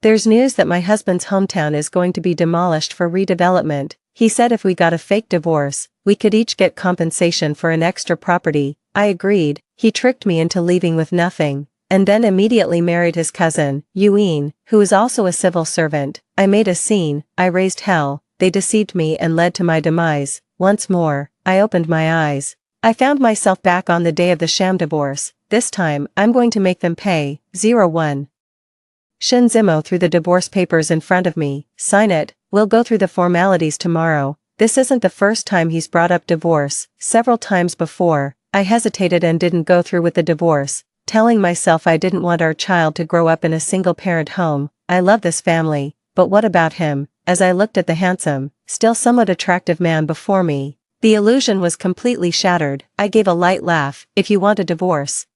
There's news that my husband's hometown is going to be demolished for redevelopment. He said if we got a fake divorce, we could each get compensation for an extra property. I agreed. He tricked me into leaving with nothing, and then immediately married his cousin, Eugene, who is also a civil servant. I made a scene, I raised hell, they deceived me and led to my demise. Once more, I opened my eyes. I found myself back on the day of the sham divorce. This time, I'm going to make them pay. 01. Shinzimo threw the divorce papers in front of me. Sign it, we'll go through the formalities tomorrow. This isn't the first time he's brought up divorce. Several times before, I hesitated and didn't go through with the divorce, telling myself I didn't want our child to grow up in a single-parent home. I love this family, but what about him? As I looked at the handsome, still somewhat attractive man before me, the illusion was completely shattered. I gave a light laugh. If you want a divorce,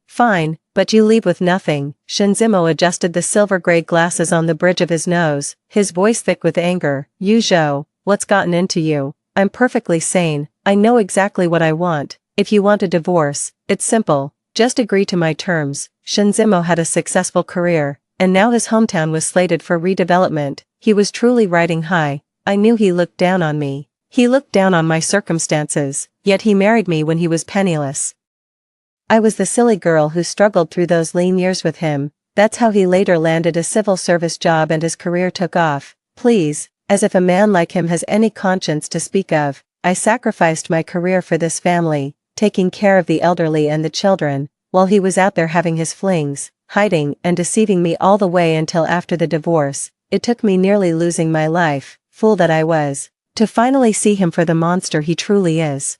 fine, but you leave with nothing. Shinzimo adjusted the silver-gray glasses on the bridge of his nose, his voice thick with anger. You Zhou, what's gotten into you? I'm perfectly sane. I know exactly what I want. If you want a divorce, it's simple. Just agree to my terms. Shinzimo had a successful career, and now his hometown was slated for redevelopment. He was truly riding high. I knew he looked down on me. He looked down on my circumstances, yet he married me when he was penniless. I was the silly girl who struggled through those lean years with him. That's how he later landed a civil service job and his career took off. Please, as if a man like him has any conscience to speak of, I sacrificed my career for this family, taking care of the elderly and the children, while he was out there having his flings, hiding and deceiving me all the way until after the divorce. It took me nearly losing my life, fool that I was, to finally see him for the monster he truly is.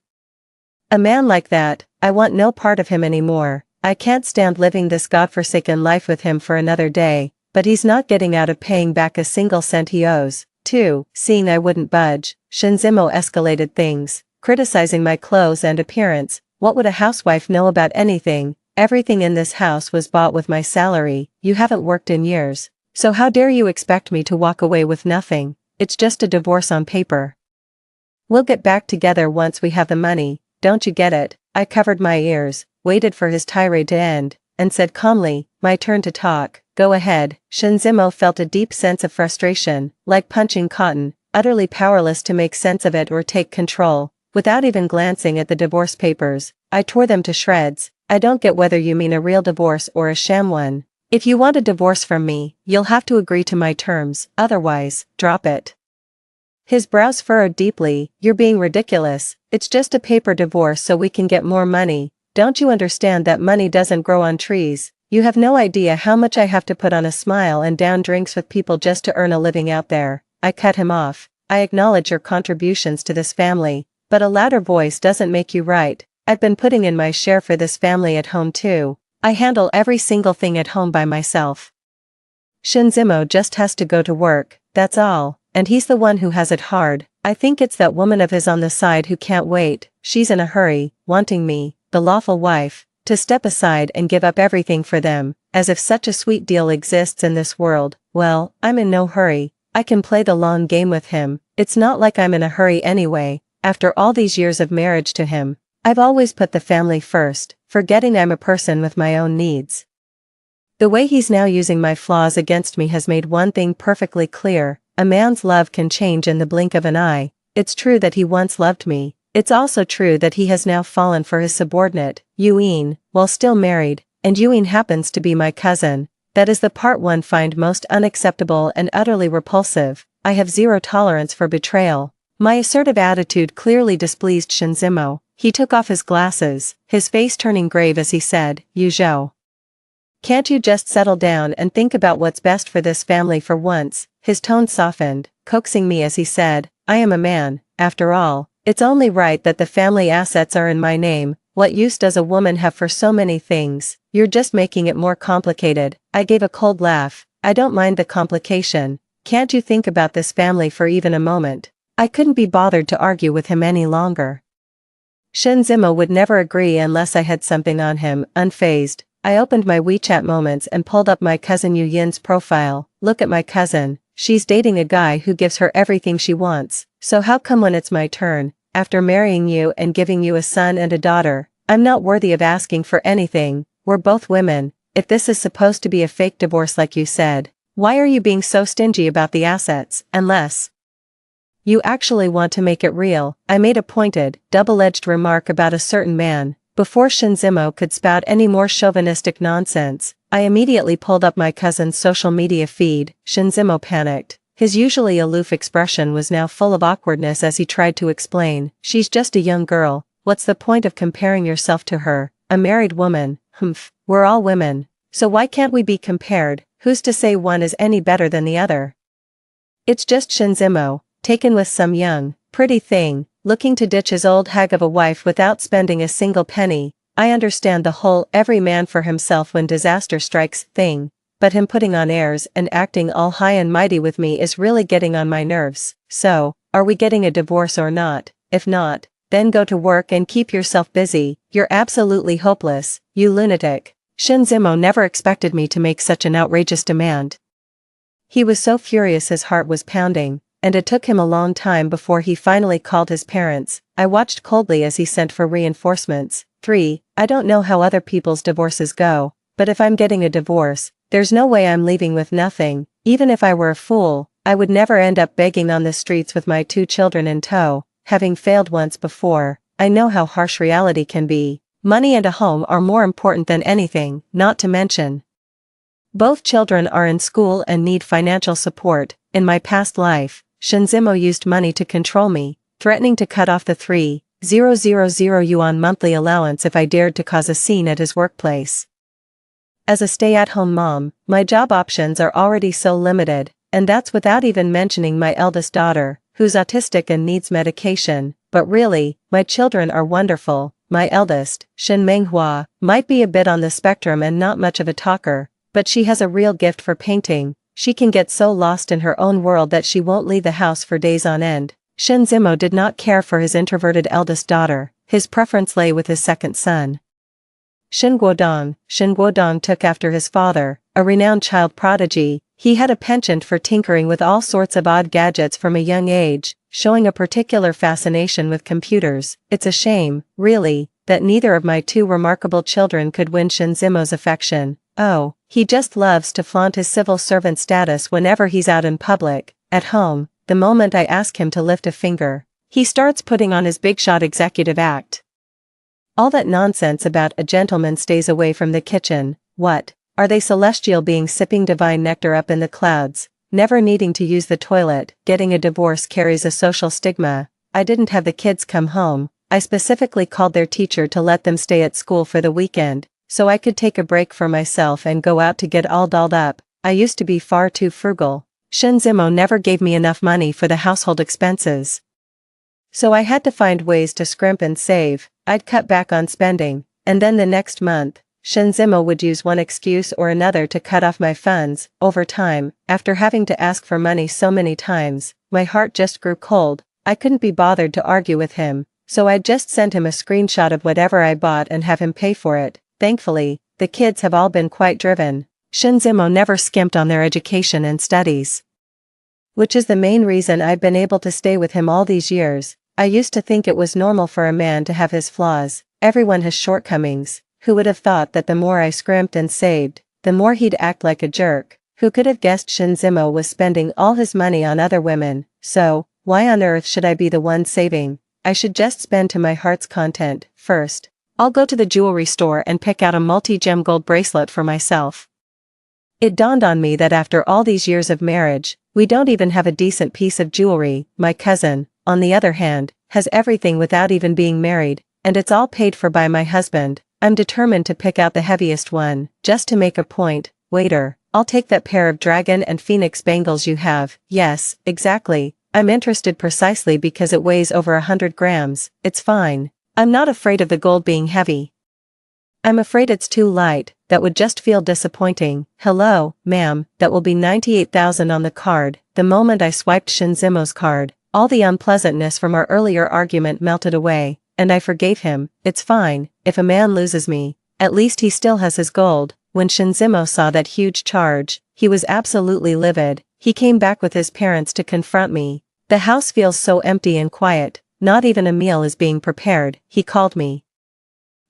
A man like that, I want no part of him anymore. I can't stand living this godforsaken life with him for another day, but he's not getting out of paying back a single cent he owes. 2. Seeing I wouldn't budge, Shinzimo escalated things, criticizing my clothes and appearance. What would a housewife know about anything? Everything in this house was bought with my salary. You haven't worked in years, so how dare you expect me to walk away with nothing? It's just a divorce on paper. We'll get back together once we have the money, don't you get it? I covered my ears, waited for his tirade to end, and said calmly, my turn to talk. Go ahead. Shinzimo felt a deep sense of frustration, like punching cotton, utterly powerless to make sense of it or take control. Without even glancing at the divorce papers, I tore them to shreds. I don't get whether you mean a real divorce or a sham one. If you want a divorce from me, you'll have to agree to my terms, otherwise, drop it. His brows furrowed deeply. You're being ridiculous. It's just a paper divorce so we can get more money. Don't you understand that money doesn't grow on trees? You have no idea how much I have to put on a smile and down drinks with people just to earn a living out there. I cut him off. I acknowledge your contributions to this family, but a louder voice doesn't make you right. I've been putting in my share for this family at home too. I handle every single thing at home by myself. Shinzimo just has to go to work, that's all, and he's the one who has it hard. I think it's that woman of his on the side who can't wait. She's in a hurry, wanting me, the lawful wife, to step aside and give up everything for them, as if such a sweet deal exists in this world. Well, I'm in no hurry. I can play the long game with him. It's not like I'm in a hurry anyway. After all these years of marriage to him, I've always put the family first, forgetting I'm a person with my own needs. The way he's now using my flaws against me has made one thing perfectly clear. A man's love can change in the blink of an eye. It's true that he once loved me. It's also true that he has now fallen for his subordinate, Eugene, while still married, and Eugene happens to be my cousin. That is the part one find most unacceptable and utterly repulsive. I have zero tolerance for betrayal. My assertive attitude clearly displeased Shinzimo. He took off his glasses, his face turning grave as he said, "You Zhou, can't you just settle down and think about what's best for this family for once?" His tone softened, coaxing me as he said, "I am a man, after all. It's only right that the family assets are in my name. What use does a woman have for so many things? You're just making it more complicated." I gave a cold laugh. I don't mind the complication. Can't you think about this family for even a moment? I couldn't be bothered to argue with him any longer. Shinzimo would never agree unless I had something on him. Unfazed, I opened my WeChat moments and pulled up my cousin Yu Yin's profile. Look at my cousin. She's dating a guy who gives her everything she wants. So how come when it's my turn, after marrying you and giving you a son and a daughter, I'm not worthy of asking for anything? We're both women. If this is supposed to be a fake divorce like you said, Why are you being so stingy about the assets, unless you actually want to make it real? I made a pointed, double-edged remark about a certain man. Before Shinzimo could spout any more chauvinistic nonsense, I immediately pulled up my cousin's social media feed. Shinzimo panicked. His usually aloof expression was now full of awkwardness as he tried to explain. She's just a young girl. What's the point of comparing yourself to her? A married woman. Humph. We're all women. So why can't we be compared? Who's to say one is any better than the other? It's just Shinzimo, taken with some young, pretty thing, looking to ditch his old hag of a wife without spending a single penny. I understand the whole every man for himself when disaster strikes thing, but him putting on airs and acting all high and mighty with me is really getting on my nerves. So, are we getting a divorce or not? If not, then go to work and keep yourself busy. You're absolutely hopeless, you lunatic. Shinzimo never expected me to make such an outrageous demand. He was so furious his heart was pounding, and it took him a long time before he finally called his parents. I watched coldly as he sent for reinforcements. 3. I don't know how other people's divorces go, but if I'm getting a divorce, there's no way I'm leaving with nothing. Even if I were a fool, I would never end up begging on the streets with my 2 children in tow. Having failed once before, I know how harsh reality can be. Money and a home are more important than anything, not to mention both children are in school and need financial support. In my past life, Shinzimo used money to control me, threatening to cut off the 3,000 yuan monthly allowance if I dared to cause a scene at his workplace. As a stay-at-home mom, my job options are already so limited, and that's without even mentioning my eldest daughter, who's autistic and needs medication. But really, my children are wonderful. My eldest, Shin Menghua, might be a bit on the spectrum and not much of a talker, but she has a real gift for painting. She can get so lost in her own world that she won't leave the house for days on end. Shinzimo did not care for his introverted eldest daughter. His preference lay with his second son, Shin Guodong. Shin Guodong took after his father, a renowned child prodigy. He had a penchant for tinkering with all sorts of odd gadgets from a young age, showing a particular fascination with computers. It's a shame, really, that neither of my 2 remarkable children could win Shinzimo's affection. Oh, he just loves to flaunt his civil servant status whenever he's out in public. At home, the moment I ask him to lift a finger, he starts putting on his big-shot executive act. All that nonsense about a gentleman stays away from the kitchen. What? Are they celestial beings sipping divine nectar up in the clouds, never needing to use the toilet? Getting a divorce carries a social stigma. I didn't have the kids come home. I specifically called their teacher to let them stay at school for the weekend, so I could take a break for myself and go out to get all dolled up. I used to be far too frugal. Shinzimo never gave me enough money for the household expenses, so I had to find ways to scrimp and save. I'd cut back on spending, and then the next month, Shinzimo would use one excuse or another to cut off my funds. Over time, after having to ask for money so many times, my heart just grew cold. I couldn't be bothered to argue with him, so I'd just send him a screenshot of whatever I bought and have him pay for it. Thankfully, the kids have all been quite driven. Shinzimo never skimped on their education and studies, which is the main reason I've been able to stay with him all these years. I used to think it was normal for a man to have his flaws. Everyone has shortcomings. Who would have thought that the more I scrimped and saved, the more he'd act like a jerk? Who could have guessed Shinzimo was spending all his money on other women? So, why on earth should I be the one saving? I should just spend to my heart's content. First, I'll go to the jewelry store and pick out a multi-gem gold bracelet for myself. It dawned on me that after all these years of marriage, we don't even have a decent piece of jewelry. My cousin, on the other hand, has everything without even being married, and it's all paid for by my husband. I'm determined to pick out the heaviest one, just to make a point. Waiter, I'll take that pair of dragon and phoenix bangles you have. Yes, exactly. I'm interested precisely because it weighs over 100 grams. It's fine. I'm not afraid of the gold being heavy. I'm afraid it's too light. That would just feel disappointing. Hello, ma'am, that will be 98,000 on the card. The moment I swiped Shinzimo's card, all the unpleasantness from our earlier argument melted away, and I forgave him. It's fine. If a man loses me, at least he still has his gold. When Shinzimo saw that huge charge, he was absolutely livid. He came back with his parents to confront me. The house feels so empty and quiet, not even a meal is being prepared. He called me.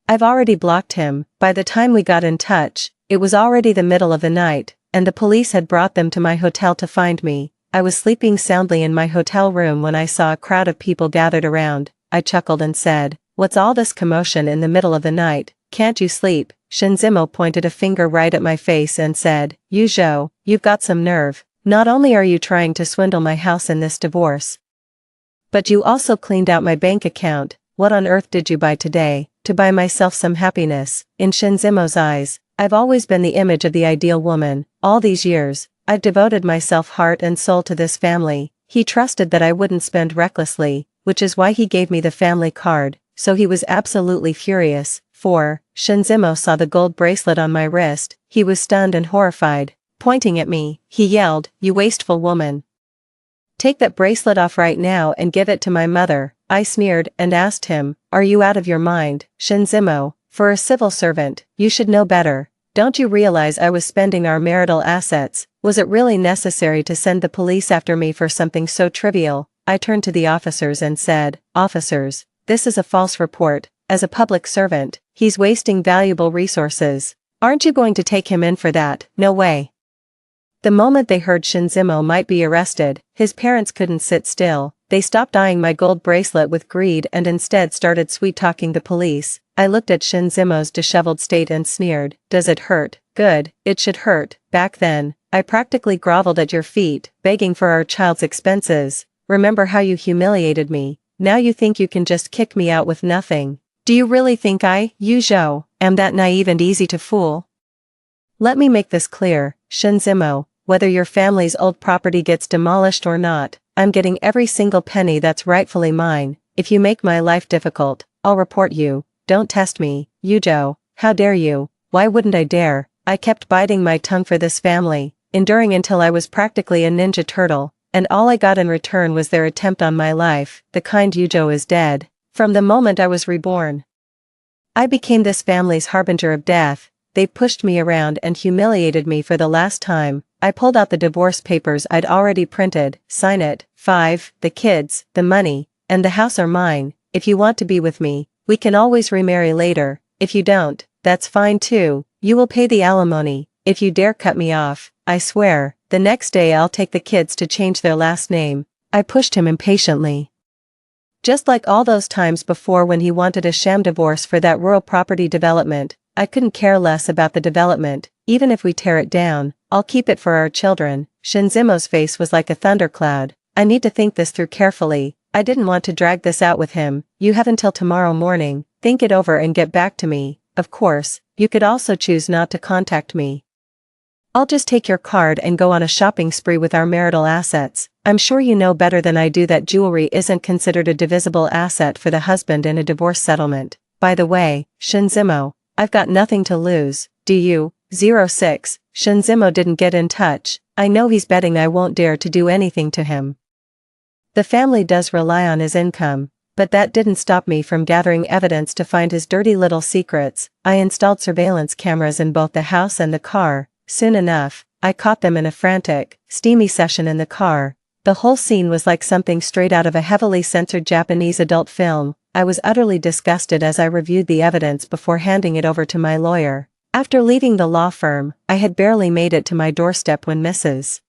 I've already blocked him. By the time we got in touch, it was already the middle of the night, and the police had brought them to my hotel to find me. I was sleeping soundly in my hotel room when I saw a crowd of people gathered around. I chuckled and said, "What's all this commotion in the middle of the night? Can't you sleep?" Shinzimo pointed a finger right at my face and said, "Yujo, you've got some nerve. Not only are you trying to swindle my house in this divorce, but you also cleaned out my bank account. What on earth did you buy today?" "To buy myself some happiness." In Shinzimo's eyes, I've always been the image of the ideal woman. All these years, I've devoted myself heart and soul to this family. He trusted that I wouldn't spend recklessly, which is why he gave me the family card, so he was absolutely furious. 4. Shinzimo saw the gold bracelet on my wrist. He was stunned and horrified. Pointing at me, he yelled, "You wasteful woman. Take that bracelet off right now and give it to my mother." I sneered and asked him, "Are you out of your mind, Shinzimo? For a civil servant, you should know better. Don't you realize I was spending our marital assets? Was it really necessary to send the police after me for something so trivial?" I turned to the officers and said, "Officers, this is a false report. As a public servant, he's wasting valuable resources. Aren't you going to take him in for that?" "No way." The moment they heard Shinzimo might be arrested, his parents couldn't sit still. They stopped eyeing my gold bracelet with greed and instead started sweet-talking the police. I looked at Shinzimo's disheveled state and sneered, "Does it hurt? Good, it should hurt. Back then, I practically groveled at your feet, begging for our child's expenses. Remember how you humiliated me? Now you think you can just kick me out with nothing. Do you really think I, Yujo, am that naive and easy to fool? Let me make this clear, Shinzimo, whether your family's old property gets demolished or not, I'm getting every single penny that's rightfully mine. If you make my life difficult, I'll report you. Don't test me, Yujo. How dare you?" Why wouldn't I dare? I kept biting my tongue for this family, enduring until I was practically a ninja turtle, and all I got in return was their attempt on my life. The kind Yujo is dead. From the moment I was reborn, I became this family's harbinger of death. They pushed me around and humiliated me for the last time. I pulled out the divorce papers I'd already printed. "Sign it." 5. The kids, the money, and the house are mine. If you want to be with me, we can always remarry later. If you don't, that's fine too. You will pay the alimony. If you dare cut me off, I swear, the next day I'll take the kids to change their last name. I pushed him impatiently. Just like all those times before when he wanted a sham divorce for that rural property development, I couldn't care less about the development. Even if we tear it down, I'll keep it for our children. Shinzimo's face was like a thundercloud. I need to think this through carefully. I didn't want to drag this out with him. You have until tomorrow morning. Think it over and get back to me. Of course, you could also choose not to contact me. I'll just take your card and go on a shopping spree with our marital assets. I'm sure you know better than I do that jewelry isn't considered a divisible asset for the husband in a divorce settlement. By the way, Shinzimo, I've got nothing to lose. Do you? 06. Shinzimo didn't get in touch. I know he's betting I won't dare to do anything to him. The family does rely on his income, but that didn't stop me from gathering evidence to find his dirty little secrets. I installed surveillance cameras in both the house and the car. Soon enough, I caught them in a frantic, steamy session in the car. The whole scene was like something straight out of a heavily censored Japanese adult film. I was utterly disgusted as I reviewed the evidence before handing it over to my lawyer. After leaving the law firm, I had barely made it to my doorstep when Mrs.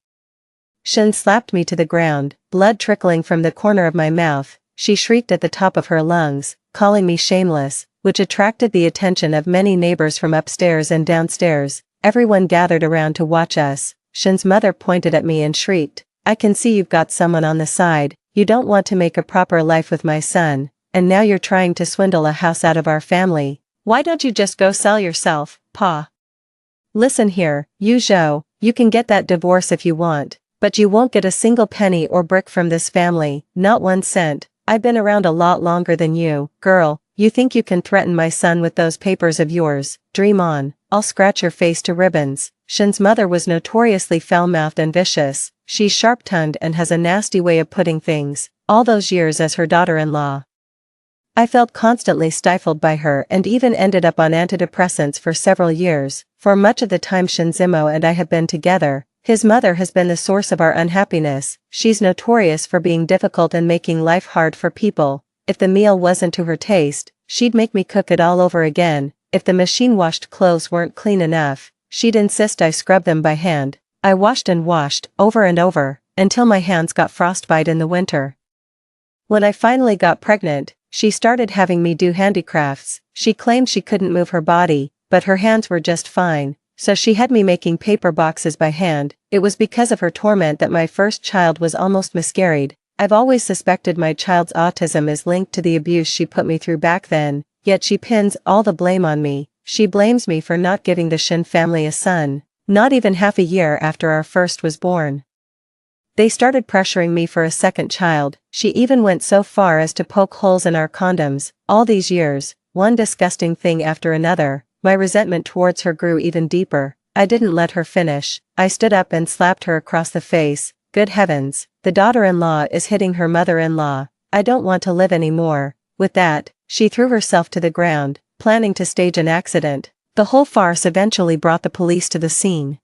Shin slapped me to the ground, blood trickling from the corner of my mouth. She shrieked at the top of her lungs, calling me shameless, which attracted the attention of many neighbors from upstairs and downstairs. Everyone gathered around to watch us. Shin's mother pointed at me and shrieked, "I can see you've got someone on the side. You don't want to make a proper life with my son, and now you're trying to swindle a house out of our family. Why don't you just go sell yourself, Pa? Listen here, Yujo, you can get that divorce if you want, but you won't get a single penny or brick from this family, not 1 cent. I've been around a lot longer than you, girl. You think you can threaten my son with those papers of yours? Dream on. I'll scratch your face to ribbons." Shin's mother was notoriously foul-mouthed and vicious. She's sharp-tongued and has a nasty way of putting things. All those years as her daughter-in-law, I felt constantly stifled by her and even ended up on antidepressants for several years. For much of the time Shinzimo and I have been together, his mother has been the source of our unhappiness. She's notorious for being difficult and making life hard for people. If the meal wasn't to her taste, she'd make me cook it all over again. If the machine-washed clothes weren't clean enough, she'd insist I scrub them by hand. I washed and washed, over and over, until my hands got frostbite in the winter. When I finally got pregnant, she started having me do handicrafts. She claimed she couldn't move her body, but her hands were just fine, so she had me making paper boxes by hand. It was because of her torment that my first child was almost miscarried. I've always suspected my child's autism is linked to the abuse she put me through back then, yet she pins all the blame on me. She blames me for not giving the Shin family a son, not even half a year after our first was born. They started pressuring me for a second child. She even went so far as to poke holes in our condoms. All these years, one disgusting thing after another, my resentment towards her grew even deeper. I didn't let her finish. I stood up and slapped her across the face. Good heavens, the daughter-in-law is hitting her mother-in-law. I don't want to live anymore. With that, she threw herself to the ground, planning to stage an accident. The whole farce eventually brought the police to the scene.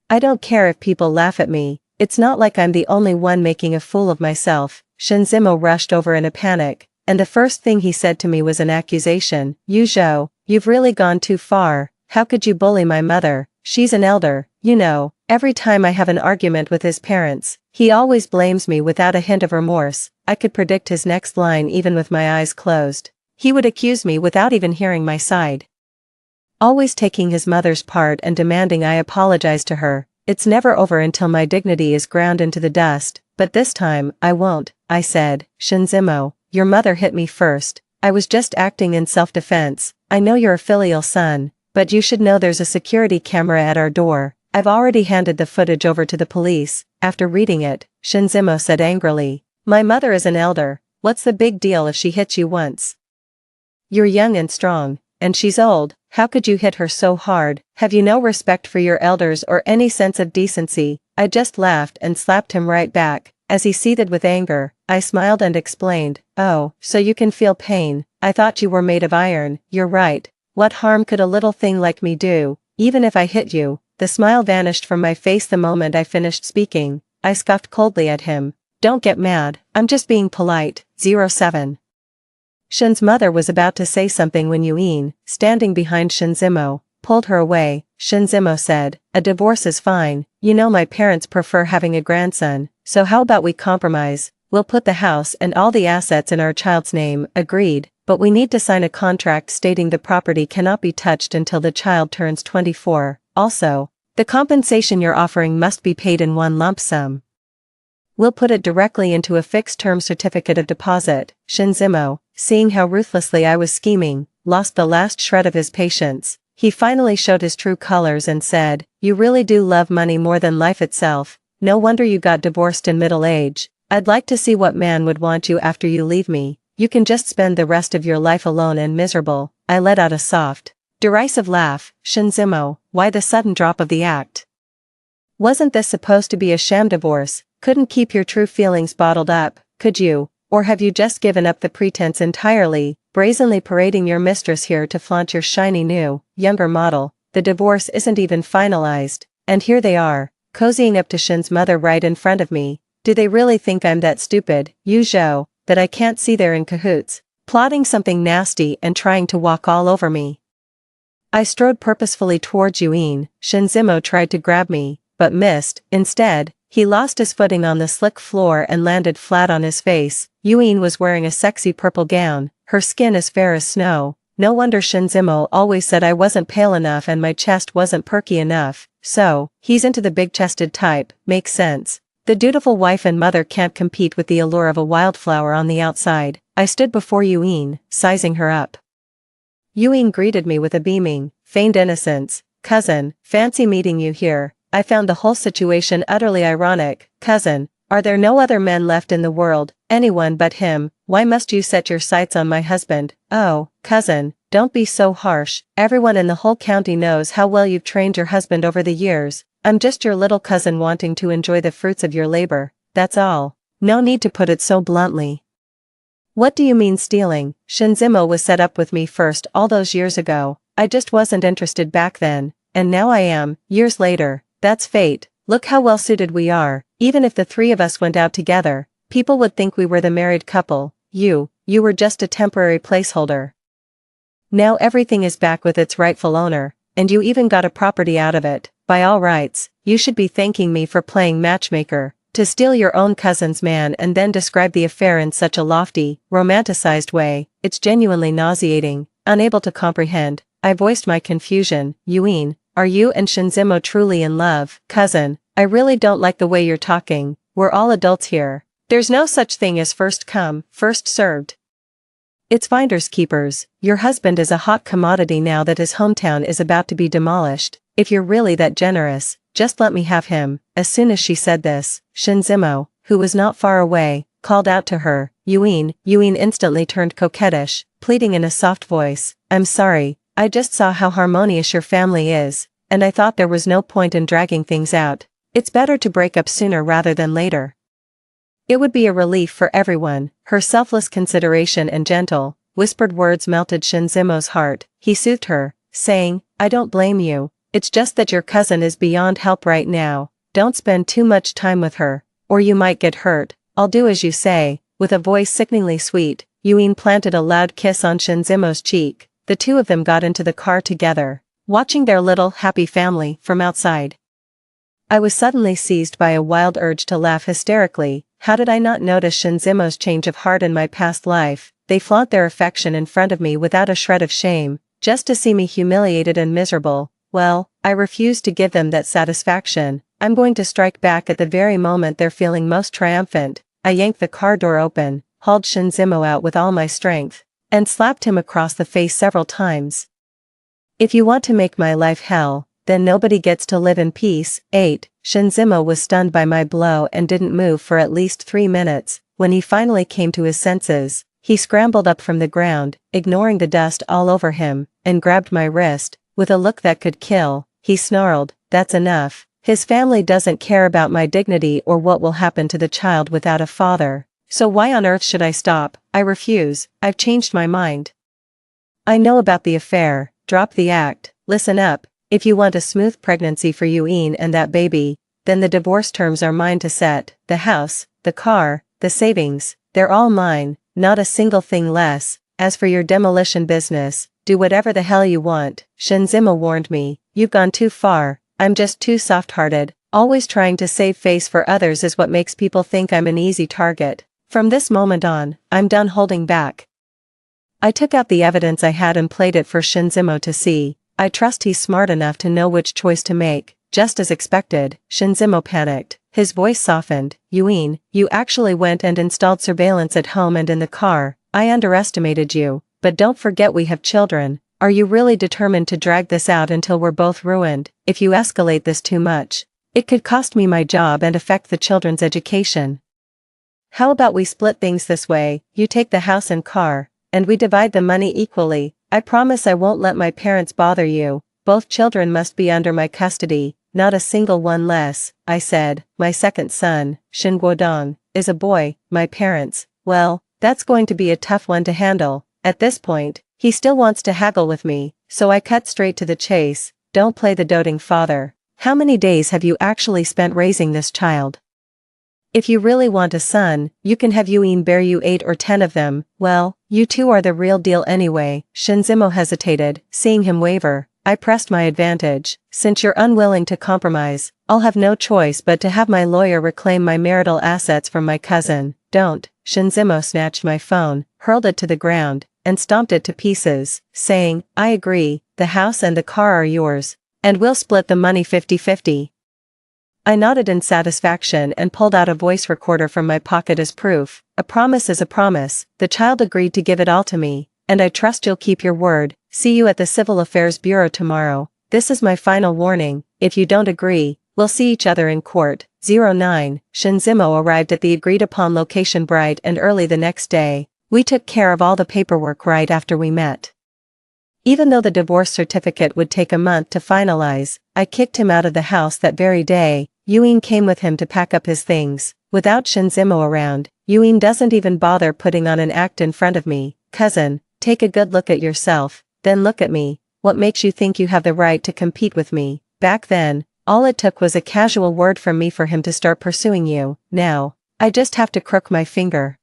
I don't care if people laugh at me. It's not like I'm the only one making a fool of myself. Shinzimo rushed over in a panic, and the first thing he said to me was an accusation. Yuzhou, you've really gone too far. How could you bully my mother? She's an elder, you know. Every time I have an argument with his parents, he always blames me without a hint of remorse. I could predict his next line even with my eyes closed. He would accuse me without even hearing my side. Always taking his mother's part and demanding I apologize to her. It's never over until my dignity is ground into the dust, but this time, I won't, I said. Shinzimo, your mother hit me first. I was just acting in self-defense. I know you're a filial son, but you should know there's a security camera at our door. I've already handed the footage over to the police. After reading it, Shinzimo said angrily, my mother is an elder. What's the big deal if she hits you once? You're young and strong, and she's old. How could you hit her so hard? Have you no respect for your elders or any sense of decency? I just laughed and slapped him right back. As he seethed with anger, I smiled and explained, oh, so you can feel pain. I thought you were made of iron. You're right. What harm could a little thing like me do? Even if I hit you. The smile vanished from my face the moment I finished speaking. I scoffed coldly at him. Don't get mad. I'm just being polite. 07. Shin's mother was about to say something when Yuin, standing behind Shinzimo, pulled her away. Shinzimo said, a divorce is fine. You know my parents prefer having a grandson, so how about we compromise? We'll put the house and all the assets in our child's name. Agreed, but we need to sign a contract stating the property cannot be touched until the child turns 24. Also, the compensation you're offering must be paid in one lump sum. We'll put it directly into a fixed-term certificate of deposit. Shinzimo, seeing how ruthlessly I was scheming, lost the last shred of his patience. He finally showed his true colors and said, you really do love money more than life itself. No wonder you got divorced in middle age. I'd like to see what man would want you after you leave me. You can just spend the rest of your life alone and miserable. I let out a soft, derisive laugh. Shinzimo, why the sudden drop of the act? Wasn't this supposed to be a sham divorce? Couldn't keep your true feelings bottled up, could you? Or have you just given up the pretense entirely, brazenly parading your mistress here to flaunt your shiny new, younger model? The divorce isn't even finalized, and here they are, cozying up to Shin's mother right in front of me. Do they really think I'm that stupid, Yuzhou, that I can't see they're in cahoots, plotting something nasty and trying to walk all over me? I strode purposefully towards Yuin. Shinzimo tried to grab me, but missed. Instead, he lost his footing on the slick floor and landed flat on his face. Yuin was wearing a sexy purple gown, her skin as fair as snow. No wonder Shinzimo always said I wasn't pale enough and my chest wasn't perky enough. So, he's into the big-chested type. Makes sense. The dutiful wife and mother can't compete with the allure of a wildflower on the outside. I stood before Yuin, sizing her up. Yuin greeted me with a beaming, feigned innocence. Cousin, fancy meeting you here. I found the whole situation utterly ironic. Cousin, are there no other men left in the world? Anyone but him? Why must you set your sights on my husband? Oh, cousin, don't be so harsh. Everyone in the whole county knows how well you've trained your husband over the years. I'm just your little cousin wanting to enjoy the fruits of your labor. That's all. No need to put it so bluntly. What do you mean stealing? Shinzimo was set up with me first all those years ago. I just wasn't interested back then, and now I am, years later. That's fate. Look how well suited we are. Even if the three of us went out together, people would think we were the married couple. You were just a temporary placeholder. Now everything is back with its rightful owner. and you even got a property out of it. By all rights, you should be thanking me for playing matchmaker. To steal your own cousin's man and then describe the affair in such a lofty, romanticized way, it's genuinely nauseating. Unable to comprehend, I voiced my confusion. Yuin, are you and Shinzimo truly in love? Cousin, I really don't like the way you're talking. We're all adults here. There's no such thing as first come, first served. It's finders keepers. Your husband is a hot commodity now that his hometown is about to be demolished. If you're really that generous, just let me have him. As soon as she said this, Shinzimo, who was not far away, called out to her, Yuin. Yuin instantly turned coquettish, pleading in a soft voice, I'm sorry, I just saw how harmonious your family is, and I thought there was no point in dragging things out. It's better to break up sooner rather than later. It would be a relief for everyone. Her selfless consideration and gentle, whispered words melted Shinzimo's heart. He soothed her, saying, I don't blame you. It's just that your cousin is beyond help right now. Don't spend too much time with her, or you might get hurt. I'll do as you say. With a voice sickeningly sweet, Yuin planted a loud kiss on Shinzimo's cheek. The two of them got into the car together, watching their little, happy family from outside. I was suddenly seized by a wild urge to laugh hysterically. How did I not notice Shinzimo's change of heart in my past life? They flaunt their affection in front of me without a shred of shame, just to see me humiliated and miserable. Well, I refuse to give them that satisfaction. I'm going to strike back at the very moment they're feeling most triumphant. I yanked the car door open, hauled Shinzimo out with all my strength, and slapped him across the face several times. If you want to make my life hell, then nobody gets to live in peace. 8. Shinzimo was stunned by my blow and didn't move for at least 3 minutes. When he finally came to his senses, he scrambled up from the ground, ignoring the dust all over him, and grabbed my wrist. With a look that could kill, he snarled, that's enough. His family doesn't care about my dignity or what will happen to the child without a father. So why on earth should I stop? I refuse. I've changed my mind. I know about the affair. Drop the act. Listen up. If you want a smooth pregnancy for Yuin and that baby, then the divorce terms are mine to set. The house, the car, the savings, they're all mine, not a single thing less. As for your demolition business, do whatever the hell you want. Shinzimo warned me, you've gone too far. I'm just too soft-hearted. Always trying to save face for others is what makes people think I'm an easy target. From this moment on, I'm done holding back. I took out the evidence I had and played it for Shinzimo to see. I trust he's smart enough to know which choice to make. Just as expected, Shinzimo panicked. His voice softened. Yuin, you actually went and installed surveillance at home and in the car. I underestimated you. But don't forget we have children. Are you really determined to drag this out until we're both ruined? If you escalate this too much, it could cost me my job and affect the children's education. How about we split things this way? You take the house and car, and we divide the money equally. I promise I won't let my parents bother you. Both children must be under my custody, not a single one less. I said, my second son, Shin Guodong, is a boy. My parents, well, that's going to be a tough one to handle. At this point, he still wants to haggle with me, so I cut straight to the chase. Don't play the doting father. How many days have you actually spent raising this child? If you really want a son, you can have Yuin bear you 8 or 10 of them. Well, you two are the real deal anyway. Shinzimo hesitated, seeing him waver. I pressed my advantage. Since you're unwilling to compromise, I'll have no choice but to have my lawyer reclaim my marital assets from my cousin. Don't. Shinzimo snatched my phone, hurled it to the ground, and stomped it to pieces, saying, I agree, the house and the car are yours, and we'll split the money 50-50. I nodded in satisfaction and pulled out a voice recorder from my pocket as proof. A promise is a promise. The child agreed to give it all to me, and I trust you'll keep your word. See you at the Civil Affairs Bureau tomorrow. This is my final warning. If you don't agree, we'll see each other in court. 09. Shinzimo arrived at the agreed-upon location bright and early the next day. We took care of all the paperwork right after we met. Even though the divorce certificate would take a month to finalize, I kicked him out of the house that very day. Yuin came with him to pack up his things. Without Shinzimo around, Yuin doesn't even bother putting on an act in front of me. Cousin, take a good look at yourself, then look at me. What makes you think you have the right to compete with me? Back then, all it took was a casual word from me for him to start pursuing you. Now, I just have to crook my finger.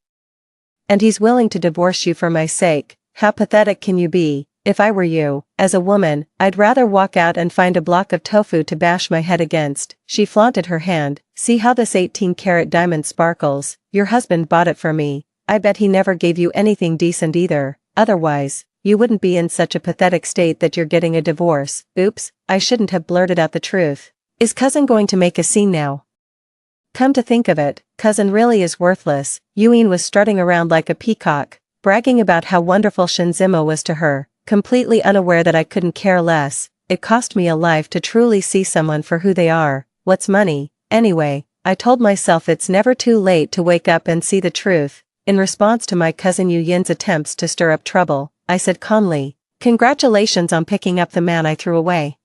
And he's willing to divorce you for my sake. How pathetic can you be? If I were you, as a woman, I'd rather walk out and find a block of tofu to bash my head against. She flaunted her hand. See how this 18-karat diamond sparkles? Your husband bought it for me. I bet he never gave you anything decent either. Otherwise, you wouldn't be in such a pathetic state that you're getting a divorce. Oops, I shouldn't have blurted out the truth. Is cousin going to make a scene now? Come to think of it, cousin really is worthless. Yuen was strutting around like a peacock, bragging about how wonderful Shinzimo was to her, completely unaware that I couldn't care less. It cost me a life to truly see someone for who they are. What's money, anyway? I told myself it's never too late to wake up and see the truth. In response to my cousin Yuyen's attempts to stir up trouble, I said calmly, "Congratulations on picking up the man I threw away.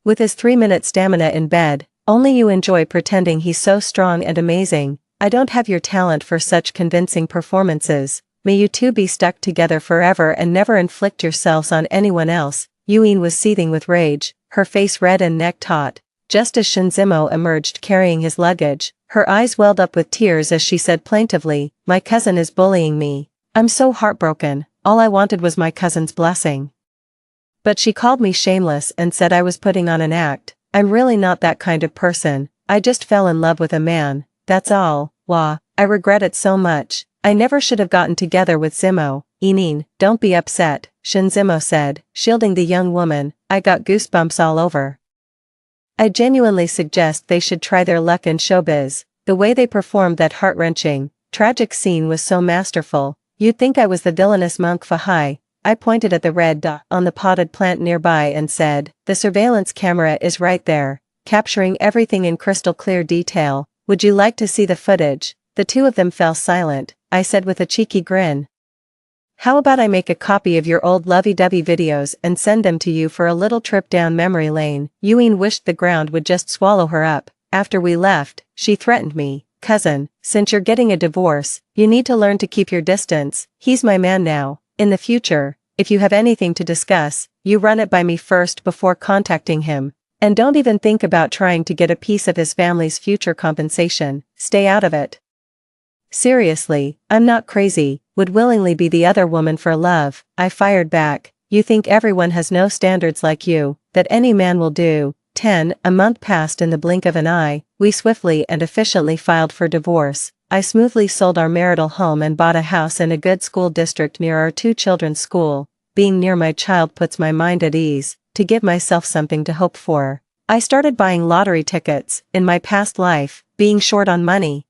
With his 3-minute stamina in bed, only you enjoy pretending he's so strong and amazing. I don't have your talent for such convincing performances. May you two be stuck together forever and never inflict yourselves on anyone else." Yuen was seething with rage, her face red and neck taut. Just as Shinzimo emerged carrying his luggage, her eyes welled up with tears as she said plaintively, "My cousin is bullying me. I'm so heartbroken. All I wanted was my cousin's blessing. But she called me shameless and said I was putting on an act. I'm really not that kind of person. I just fell in love with a man, that's all. Wah, I regret it so much. I never should have gotten together with Zimo." "Inin, don't be upset," Shinzimo said, shielding the young woman. "I got goosebumps all over. I genuinely suggest they should try their luck in showbiz. The way they performed that heart-wrenching, tragic scene was so masterful. You'd think I was the villainous monk Fahai." I pointed at the red dot on the potted plant nearby and said, "The surveillance camera is right there, capturing everything in crystal clear detail. Would you like to see the footage?" The two of them fell silent. I said with a cheeky grin, "How about I make a copy of your old lovey-dovey videos and send them to you for a little trip down memory lane?" Yuen wished the ground would just swallow her up. After we left, she threatened me, "Cousin, since you're getting a divorce, you need to learn to keep your distance. He's my man now. In the future, if you have anything to discuss, you run it by me first before contacting him. And don't even think about trying to get a piece of his family's future compensation. Stay out of it." "Seriously, I'm not crazy, would willingly be the other woman for love," I fired back. "You think everyone has no standards like you, that any man will do." A month passed in the blink of an eye. We swiftly and efficiently filed for divorce. I smoothly sold our marital home and bought a house in a good school district near our 2 children's school. Being near my child puts my mind at ease. To give myself something to hope for, I started buying lottery tickets. In my past life, being short on money,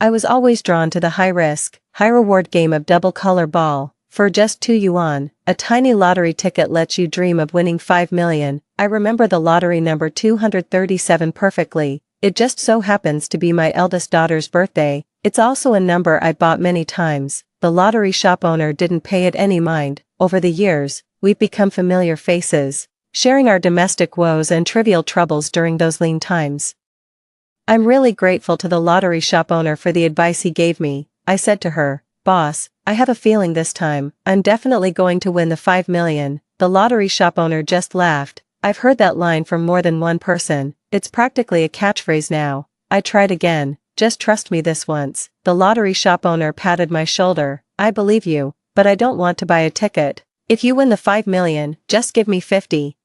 I was always drawn to the high-risk, high-reward game of double color ball. For just 2 yuan, a tiny lottery ticket lets you dream of winning 5 million. I remember the lottery number 237 perfectly. It just so happens to be my eldest daughter's birthday. It's also a number I bought many times. The lottery shop owner didn't pay it any mind. Over the years, we've become familiar faces, sharing our domestic woes and trivial troubles during those lean times. I'm really grateful to the lottery shop owner for the advice he gave me. I said to her, "Boss, I have a feeling this time, I'm definitely going to win the 5 million. The lottery shop owner just laughed. I've heard that line from more than one person. It's practically a catchphrase now. I tried again. "Just trust me this once." The lottery shop owner patted my shoulder. "I believe you, but I don't want to buy a ticket. If you win the 5 million, just give me 50.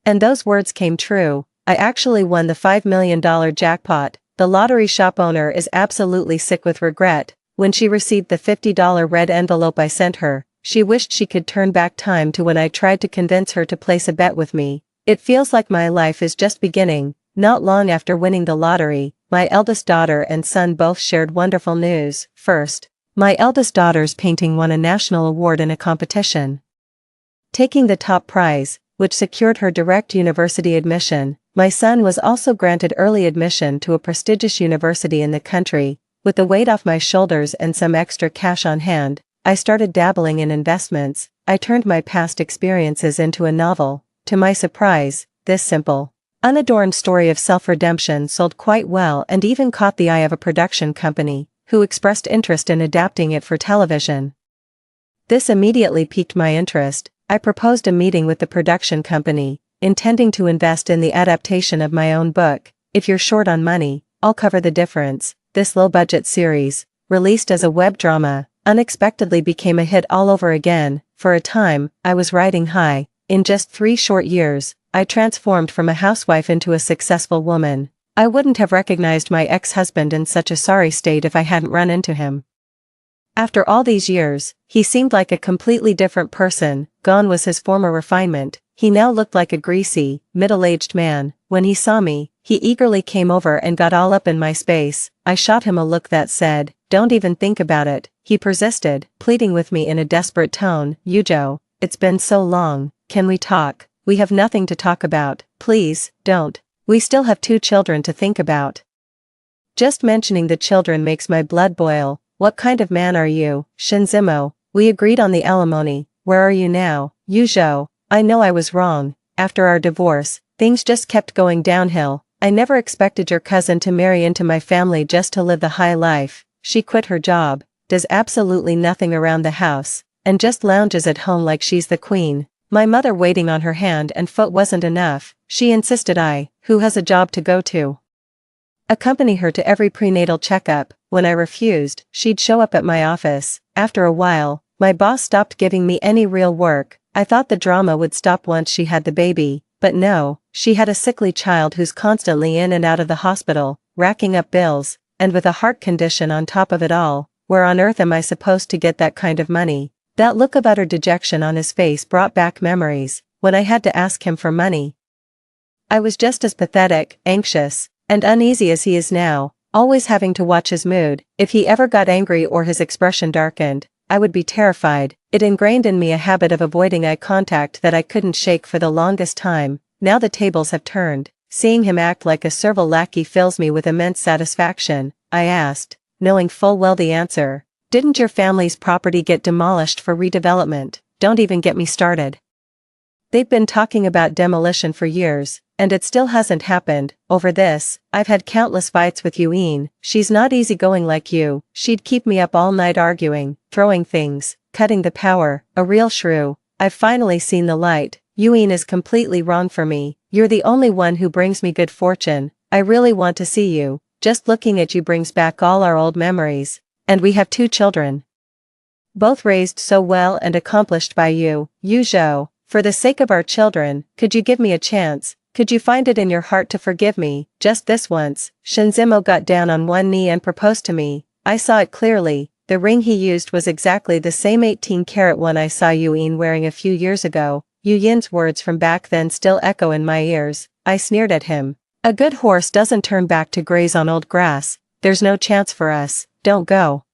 And those words came true. I actually won the $5 million jackpot. The lottery shop owner is absolutely sick with regret. When she received the $50 red envelope I sent her, she wished she could turn back time to when I tried to convince her to place a bet with me. It feels like my life is just beginning. Not long after winning the lottery, my eldest daughter and son both shared wonderful news. First, my eldest daughter's painting won a national award in a competition, taking the top prize, which secured her direct university admission. My son was also granted early admission to a prestigious university in the country. With the weight off my shoulders and some extra cash on hand, I started dabbling in investments. I turned my past experiences into a novel. To my surprise, this simple, unadorned story of self-redemption sold quite well and even caught the eye of a production company, who expressed interest in adapting it for television. This immediately piqued my interest. I proposed a meeting with the production company, intending to invest in the adaptation of my own book. "If you're short on money, I'll cover the difference." This low-budget series, released as a web drama, unexpectedly became a hit all over again. for a time, I was riding high. In just 3 short years, I transformed from a housewife into a successful woman. I wouldn't have recognized my ex-husband in such a sorry state if I hadn't run into him. After all these years, he seemed like a completely different person. Gone was his former refinement. He now looked like a greasy, middle-aged man. When he saw me, he eagerly came over and got all up in my space. I shot him a look that said, "Don't even think about it." He persisted, pleading with me in a desperate tone, "Yujo, it's been so long, can we talk? We have nothing to talk about, please, don't. We still have 2 children to think about." Just mentioning the children makes my blood boil. What kind of man are you, Shinzimo? We agreed on the alimony. Where are you now, Yujo? I know I was wrong. After our divorce, things just kept going downhill. I never expected your cousin to marry into my family just to live the high life. She quit her job, does absolutely nothing around the house, and just lounges at home like she's the queen. My mother waiting on her hand and foot wasn't enough. She insisted I, who has a job to go to, accompany her to every prenatal checkup. When I refused, she'd show up at my office. After a while, my boss stopped giving me any real work. I thought the drama would stop once she had the baby, but no, she had a sickly child who's constantly in and out of the hospital, racking up bills, and with a heart condition on top of it all. Where on earth am I supposed to get that kind of money? That look of utter dejection on his face brought back memories, when I had to ask him for money. I was just as pathetic, anxious, and uneasy as he is now, always having to watch his mood. If he ever got angry or his expression darkened, I would be terrified. It ingrained in me a habit of avoiding eye contact that I couldn't shake for the longest time. Now the tables have turned. Seeing him act like a servile lackey fills me with immense satisfaction. I asked, knowing full well the answer. Didn't your family's property get demolished for redevelopment? Don't even get me started. They've been talking about demolition for years, and it still hasn't happened. Over this, I've had countless fights with Yuin. She's not easygoing like you. She'd keep me up all night arguing, throwing things, cutting the power, a real shrew. I've finally seen the light. Yuin is completely wrong for me. You're the only one who brings me good fortune. I really want to see you. Just looking at you brings back all our old memories. And we have 2 children, both raised so well and accomplished by you, Yujo. For the sake of our children, could you give me a chance? Could you find it in your heart to forgive me, just this once? Shinzimo got down on one knee and proposed to me. I saw it clearly. The ring he used was exactly the same 18-carat one I saw Yuin wearing a few years ago. Yu Yin's words from back then still echo in my ears. I sneered at him. A good horse doesn't turn back to graze on old grass. There's no chance for us. Don't go.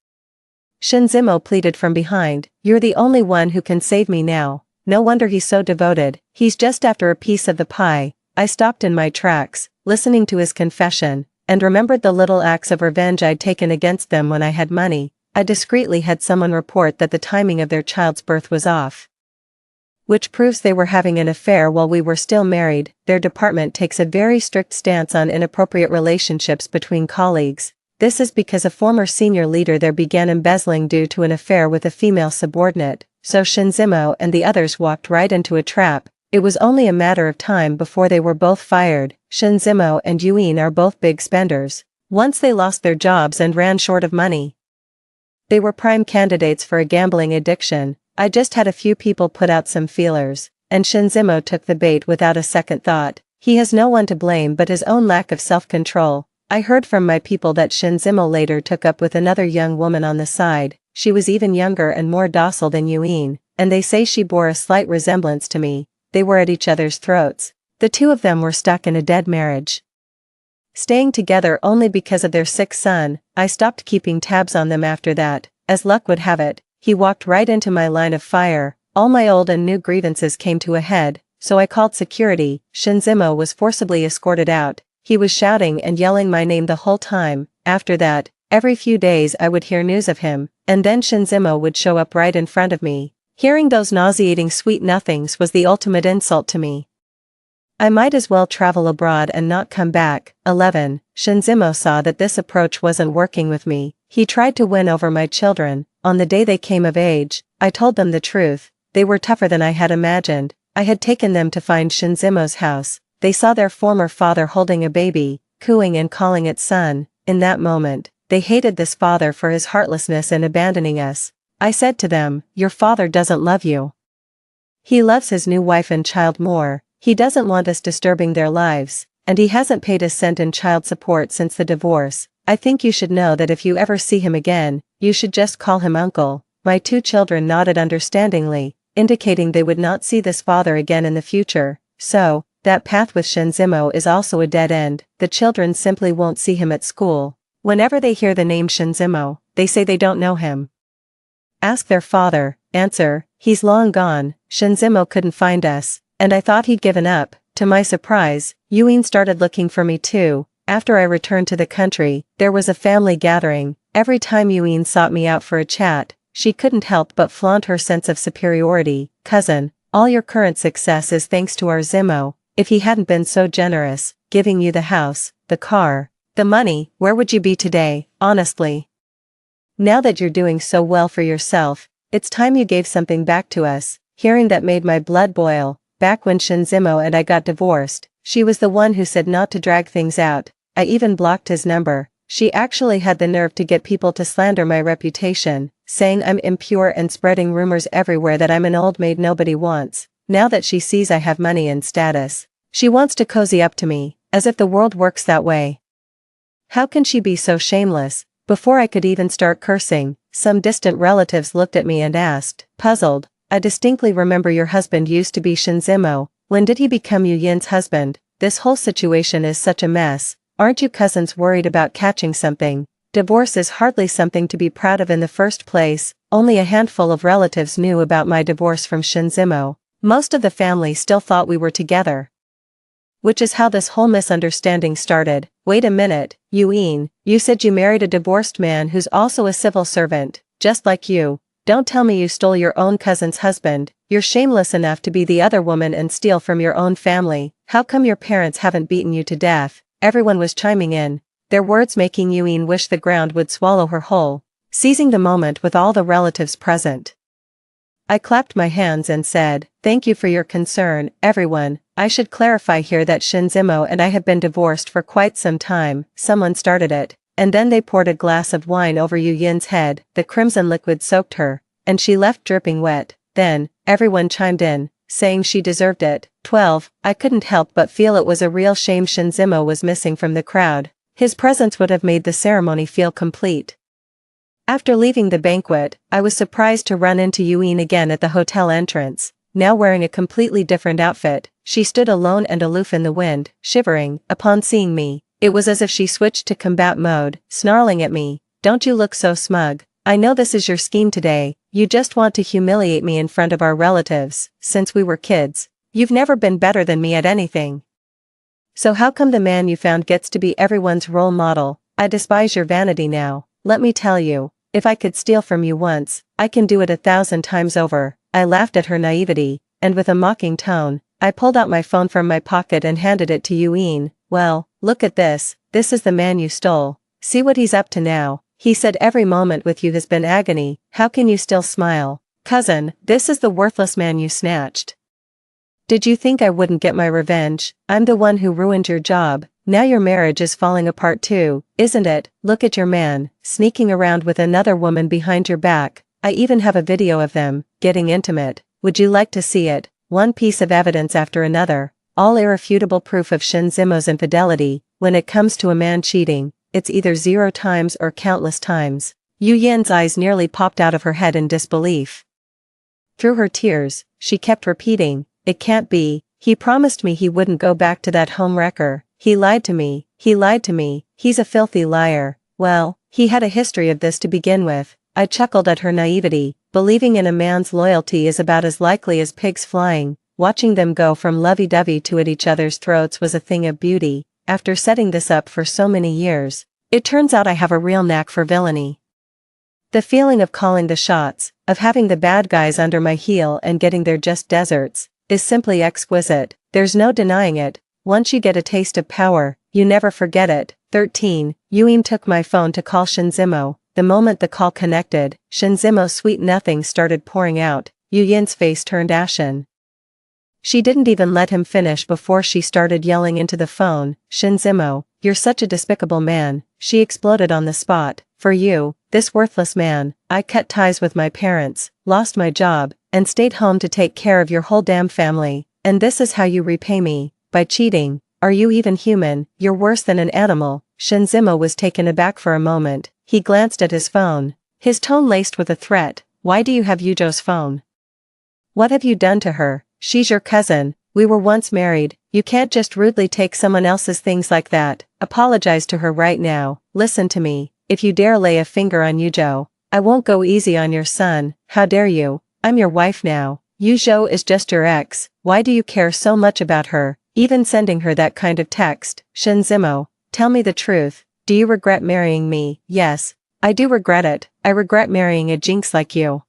Shinzimo pleaded from behind. You're the only one who can save me now. No wonder he's so devoted. He's just after a piece of the pie. I stopped in my tracks, listening to his confession, and remembered the little acts of revenge I'd taken against them when I had money. I discreetly had someone report that the timing of their child's birth was off, which proves they were having an affair while we were still married. Their department takes a very strict stance on inappropriate relationships between colleagues. This is because a former senior leader there began embezzling due to an affair with a female subordinate, so Shinzimo and the others walked right into a trap. It was only a matter of time before they were both fired. Shinzimo and Yuin are both big spenders. Once they lost their jobs and ran short of money, they were prime candidates for a gambling addiction. I just had a few people put out some feelers, and Shinzimo took the bait without a second thought. He has no one to blame but his own lack of self-control. I heard from my people that Shinzimo later took up with another young woman on the side. She was even younger and more docile than Yuin, and they say she bore a slight resemblance to me. They were at each other's throats. The 2 of them were stuck in a dead marriage, staying together only because of their sick son. I stopped keeping tabs on them after that. As luck would have it, he walked right into my line of fire. All my old and new grievances came to a head, so I called security. Shinzimo was forcibly escorted out. He was shouting and yelling my name the whole time. After that, every few days I would hear news of him, and then Shinzimo would show up right in front of me. Hearing those nauseating sweet nothings was the ultimate insult to me. I might as well travel abroad and not come back. 11. Shinzimo saw that this approach wasn't working with me. He tried to win over my children. On the day they came of age, I told them the truth. They were tougher than I had imagined. I had taken them to find Shinzimo's house. They saw their former father holding a baby, cooing and calling it son. In that moment, they hated this father for his heartlessness in abandoning us. I said to them, your father doesn't love you. He loves his new wife and child more, he doesn't want us disturbing their lives, and he hasn't paid a cent in child support since the divorce. I think you should know that if you ever see him again, you should just call him uncle." My two children nodded understandingly, indicating they would not see this father again in the future. So, that path with Shinzimo is also a dead end. The children simply won't see him at school. Whenever they hear the name Shinzimo, they say they don't know him. Ask their father. Answer, he's long gone. Shinzimo couldn't find us, and I thought he'd given up. To my surprise, Yuin started looking for me too. After I returned to the country, there was a family gathering. Every time Yuin sought me out for a chat, she couldn't help but flaunt her sense of superiority. "Cousin, all your current success is thanks to our Zimo. If he hadn't been so generous, giving you the house, the car, the money, where would you be today, honestly? Now that you're doing so well for yourself, it's time you gave something back to us." Hearing that made my blood boil. Back when Shinzimo and I got divorced, she was the one who said not to drag things out. I even blocked his number. She actually had the nerve to get people to slander my reputation, saying I'm impure and spreading rumors everywhere that I'm an old maid nobody wants. Now that she sees I have money and status, she wants to cozy up to me, as if the world works that way. How can she be so shameless? Before I could even start cursing, some distant relatives looked at me and asked, puzzled, "I distinctly remember your husband used to be Shinzimo. When did he become Yu Yin's husband? This whole situation is such a mess. Aren't you cousins worried about catching something?" Divorce is hardly something to be proud of in the first place. Only a handful of relatives knew about my divorce from Shinzimo. Most of the family still thought we were together. Which is how this whole misunderstanding started. "Wait a minute, Yuin, you said you married a divorced man who's also a civil servant, just like you. Don't tell me you stole your own cousin's husband. You're shameless enough to be the other woman and steal from your own family. How come your parents haven't beaten you to death?" Everyone was chiming in, their words making Yuin wish the ground would swallow her whole. Seizing the moment with all the relatives present, I clapped my hands and said, "Thank you for your concern, everyone. I should clarify here that Shinzimo and I have been divorced for quite some time." Someone started it, and then they poured a glass of wine over Yu Yin's head. The crimson liquid soaked her, and she left dripping wet. Then, everyone chimed in, saying she deserved it. 12. I couldn't help but feel it was a real shame Shinzimo was missing from the crowd. His presence would have made the ceremony feel complete. After leaving the banquet, I was surprised to run into Yuin again at the hotel entrance. Now wearing a completely different outfit, she stood alone and aloof in the wind, shivering. Upon seeing me, it was as if she switched to combat mode, snarling at me, "Don't you look so smug. I know this is your scheme today. You just want to humiliate me in front of our relatives. Since we were kids, you've never been better than me at anything. So how come the man you found gets to be everyone's role model? I despise your vanity now. Let me tell you, if I could steal from you once, I can do it 1,000 times over." I laughed at her naivety, and with a mocking tone, I pulled out my phone from my pocket and handed it to Yuin. "Well, look at this. This is the man you stole. See what he's up to now. He said every moment with you has been agony. How can you still smile? Cousin, this is the worthless man you snatched. Did you think I wouldn't get my revenge? I'm the one who ruined your job. Now your marriage is falling apart too, isn't it? Look at your man, sneaking around with another woman behind your back. I even have a video of them, getting intimate. Would you like to see it?" One piece of evidence after another, all irrefutable proof of Shinzimo's infidelity. When it comes to a man cheating, it's either 0 times or countless times. Yu Yin's eyes nearly popped out of her head in disbelief. Through her tears, she kept repeating, "It can't be. He promised me he wouldn't go back to that home wrecker. He lied to me. He lied to me. He's a filthy liar." Well, he had a history of this to begin with. I chuckled at her naivety. Believing in a man's loyalty is about as likely as pigs flying. Watching them go from lovey-dovey to at each other's throats was a thing of beauty. After setting this up for so many years, it turns out I have a real knack for villainy. The feeling of calling the shots, of having the bad guys under my heel and getting their just desserts, is simply exquisite. There's no denying it. Once you get a taste of power, you never forget it. 13. Yuin took my phone to call Shinzimo. The moment the call connected, Shinzimo's sweet nothing started pouring out. Yu Yin's face turned ashen. She didn't even let him finish before she started yelling into the phone, "Shinzimo, you're such a despicable man." She exploded on the spot. "For you, this worthless man, I cut ties with my parents, lost my job, and stayed home to take care of your whole damn family, and this is how you repay me, by cheating. Are you even human? You're worse than an animal." Shinzimo was taken aback for a moment. He glanced at his phone, his tone laced with a threat. "Why do you have Yujo's phone? What have you done to her? She's your cousin. We were once married. You can't just rudely take someone else's things like that. Apologize to her right now. Listen to me. If you dare lay a finger on Yujo, I won't go easy on your son. How dare you? I'm your wife now. Yujo is just your ex. Why do you care so much about her, even sending her that kind of text?" "Shinzimo, tell me the truth. Do you regret marrying me?" "Yes, I do regret it. I regret marrying a jinx like you."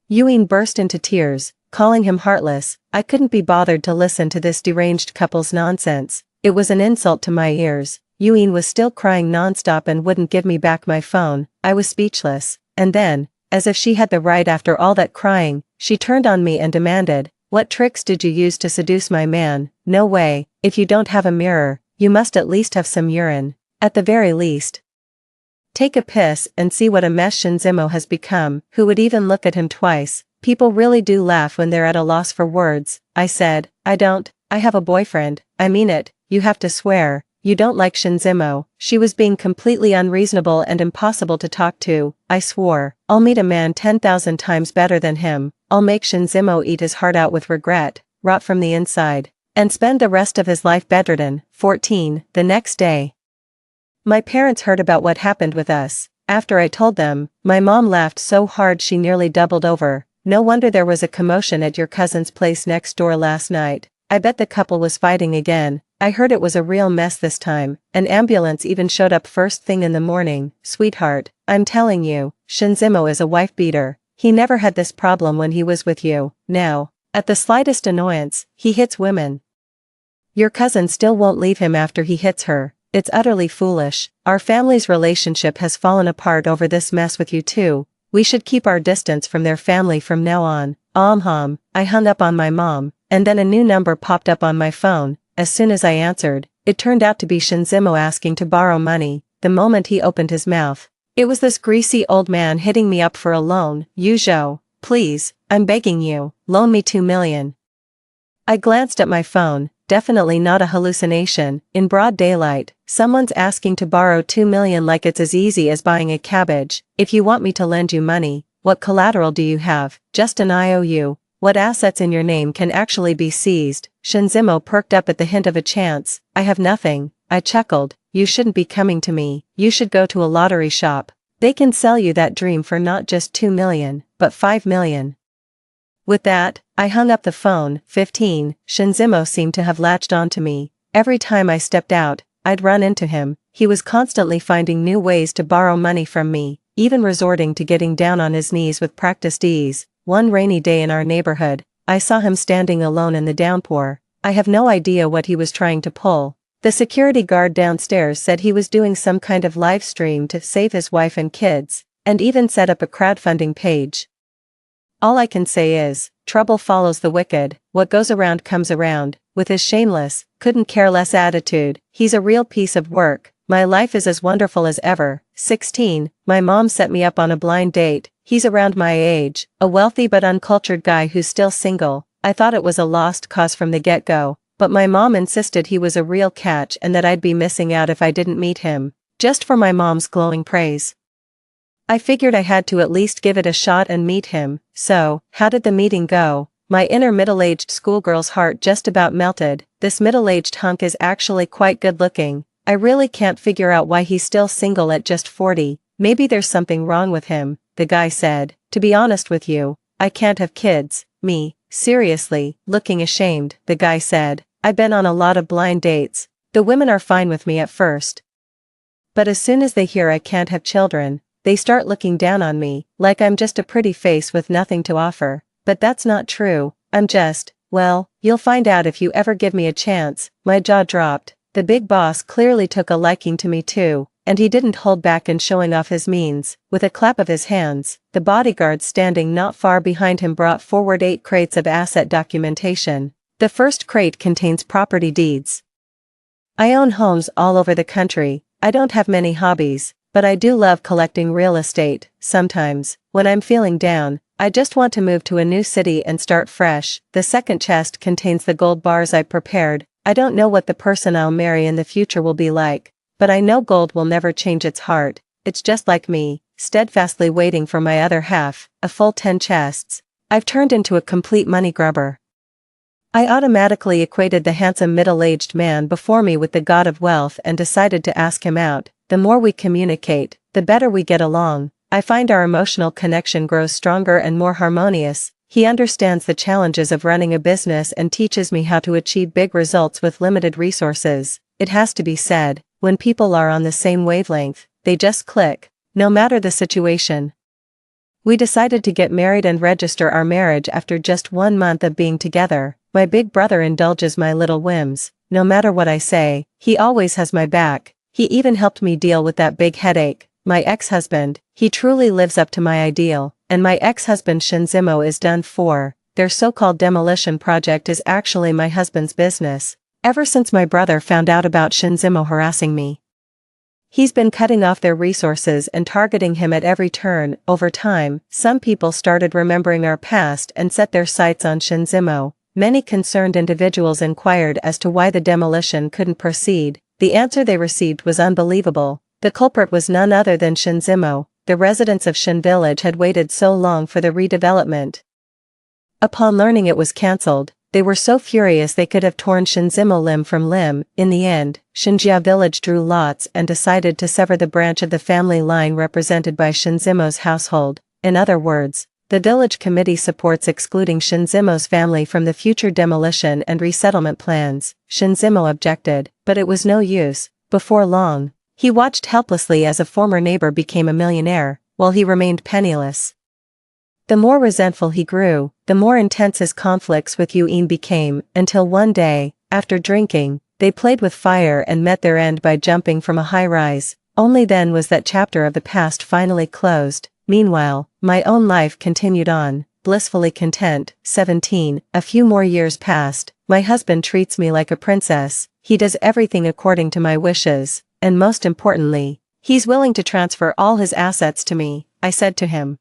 Yuin burst into tears, calling him heartless. I couldn't be bothered to listen to this deranged couple's nonsense. It was an insult to my ears. Yuin was still crying nonstop and wouldn't give me back my phone. I was speechless. And then, as if she had the right after all that crying, she turned on me and demanded, "What tricks did you use to seduce my man?" "No way. If you don't have a mirror, you must at least have some urine. At the very least. Take a piss and see what a mess Shinzimo has become. Who would even look at him twice?" "People really do laugh when they're at a loss for words," I said. "I don't. I have a boyfriend. I mean it. You have to swear. You don't like Shinzimo." She was being completely unreasonable and impossible to talk to. I swore. "I'll meet a man 10,000 times better than him. I'll make Shinzimo eat his heart out with regret, rot from the inside, and spend the rest of his life bedridden." 14. The next day. My parents heard about what happened with us. After I told them, my mom laughed so hard she nearly doubled over. "No wonder there was a commotion at your cousin's place next door last night. I bet the couple was fighting again. I heard it was a real mess this time. An ambulance even showed up first thing in the morning." "Sweetheart, I'm telling you, Shinzimo is a wife beater. He never had this problem when he was with you. Now, at the slightest annoyance, he hits women. Your cousin still won't leave him after he hits her. It's utterly foolish. Our family's relationship has fallen apart over this mess with you too. We should keep our distance from their family from now on." I hung up on my mom, and then a new number popped up on my phone. As soon as I answered, it turned out to be Shinzimo asking to borrow money. The moment he opened his mouth, it was this greasy old man hitting me up for a loan. "Yujo, please, I'm begging you, loan me 2 million. I glanced at my phone. Definitely not a hallucination. In broad daylight, someone's asking to borrow 2 million like it's as easy as buying a cabbage. "If you want me to lend you money, what collateral do you have?" "Just an IOU. What assets in your name can actually be seized?" Shinzimo perked up at the hint of a chance. "I have nothing." I chuckled. "You shouldn't be coming to me. You should go to a lottery shop. They can sell you that dream for not just 2 million, but 5 million. With that, I hung up the phone. 15. Shinzimo seemed to have latched onto me. Every time I stepped out, I'd run into him. He was constantly finding new ways to borrow money from me, even resorting to getting down on his knees with practiced ease. One rainy day in our neighborhood, I saw him standing alone in the downpour. I have no idea what he was trying to pull. The security guard downstairs said he was doing some kind of live stream to save his wife and kids, and even set up a crowdfunding page. All I can say is, trouble follows the wicked. What goes around comes around. With his shameless, couldn't care less attitude, he's a real piece of work. My life is as wonderful as ever. 16. My mom set me up on a blind date. He's around my age, a wealthy but uncultured guy who's still single. I thought it was a lost cause from the get-go, but my mom insisted he was a real catch and that I'd be missing out if I didn't meet him, just for my mom's glowing praise. I figured I had to at least give it a shot and meet him. So, how did the meeting go? My inner middle-aged schoolgirl's heart just about melted. This middle-aged hunk is actually quite good-looking. I really can't figure out why he's still single at just 40. Maybe there's something wrong with him, the guy said. To be honest with you, I can't have kids. Me, seriously, looking ashamed, the guy said. I've been on a lot of blind dates. The women are fine with me at first, but as soon as they hear I can't have children, they start looking down on me, like I'm just a pretty face with nothing to offer. But that's not true. I'm just, well, you'll find out if you ever give me a chance. My jaw dropped. The big boss clearly took a liking to me too, and he didn't hold back in showing off his means. With a clap of his hands, the bodyguard standing not far behind him brought forward 8 crates of asset documentation. The first crate contains property deeds. I own homes all over the country. I don't have many hobbies, but I do love collecting real estate. Sometimes, when I'm feeling down, I just want to move to a new city and start fresh. The second chest contains the gold bars I prepared. I don't know what the person I'll marry in the future will be like, but I know gold will never change its heart. It's just like me, steadfastly waiting for my other half, a full 10 chests. I've turned into a complete money grubber. I automatically equated the handsome middle-aged man before me with the god of wealth and decided to ask him out. The more we communicate, the better we get along. I find our emotional connection grows stronger and more harmonious. He understands the challenges of running a business and teaches me how to achieve big results with limited resources. It has to be said, when people are on the same wavelength, they just click, no matter the situation. We decided to get married and register our marriage after just 1 month of being together. My big brother indulges my little whims. No matter what I say, he always has my back. He even helped me deal with that big headache. My ex-husband, he truly lives up to my ideal, and my ex-husband Shinzimo is done for. Their so-called demolition project is actually my husband's business. Ever since my brother found out about Shinzimo harassing me, he's been cutting off their resources and targeting him at every turn. Over time, some people started remembering our past and set their sights on Shinzimo. Many concerned individuals inquired as to why the demolition couldn't proceed. The answer they received was unbelievable. The culprit was none other than Shinzimo. The residents of Shin Village had waited so long for the redevelopment. Upon learning it was cancelled, they were so furious they could have torn Shinzimo limb from limb. In the end, Shinjia Village drew lots and decided to sever the branch of the family line represented by Shinzimo's household. In other words, the village committee supports excluding Shinzimo's family from the future demolition and resettlement plans. Shinzimo objected, but it was no use. Before long, he watched helplessly as a former neighbor became a millionaire, while he remained penniless. The more resentful he grew, the more intense his conflicts with Yuin became, until one day, after drinking, they played with fire and met their end by jumping from a high-rise. Only then was that chapter of the past finally closed. Meanwhile, my own life continued on, blissfully content. 17. A few more years passed. My husband treats me like a princess. He does everything according to my wishes, and most importantly, he's willing to transfer all his assets to me. I said to him,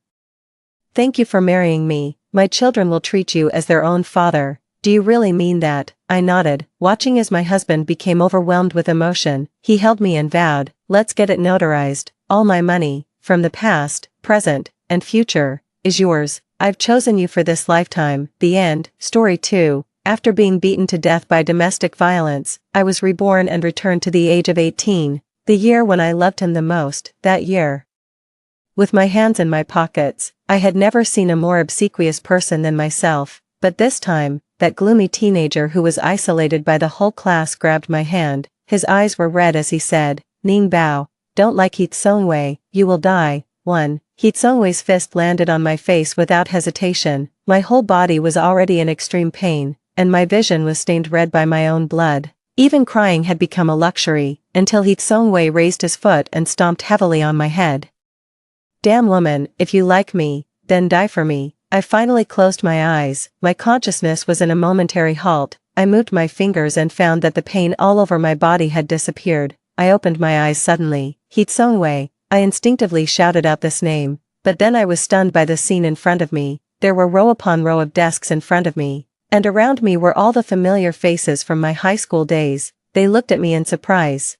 "Thank you for marrying me. My children will treat you as their own father." "Do you really mean that?" I nodded, watching as my husband became overwhelmed with emotion. He held me and vowed, "Let's get it notarized. All my money, from the past, present, and future, is yours. I've chosen you for this lifetime." The end. Story 2. After being beaten to death by domestic violence, I was reborn and returned to the age of 18, the year when I loved him the most. That year, with my hands in my pockets, I had never seen a more obsequious person than myself, but this time, that gloomy teenager who was isolated by the whole class grabbed my hand. His eyes were red as he said, "Ning Bao, don't like Heat Songwei, you will die." 1. Heat Songwei's fist landed on my face without hesitation. My whole body was already in extreme pain, and my vision was stained red by my own blood. Even crying had become a luxury, until Heat Songwei raised his foot and stomped heavily on my head. "Damn woman, if you like me, then die for me." I finally closed my eyes. My consciousness was in a momentary halt. I moved my fingers and found that the pain all over my body had disappeared. I opened my eyes suddenly. "Heat Songwei." I instinctively shouted out this name, but then I was stunned by the scene in front of me. There were row upon row of desks in front of me, and around me were all the familiar faces from my high school days. They looked at me in surprise,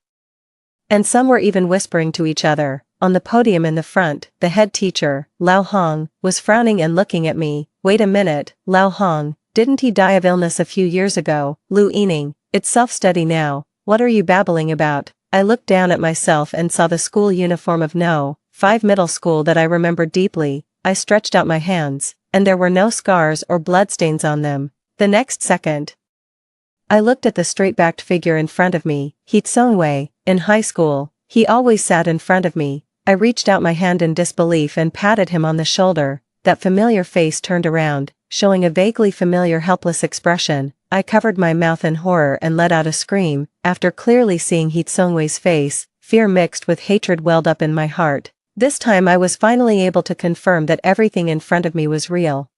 and some were even whispering to each other. On the podium in the front, the head teacher, Lao Hong, was frowning and looking at me. "Wait a minute, Lao Hong, didn't he die of illness a few years ago?" "Lu Yining, it's self-study now. What are you babbling about?" I looked down at myself and saw the school uniform of No. 5 middle school that I remembered deeply. I stretched out my hands, and there were no scars or bloodstains on them. The next second, I looked at the straight-backed figure in front of me. Heat Songwei. In high school, he always sat in front of me. I reached out my hand in disbelief and patted him on the shoulder. That familiar face turned around, showing a vaguely familiar helpless expression. I covered my mouth in horror and let out a scream. After clearly seeing Heat Songwei's face, fear mixed with hatred welled up in my heart. This time I was finally able to confirm that everything in front of me was real.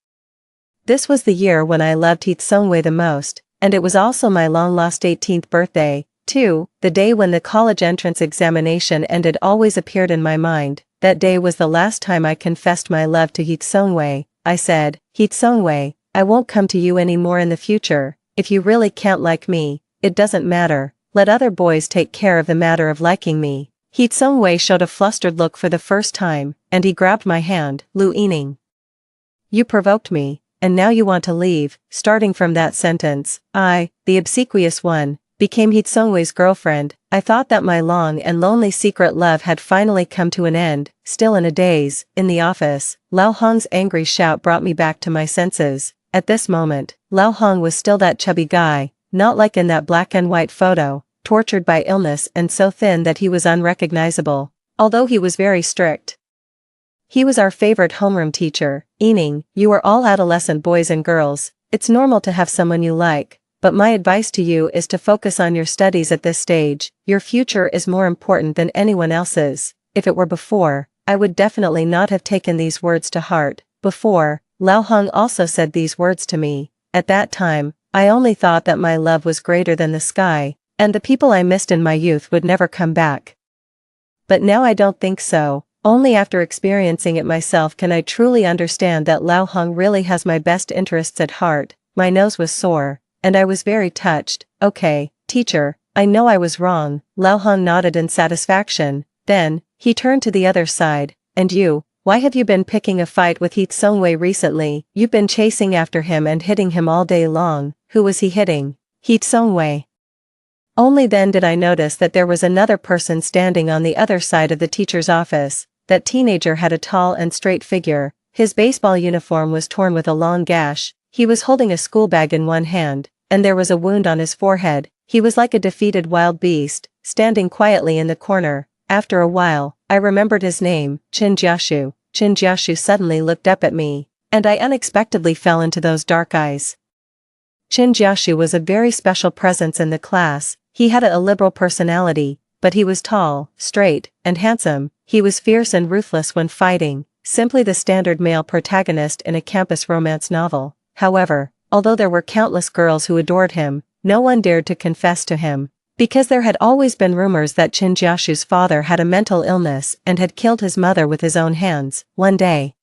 This was the year when I loved Heat Songwei the most, and it was also my long-lost 18th birthday, too. The day when the college entrance examination ended always appeared in my mind. That day was the last time I confessed my love to Heat Songwei. I said. Hitsungwei, I won't come to you anymore in the future. If you really can't like me, it doesn't matter. Let other boys take care of the matter of liking me. Hitsungwei showed a flustered look for the first time, and he grabbed my hand. Lu Yining. You provoked me, and now you want to leave. Starting from that sentence, I, the obsequious one, became Hitsungwei's girlfriend. I thought that my long and lonely secret love had finally come to an end. Still in a daze, in the office, Lao Hong's angry shout brought me back to my senses. At this moment, Lao Hong was still that chubby guy, not like in that black and white photo, tortured by illness and so thin that he was unrecognizable, although he was very strict. He was our favorite homeroom teacher. Yining, you are all adolescent boys and girls, it's normal to have someone you like, but my advice to you is to focus on your studies at this stage. Your future is more important than anyone else's. If it were before, I would definitely not have taken these words to heart. Before, Lao Hong also said these words to me. At that time, I only thought that my love was greater than the sky, and the people I missed in my youth would never come back. But now I don't think so. Only after experiencing it myself can I truly understand that Lao Hong really has my best interests at heart. My nose was sore, and I was very touched. Okay, teacher, I know I was wrong. Lao Hong nodded in satisfaction. Then, he turned to the other side. And you, why have you been picking a fight with Hitsungwei recently? You've been chasing after him and hitting him all day long. Who was he hitting? Hitsungwei. Only then did I notice that there was another person standing on the other side of the teacher's office. That teenager had a tall and straight figure. His baseball uniform was torn with a long gash. He was holding a school bag in one hand, and there was a wound on his forehead. He was like a defeated wild beast, standing quietly in the corner. After a while, I remembered his name, Qin Jiashu. Qin Jiashu suddenly looked up at me, and I unexpectedly fell into those dark eyes. Qin Jiashu was a very special presence in the class. He had a liberal personality, but he was tall, straight, and handsome. He was fierce and ruthless when fighting, simply the standard male protagonist in a campus romance novel. However, although there were countless girls who adored him, no one dared to confess to him, because there had always been rumors that Qin Jiashu's father had a mental illness and had killed his mother with his own hands. One day,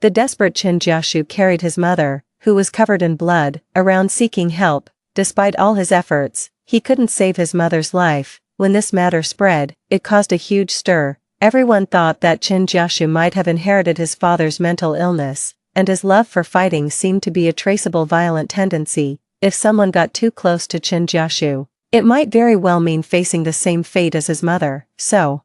the desperate Qin Jiashu carried his mother, who was covered in blood, around seeking help. Despite all his efforts, he couldn't save his mother's life. When this matter spread, it caused a huge stir. Everyone thought that Qin Jiashu might have inherited his father's mental illness, and his love for fighting seemed to be a traceable violent tendency. If someone got too close to Qin Jiashu, it might very well mean facing the same fate as his mother. So,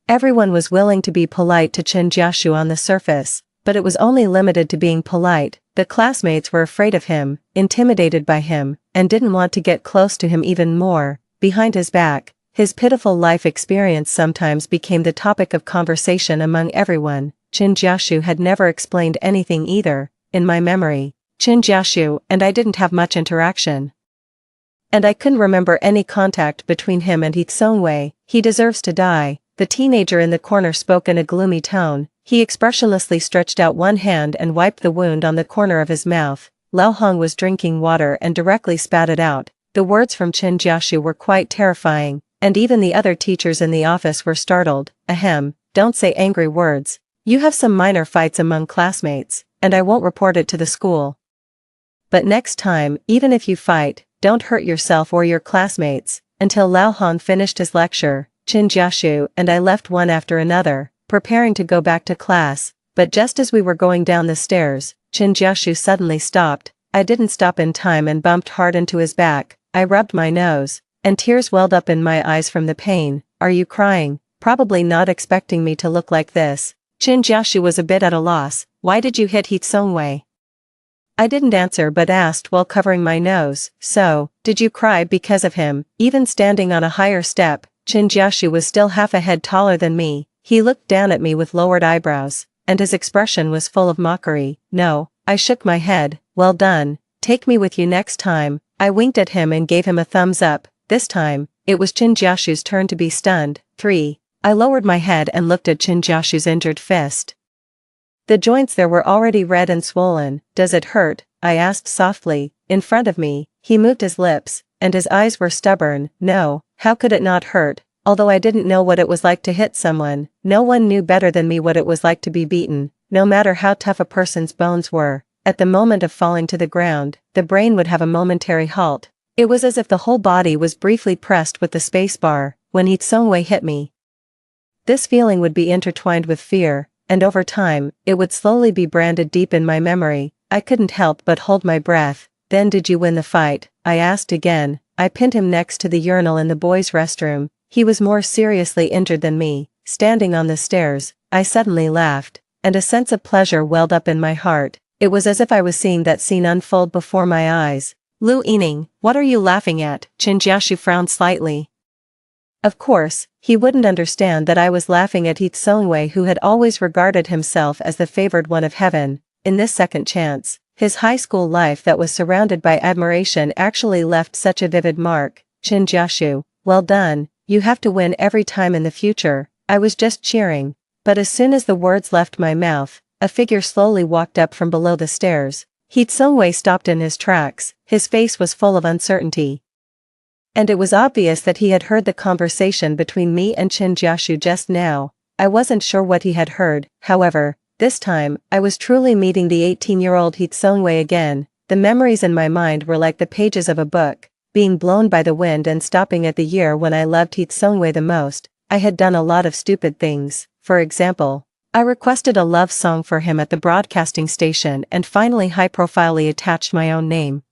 everyone was willing to be polite to Qin Jiashu on the surface, but it was only limited to being polite. The classmates were afraid of him, intimidated by him, and didn't want to get close to him even more. Behind his back, his pitiful life experience sometimes became the topic of conversation among everyone. Qin Jiashu had never explained anything either. In my memory, Qin Jiashu and I didn't have much interaction. And I couldn't remember any contact between him and Hitsungwei. He deserves to die. The teenager in the corner spoke in a gloomy tone. He expressionlessly stretched out one hand and wiped the wound on the corner of his mouth. Lao Hong was drinking water and directly spat it out. The words from Qin Jiashu were quite terrifying, and even the other teachers in the office were startled. Ahem, don't say angry words. You have some minor fights among classmates, and I won't report it to the school. But next time, even if you fight, don't hurt yourself or your classmates. Until Lao Hong finished his lecture, Qin Jiashu and I left one after another, preparing to go back to class. But just as we were going down the stairs, Qin Jiashu suddenly stopped. I didn't stop in time and bumped hard into his back. I rubbed my nose, and tears welled up in my eyes from the pain. Are you crying? Probably not expecting me to look like this. Qin Jiashu was a bit at a loss. Why did you hit Hitsungwei? I didn't answer but asked while covering my nose. So, did you cry because of him? Even standing on a higher step, Qin Jiashu was still half a head taller than me. He looked down at me with lowered eyebrows, and his expression was full of mockery. No, I shook my head. Well done. Take me with you next time. I winked at him and gave him a thumbs up. This time, it was Qin Jiashu's turn to be stunned. 3. I lowered my head and looked at Qin Jiashu's injured fist. The joints there were already red and swollen. Does it hurt? I asked softly. In front of me, he moved his lips, and his eyes were stubborn. No, how could it not hurt? Although I didn't know what it was like to hit someone, no one knew better than me what it was like to be beaten. no matter how tough a person's bones were, at the moment of falling to the ground, the brain would have a momentary halt. It was as if the whole body was briefly pressed with the spacebar when Heat Sung-wei hit me. This feeling would be intertwined with fear, and over time, it would slowly be branded deep in my memory. I couldn't help but hold my breath. Then did you win the fight? I asked again. I pinned him next to the urinal in the boys' restroom. He was more seriously injured than me. Standing on the stairs, I suddenly laughed, and a sense of pleasure welled up in my heart. It was as if I was seeing that scene unfold before my eyes. Lu Yining, what are you laughing at? Chen Jiaxu frowned slightly. Of course, he wouldn't understand that I was laughing at Heat Sung-wei, who had always regarded himself as the favored one of heaven. In this second chance, his high school life that was surrounded by admiration actually left such a vivid mark. Chen Jiaxu, well done, you have to win every time in the future. I was just cheering. But as soon as the words left my mouth, a figure slowly walked up from below the stairs. Heat Sung-wei stopped in his tracks. His face was full of uncertainty. And it was obvious that he had heard the conversation between me and Chen Jiaxu just now. I wasn't sure what he had heard, however. This time, I was truly meeting the 18-year-old Heat Sung-wei again. The memories in my mind were like the pages of a book, being blown by the wind and stopping at the year when I loved Heat Sung-wei the most. I had done a lot of stupid things. For example, I requested a love song for him at the broadcasting station and finally high-profilely attached my own name,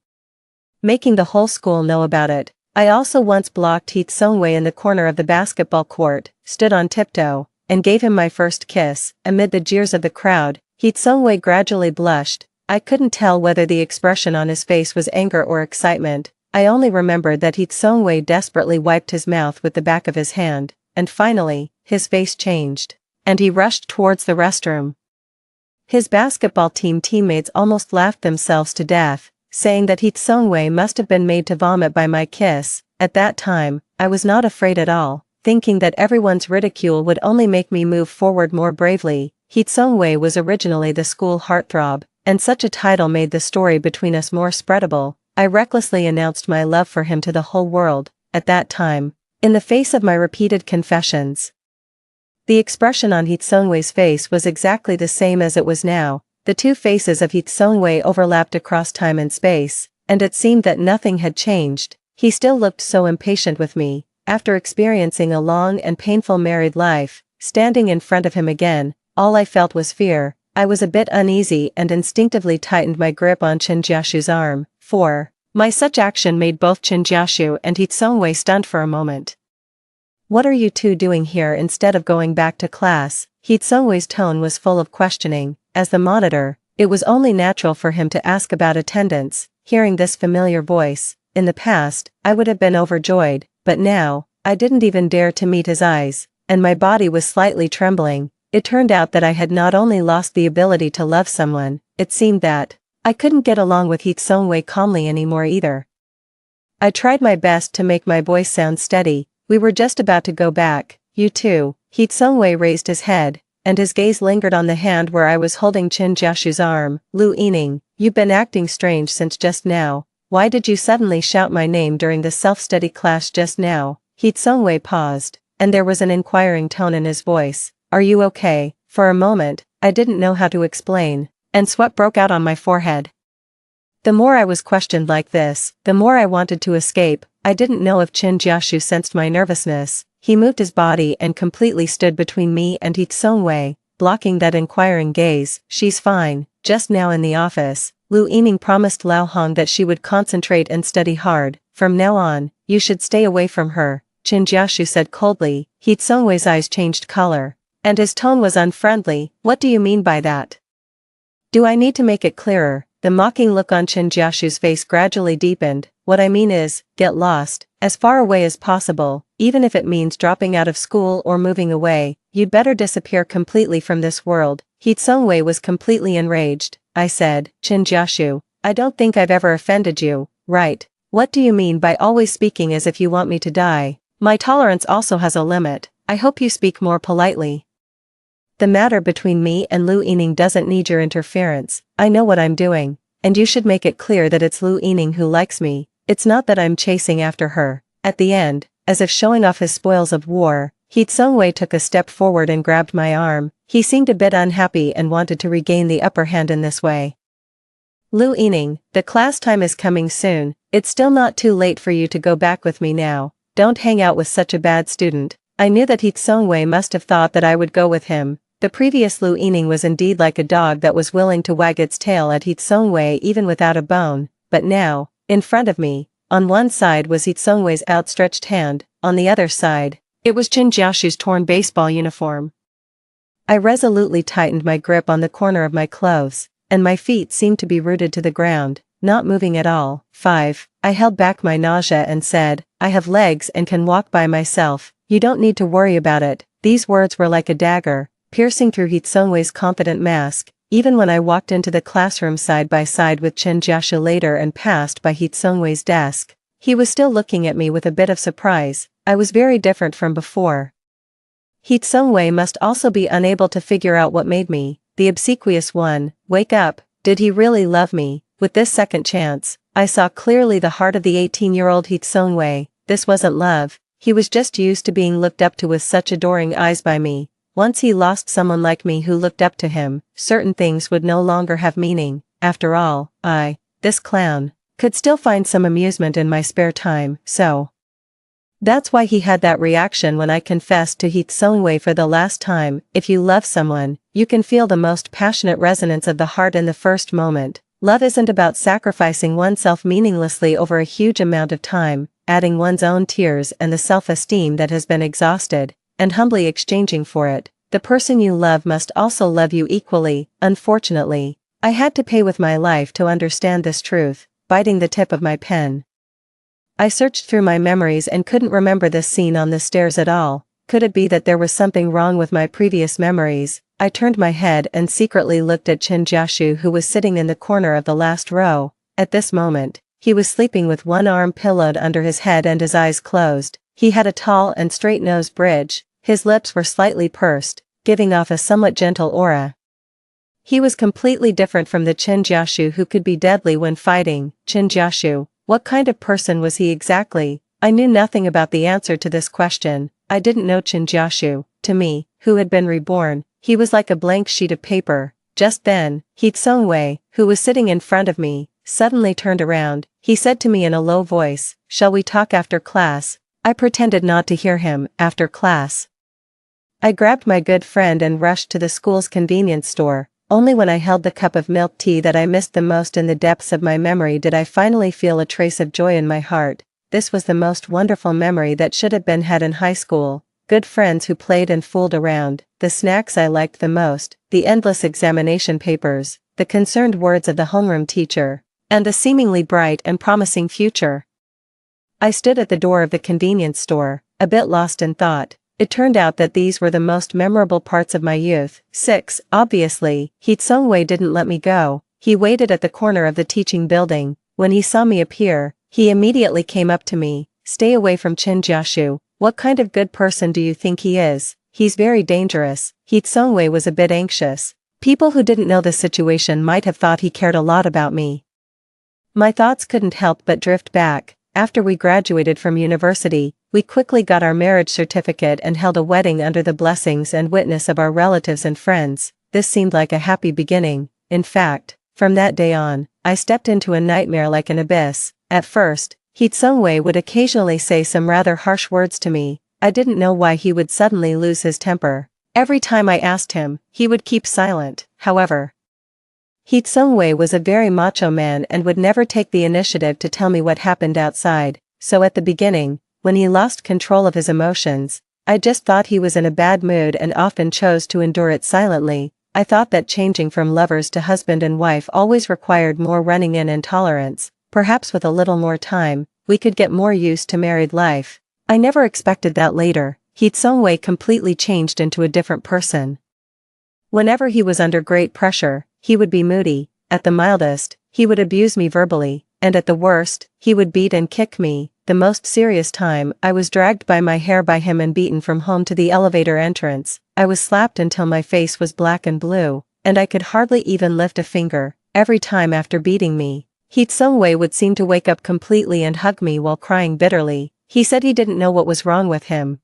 making the whole school know about it. I also once blocked Heat Sung-wei in the corner of the basketball court, stood on tiptoe, and gave him my first kiss. Amid the jeers of the crowd, Heat Sung-wei gradually blushed. I couldn't tell whether the expression on his face was anger or excitement. I only remembered that Heat Sung-wei desperately wiped his mouth with the back of his hand, and finally, his face changed, and he rushed towards the restroom. His basketball team teammates almost laughed themselves to death, saying that Heat Sung-wei must have been made to vomit by my kiss. At that time, I was not afraid at all, thinking that everyone's ridicule would only make me move forward more bravely. Heat Sung-wei was originally the school heartthrob, and such a title made the story between us more spreadable. I recklessly announced my love for him to the whole world. At that time, in the face of my repeated confessions, the expression on Heat Sung-wei's face was exactly the same as it was now. The two faces of Heat Sung-wei overlapped across time and space, and it seemed that nothing had changed. He still looked so impatient with me. After experiencing a long and painful married life, standing in front of him again, all I felt was fear. I was a bit uneasy and instinctively tightened my grip on Chen Jiaxu's arm. My such action made both Chen Jiaxu and Heat Sung-wei stunned for a moment. What are you two doing here instead of going back to class? Heat Sung-wei's tone was full of questioning. As the monitor, it was only natural for him to ask about attendance. Hearing this familiar voice, in the past, I would have been overjoyed, but now, I didn't even dare to meet his eyes, and my body was slightly trembling. It turned out that I had not only lost the ability to love someone, it seemed that I couldn't get along with Heat Sung-wei calmly anymore either. I tried my best to make my voice sound steady. We were just about to go back. You two. Heat Sung-wei raised his head, and his gaze lingered on the hand where I was holding Chen Jiaxu's arm. Lu Yining, you've been acting strange since just now. Why did you suddenly shout my name during the self-study class just now? Heat Sung-wei paused, and there was an inquiring tone in his voice. Are you okay? For a moment, I didn't know how to explain, and sweat broke out on my forehead. The more I was questioned like this, the more I wanted to escape. I didn't know if Chen Jiaxu sensed my nervousness. He moved his body and completely stood between me and Heat Sung-wei, blocking that inquiring gaze. She's fine. Just now in the office, Lu Yining promised Lao Hong that she would concentrate and study hard. From now on, you should stay away from her, Chen Jiaxu said coldly. Heat Sung-wei's eyes changed color, and his tone was unfriendly. What do you mean by that? Do I need to make it clearer? The mocking look on Chen Jiaxu's face gradually deepened. What I mean is, get lost, as far away as possible, even if it means dropping out of school or moving away. You'd better disappear completely from this world. Heat Sung-wei was completely enraged. I said, Chen Jiaxu, I don't think I've ever offended you, right? What do you mean by always speaking as if you want me to die? My tolerance also has a limit. I hope you speak more politely. The matter between me and Lu Yining doesn't need your interference. I know what I'm doing, and you should make it clear that it's Lu Yining who likes me. It's not that I'm chasing after her. At the end, as if showing off his spoils of war, Hee Sung-wei took a step forward and grabbed my arm. He seemed a bit unhappy and wanted to regain the upper hand in this way. Lu Yining, the class time is coming soon. It's still not too late for you to go back with me now. Don't hang out with such a bad student. I knew that Hee Sung-wei must have thought that I would go with him. The previous Lu Yining was indeed like a dog that was willing to wag its tail at Hee Sung-wei even without a bone, but now, in front of me, on one side was Hee Sung-wei's outstretched hand, on the other side, it was Chen Jiaxu's torn baseball uniform. I resolutely tightened my grip on the corner of my clothes, and my feet seemed to be rooted to the ground, not moving at all. 5. I held back my nausea and said, I have legs and can walk by myself, you don't need to worry about it. These words were like a dagger, piercing through Hee Sung-wei's confident mask. Even when I walked into the classroom side by side with Chen Jiaxu later and passed by Hee Sung-wei's desk, he was still looking at me with a bit of surprise. I was very different from before. Hee Sung-wei must also be unable to figure out what made me, the obsequious one, wake up. Did he really love me? With this second chance, I saw clearly the heart of the 18-year-old Hee Sung-wei. This wasn't love, he was just used to being looked up to with such adoring eyes by me. Once he lost someone like me who looked up to him, certain things would no longer have meaning. After all, this clown, could still find some amusement in my spare time, so. That's why he had that reaction when I confessed to Hee Sung-wei for the last time. If you love someone, you can feel the most passionate resonance of the heart in the first moment. Love isn't about sacrificing oneself meaninglessly over a huge amount of time, adding one's own tears and the self-esteem that has been exhausted, and humbly exchanging for it. The person you love must also love you equally. Unfortunately, I had to pay with my life to understand this truth, biting the tip of my pen. I searched through my memories and couldn't remember this scene on the stairs at all. Could it be that there was something wrong with my previous memories? I turned my head and secretly looked at Chen Jiaxu, who was sitting in the corner of the last row. At this moment, he was sleeping with one arm pillowed under his head and his eyes closed. He had a tall and straight-nosed bridge. His lips were slightly pursed, giving off a somewhat gentle aura. He was completely different from the Chen Jiaxu who could be deadly when fighting. Chen Jiaxu, what kind of person was he exactly? I knew nothing about the answer to this question. I didn't know Chen Jiaxu. To me, who had been reborn, he was like a blank sheet of paper. Just then, Hee Sung-wei, who was sitting in front of me, suddenly turned around. He said to me in a low voice, "Shall we talk after class?" I pretended not to hear him. After class. I grabbed my good friend and rushed to the school's convenience store. Only when I held the cup of milk tea that I missed the most in the depths of my memory did I finally feel a trace of joy in my heart. This was the most wonderful memory that should have been had in high school. Good friends who played and fooled around, the snacks I liked the most, the endless examination papers, the concerned words of the homeroom teacher, and a seemingly bright and promising future. I stood at the door of the convenience store, a bit lost in thought. It turned out that these were the most memorable parts of my youth. 6. Obviously, Hee Sung-wei didn't let me go. He waited at the corner of the teaching building. When he saw me appear, he immediately came up to me. "Stay away from Chen Jiaxu. What kind of good person do you think he is? He's very dangerous." Hee Sung-wei was a bit anxious. People who didn't know the situation might have thought he cared a lot about me. My thoughts couldn't help but drift back. After we graduated from university, we quickly got our marriage certificate and held a wedding under the blessings and witness of our relatives and friends. This seemed like a happy beginning. In fact, from that day on, I stepped into a nightmare like an abyss. At first, Hee Sung-wei would occasionally say some rather harsh words to me. I didn't know why he would suddenly lose his temper. Every time I asked him, he would keep silent. However, Hee Sung-wei was a very macho man and would never take the initiative to tell me what happened outside. So at the beginning, when he lost control of his emotions, I just thought he was in a bad mood and often chose to endure it silently. I thought that changing from lovers to husband and wife always required more running in and tolerance. Perhaps with a little more time, we could get more used to married life. I never expected that later, Hee Sung-wei completely changed into a different person. Whenever he was under great pressure, he would be moody. At the mildest, he would abuse me verbally, and at the worst, he would beat and kick me. The most serious time, I was dragged by my hair by him and beaten from home to the elevator entrance. I was slapped until my face was black and blue, and I could hardly even lift a finger. Every time after beating me, Hee Sung-wei would seem to wake up completely and hug me while crying bitterly. He said he didn't know what was wrong with him.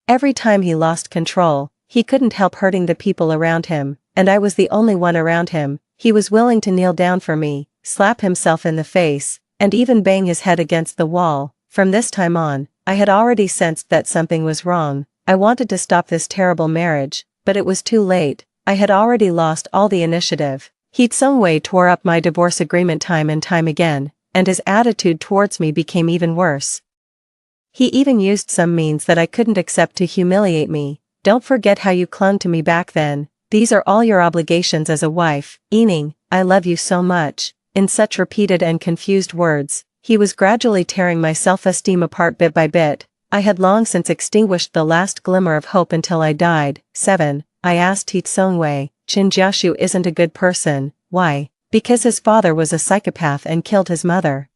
Every time he lost control, he couldn't help hurting the people around him, and I was the only one around him. He was willing to kneel down for me, slap himself in the face, and even bang his head against the wall. From this time on, I had already sensed that something was wrong. I wanted to stop this terrible marriage, but it was too late. I had already lost all the initiative. Hee Sung-wei tore up my divorce agreement time and time again, and his attitude towards me became even worse. He even used some means that I couldn't accept to humiliate me. Don't forget how you clung to me back then. These are all your obligations as a wife. Ening, I love you so much. In such repeated and confused words, he was gradually tearing my self-esteem apart bit by bit. I had long since extinguished the last glimmer of hope until I died. 7. I asked Hee Sung-wei, Chin Jiashu isn't a good person. Why? Because his father was a psychopath and killed his mother.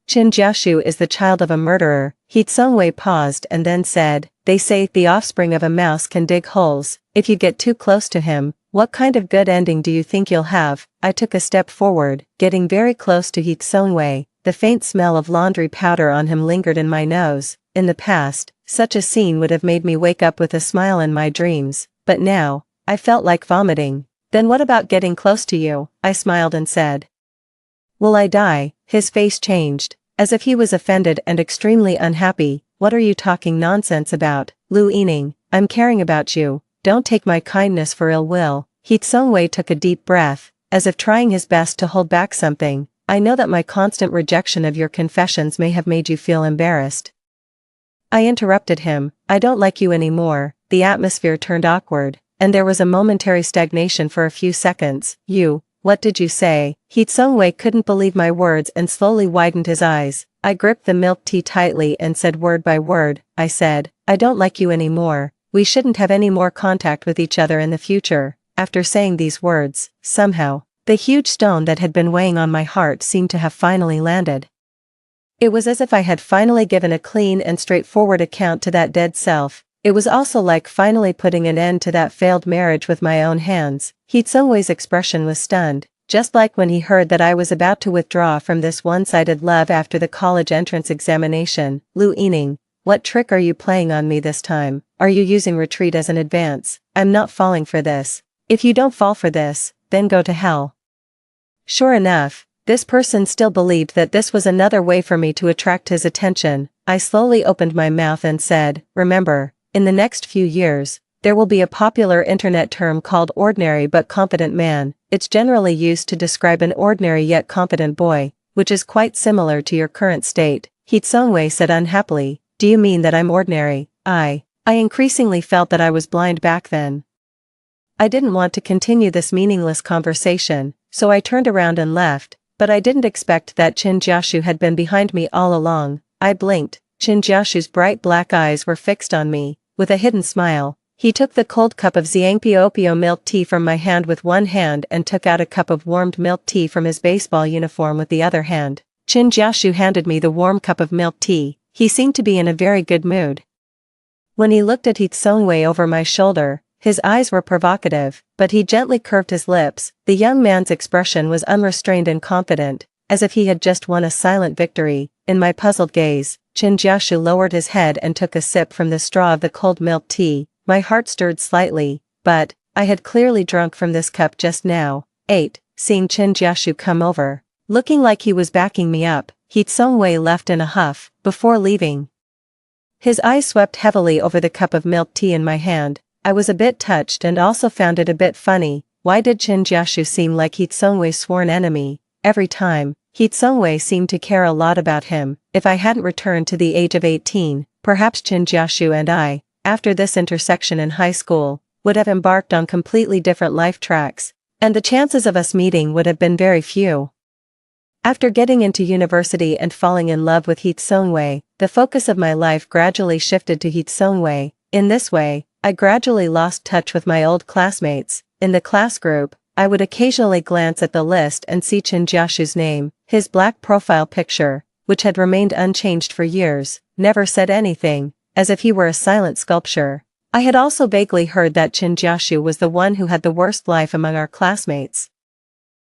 Chin Jiashu is the child of a murderer. Hee Sung-wei paused and then said, they say the offspring of a mouse can dig holes. If you get too close to him, what kind of good ending do you think you'll have? I took a step forward, getting very close to Hee Sung-wei. The faint smell of laundry powder on him lingered in my nose. In the past, such a scene would have made me wake up with a smile in my dreams, but now, I felt like vomiting. Then what about getting close to you? I smiled and said. Will I die? His face changed, as if he was offended and extremely unhappy. What are you talking nonsense about? Lu Ening, I'm caring about you. Don't take my kindness for ill will. Hee Sung-wei took a deep breath, as if trying his best to hold back something. I know that my constant rejection of your confessions may have made you feel embarrassed. I interrupted him. I don't like you anymore. The atmosphere turned awkward, and there was a momentary stagnation for a few seconds. You, what did you say? Hee Sung-wei couldn't believe my words and slowly widened his eyes. I gripped the milk tea tightly and said word by word. I said, I don't like you anymore. We shouldn't have any more contact with each other in the future. After saying these words, somehow, the huge stone that had been weighing on my heart seemed to have finally landed. It was as if I had finally given a clean and straightforward account to that dead self. It was also like finally putting an end to that failed marriage with my own hands. Hee Sung-wei's expression was stunned, just like when he heard that I was about to withdraw from this one-sided love after the college entrance examination. Lu Ening, what trick are you playing on me this time? Are you using retreat as an advance? I'm not falling for this. If you don't fall for this, then go to hell. Sure enough, this person still believed that this was another way for me to attract his attention. I slowly opened my mouth and said, remember, in the next few years, there will be a popular internet term called ordinary but competent man. It's generally used to describe an ordinary yet competent boy, which is quite similar to your current state. Hee Sung-wei said unhappily, do you mean that I'm ordinary? I increasingly felt that I was blind back then. I didn't want to continue this meaningless conversation, so I turned around and left, but I didn't expect that Chin Jiashu had been behind me all along. I blinked. Chin Jiashu's bright black eyes were fixed on me. With a hidden smile, he took the cold cup of Xiangpiopio milk tea from my hand with one hand and took out a cup of warmed milk tea from his baseball uniform with the other hand. Chin Jiashu handed me the warm cup of milk tea. He seemed to be in a very good mood. When he looked at Hee Sung-wei over my shoulder, his eyes were provocative, but he gently curved his lips. The young man's expression was unrestrained and confident, as if he had just won a silent victory. In my puzzled gaze, Chin Jiashu lowered his head and took a sip from the straw of the cold milk tea. My heart stirred slightly, but I had clearly drunk from this cup just now. 8. Seeing Chin Jiashu come over, looking like he was backing me up, Hee Sung-wei left in a huff. Before leaving, his eyes swept heavily over the cup of milk tea in my hand. I was a bit touched and also found it a bit funny. Why did Chin Jiashu seem like Hee Sung-wei's sworn enemy? Every time, Hee Sung-wei seemed to care a lot about him. If I hadn't returned to the age of 18, perhaps Chin Jiashu and I, after this intersection in high school, would have embarked on completely different life tracks, and the chances of us meeting would have been very few. After getting into university and falling in love with Hee Sung-wei, the focus of my life gradually shifted to Hee Sung-wei. In this way, I gradually lost touch with my old classmates. In the class group, I would occasionally glance at the list and see Chin Jiashu's name. His black profile picture, which had remained unchanged for years, never said anything, as if he were a silent sculpture. I had also vaguely heard that Chin Jiashu was the one who had the worst life among our classmates.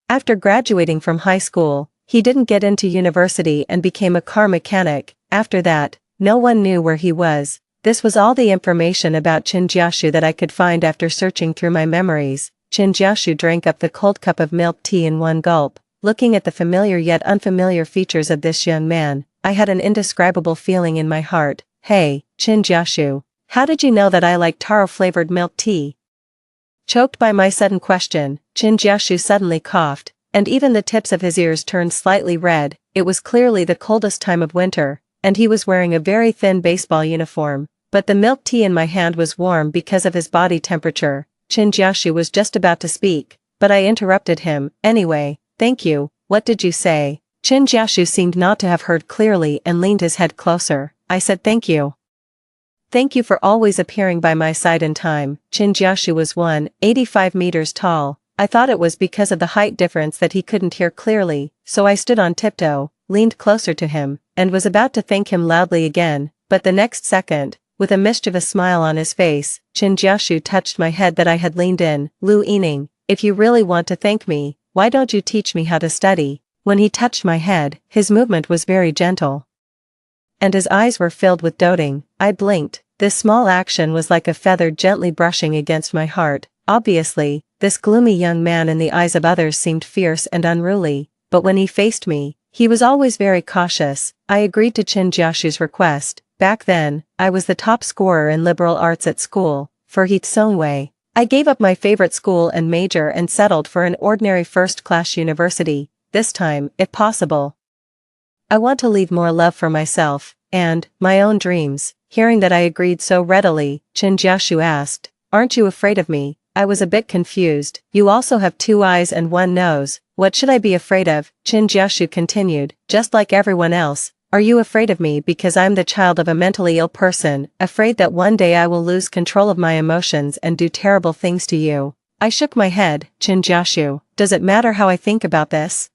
After graduating from high school, he didn't get into university and became a car mechanic. After that, no one knew where he was. This was all the information about Chinjiashu that I could find after searching through my memories. Chinjiashu drank up the cold cup of milk tea in one gulp. Looking at the familiar yet unfamiliar features of this young man, I had an indescribable feeling in my heart. Hey, Chinjiashu, how did you know that I like taro-flavored milk tea? Choked by my sudden question, Chinjiashu suddenly coughed, and even the tips of his ears turned slightly red. It was clearly the coldest time of winter, and he was wearing a very thin baseball uniform, but the milk tea in my hand was warm because of his body temperature. Chinjiashu was just about to speak, but I interrupted him. Anyway, thank you, what did you say? Chinjiashu seemed not to have heard clearly and leaned his head closer. I said thank you. Thank you for always appearing by my side in time. Chinjiashu was 185 meters tall. I thought it was because of the height difference that he couldn't hear clearly, so I stood on tiptoe, leaned closer to him, and was about to thank him loudly again, but the next second, with a mischievous smile on his face, Chinjiashu touched my head that I had leaned in. Lu Yining, if you really want to thank me, why don't you teach me how to study? When he touched my head, his movement was very gentle, and his eyes were filled with doting. I blinked. This small action was like a feather gently brushing against my heart. Obviously, this gloomy young man in the eyes of others seemed fierce and unruly, but when he faced me, he was always very cautious. I agreed to Chinjiashu's request. Back then, I was the top scorer in liberal arts at school. For Heatsongwei, I gave up my favorite school and major and settled for an ordinary first-class university, this time, if possible. I want to leave more love for myself, and my own dreams. Hearing that I agreed so readily, Chinjiashu asked, aren't you afraid of me? I was a bit confused. You also have 2 eyes and 1 nose. What should I be afraid of? Chinjiashu continued, just like everyone else. Are you afraid of me because I'm the child of a mentally ill person, afraid that one day I will lose control of my emotions and do terrible things to you? I shook my head. Chinjiashu, does it matter how I think about this?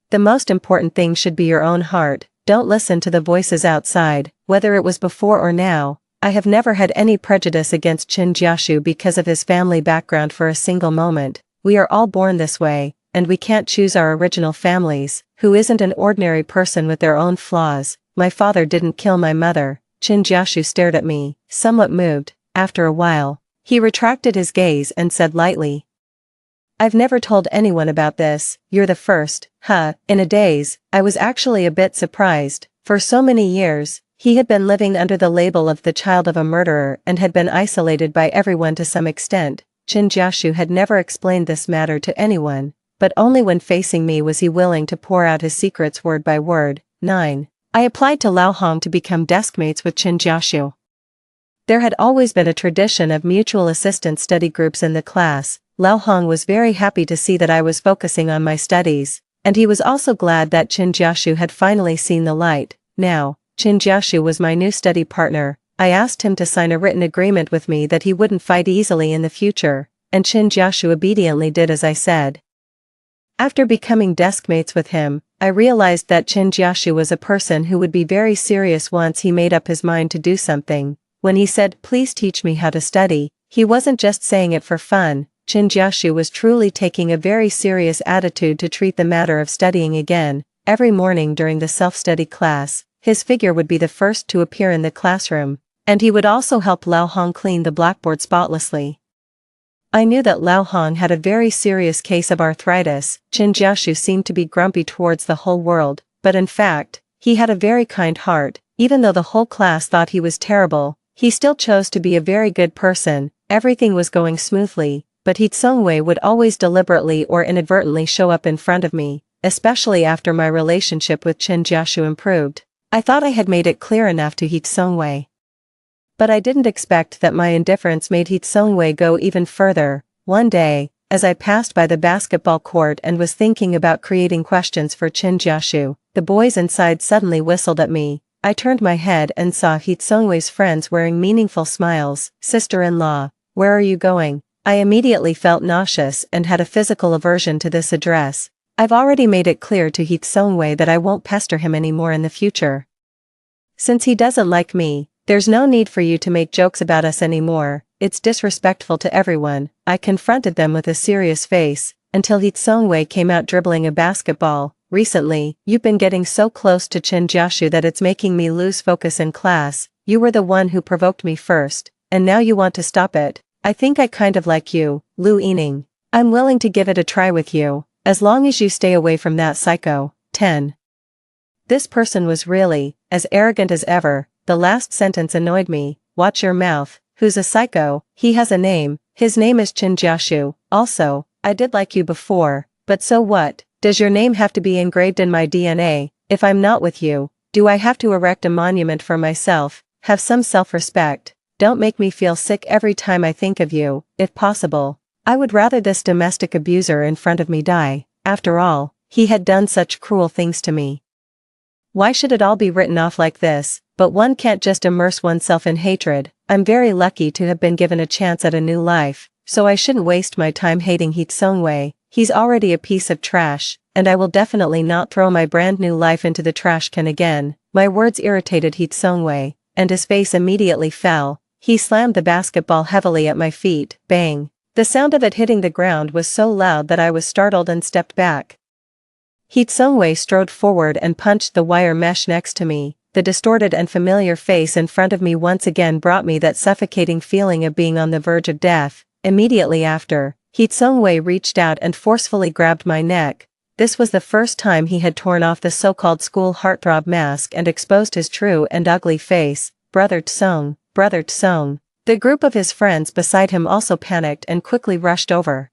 The most important thing should be your own heart. Don't listen to the voices outside, whether it was before or now. I have never had any prejudice against Chinjiashu because of his family background for a single moment. We are all born this way, and we can't choose our original families. Who isn't an ordinary person with their own flaws? My father didn't kill my mother. Chinjiashu stared at me, somewhat moved. After a while, he retracted his gaze and said lightly, I've never told anyone about this. You're the first. In a daze, I was actually a bit surprised. For so many years, he had been living under the label of the child of a murderer and had been isolated by everyone to some extent. Chinjiashu had never explained this matter to anyone, but only when facing me was he willing to pour out his secrets word by word. 9. I applied to Laohong to become deskmates with Chinjiashu. There had always been a tradition of mutual assistance study groups in the class. Laohong was very happy to see that I was focusing on my studies, and he was also glad that Chinjiashu had finally seen the light. Now, Chinjiashu was my new study partner. I asked him to sign a written agreement with me that he wouldn't fight easily in the future, and Chinjiashu obediently did as I said. After becoming deskmates with him, I realized that Chinjiashu was a person who would be very serious once he made up his mind to do something. When he said, please teach me how to study, he wasn't just saying it for fun. Chinjiashu was truly taking a very serious attitude to treat the matter of studying again. Every morning during the self-study class, his figure would be the first to appear in the classroom, and he would also help Laohong clean the blackboard spotlessly. I knew that Laohong had a very serious case of arthritis. Chinjiashu seemed to be grumpy towards the whole world, but in fact, he had a very kind heart. Even though the whole class thought he was terrible, he still chose to be a very good person. Everything was going smoothly, but Heatsongwei would always deliberately or inadvertently show up in front of me, especially after my relationship with Chinjiashu improved. I thought I had made it clear enough to Heatsongwei. But I didn't expect that my indifference made Heatsongwei go even further. One day, as I passed by the basketball court and was thinking about creating questions for Chinjiashu, the boys inside suddenly whistled at me. I turned my head and saw Heatsongwei's friends wearing meaningful smiles. Sister-in-law, where are you going? I immediately felt nauseous and had a physical aversion to this address. I've already made it clear to Heatsongwei that I won't pester him anymore in the future. Since he doesn't like me, there's no need for you to make jokes about us anymore. It's disrespectful to everyone. I confronted them with a serious face, until Heatsongwei came out dribbling a basketball. Recently, you've been getting so close to Chinjiashu that it's making me lose focus in class. You were the one who provoked me first, and now you want to stop it. I think I kind of like you, Lu Yining. I'm willing to give it a try with you, as long as you stay away from that psycho. 10. This person was really, as arrogant as ever. The last sentence annoyed me. Watch your mouth. Who's a psycho? He has a name. His name is Qin Jiaxu. Also, I did like you before, but so what? Does your name have to be engraved in my DNA? If I'm not with you, do I have to erect a monument for myself? Have some self-respect. Don't make me feel sick every time I think of you, if possible. I would rather this domestic abuser in front of me die. After all, he had done such cruel things to me. Why should it all be written off like this? But one can't just immerse oneself in hatred. I'm very lucky to have been given a chance at a new life, so I shouldn't waste my time hating He Tsungwei. He's already a piece of trash, and I will definitely not throw my brand new life into the trash can again. My words irritated He Tsungwei, and his face immediately fell. He slammed the basketball heavily at my feet. Bang! The sound of it hitting the ground was so loud that I was startled and stepped back. He Tsungwei strode forward and punched the wire mesh next to me. The distorted and familiar face in front of me once again brought me that suffocating feeling of being on the verge of death. Immediately after, He Tsungwei reached out and forcefully grabbed my neck. This was the first time he had torn off the so-called school heartthrob mask and exposed his true and ugly face. Brother Tsung, Brother Tsung. The group of his friends beside him also panicked and quickly rushed over.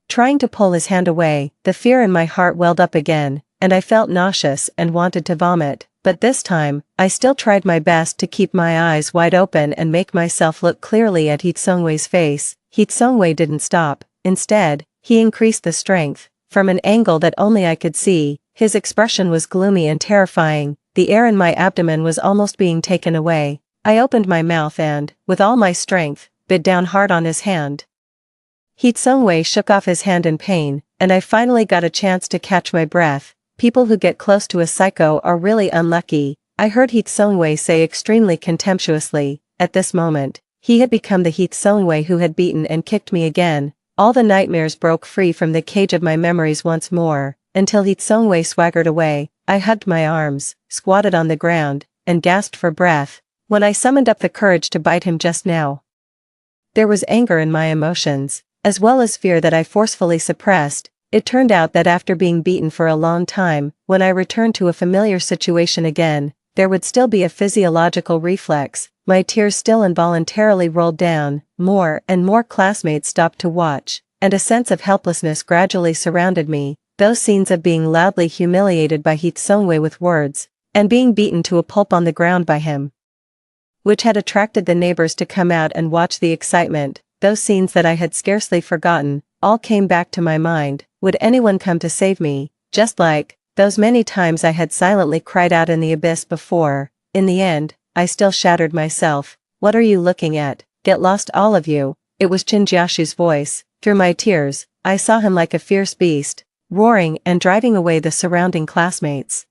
Trying to pull his hand away, the fear in my heart welled up again, and I felt nauseous and wanted to vomit. But this time, I still tried my best to keep my eyes wide open and make myself look clearly at He Tsungwei's face. He Tsungwei didn't stop. Instead, he increased the strength. From an angle that only I could see, his expression was gloomy and terrifying. The air in my abdomen was almost being taken away. I opened my mouth and, with all my strength, bit down hard on his hand. He Tsungwei shook off his hand in pain, and I finally got a chance to catch my breath. People who get close to a psycho are really unlucky, I heard He Tsungwei say extremely contemptuously. At this moment, he had become the He Tsungwei who had beaten and kicked me again. All the nightmares broke free from the cage of my memories once more, until He Tsungwei swaggered away. I hugged my arms, squatted on the ground, and gasped for breath. When I summoned up the courage to bite him just now, there was anger in my emotions, as well as fear that I forcefully suppressed. It turned out that after being beaten for a long time, when I returned to a familiar situation again, there would still be a physiological reflex. My tears still involuntarily rolled down. More and more classmates stopped to watch, and a sense of helplessness gradually surrounded me. Those scenes of being loudly humiliated by He Tsungwei with words, and being beaten to a pulp on the ground by him, which had attracted the neighbors to come out and watch the excitement, those scenes that I had scarcely forgotten, all came back to my mind. Would anyone come to save me, just like those many times I had silently cried out in the abyss before? In the end, I still shattered myself. What are you looking at? Get lost all of you. It was Qin Jiaxu's voice. Through my tears, I saw him like a fierce beast, roaring and driving away the surrounding classmates.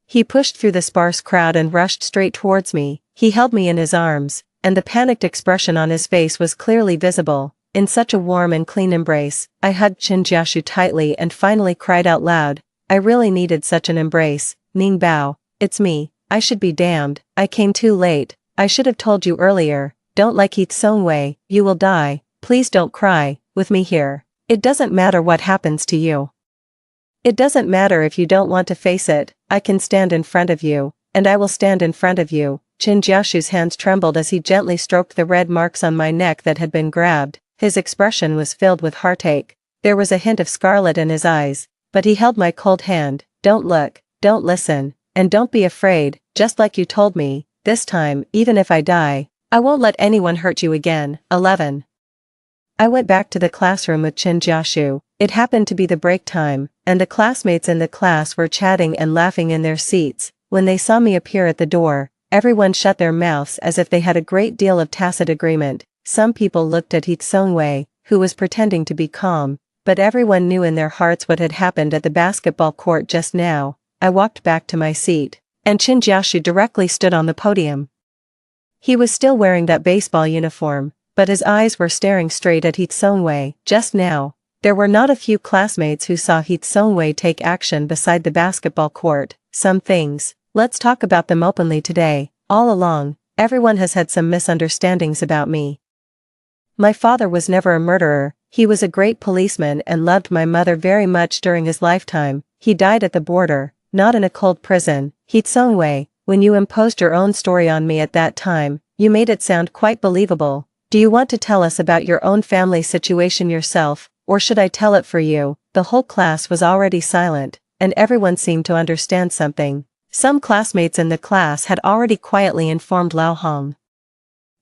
He pushed through the sparse crowd and rushed straight towards me. He held me in his arms, and the panicked expression on his face was clearly visible. In such a warm and clean embrace, I hugged Qin Jiaxu tightly and finally cried out loud. I really needed such an embrace. Ning Bao, it's me. I should be damned. I came too late. I should have told you earlier. Don't like He Tsungwei, you will die. Please don't cry, with me here. It doesn't matter what happens to you. It doesn't matter if you don't want to face it. I can stand in front of you, and I will stand in front of you. Qin Jiaxu's hands trembled as he gently stroked the red marks on my neck that had been grabbed. His expression was filled with heartache. There was a hint of scarlet in his eyes, but he held my cold hand. Don't look, don't listen, and don't be afraid, just like you told me. This time, even if I die, I won't let anyone hurt you again. 11. I went back to the classroom with Qin Jiaxu. It happened to be the break time, and the classmates in the class were chatting and laughing in their seats. When they saw me appear at the door, everyone shut their mouths as if they had a great deal of tacit agreement. Some people looked at He Tsungwei, who was pretending to be calm, but everyone knew in their hearts what had happened at the basketball court just now. I walked back to my seat, and Qin Jiaxu directly stood on the podium. He was still wearing that baseball uniform, but his eyes were staring straight at He Tsungwei. Just now, there were not a few classmates who saw He Tsungwei take action beside the basketball court. Some things, let's talk about them openly today. All along, everyone has had some misunderstandings about me. My father was never a murderer, he was a great policeman and loved my mother very much during his lifetime. He died at the border, not in a cold prison. Hee-Tsung-wei, when you imposed your own story on me at that time, you made it sound quite believable. Do you want to tell us about your own family situation yourself, or should I tell it for you? The whole class was already silent, and everyone seemed to understand something. Some classmates in the class had already quietly informed Lao Hong.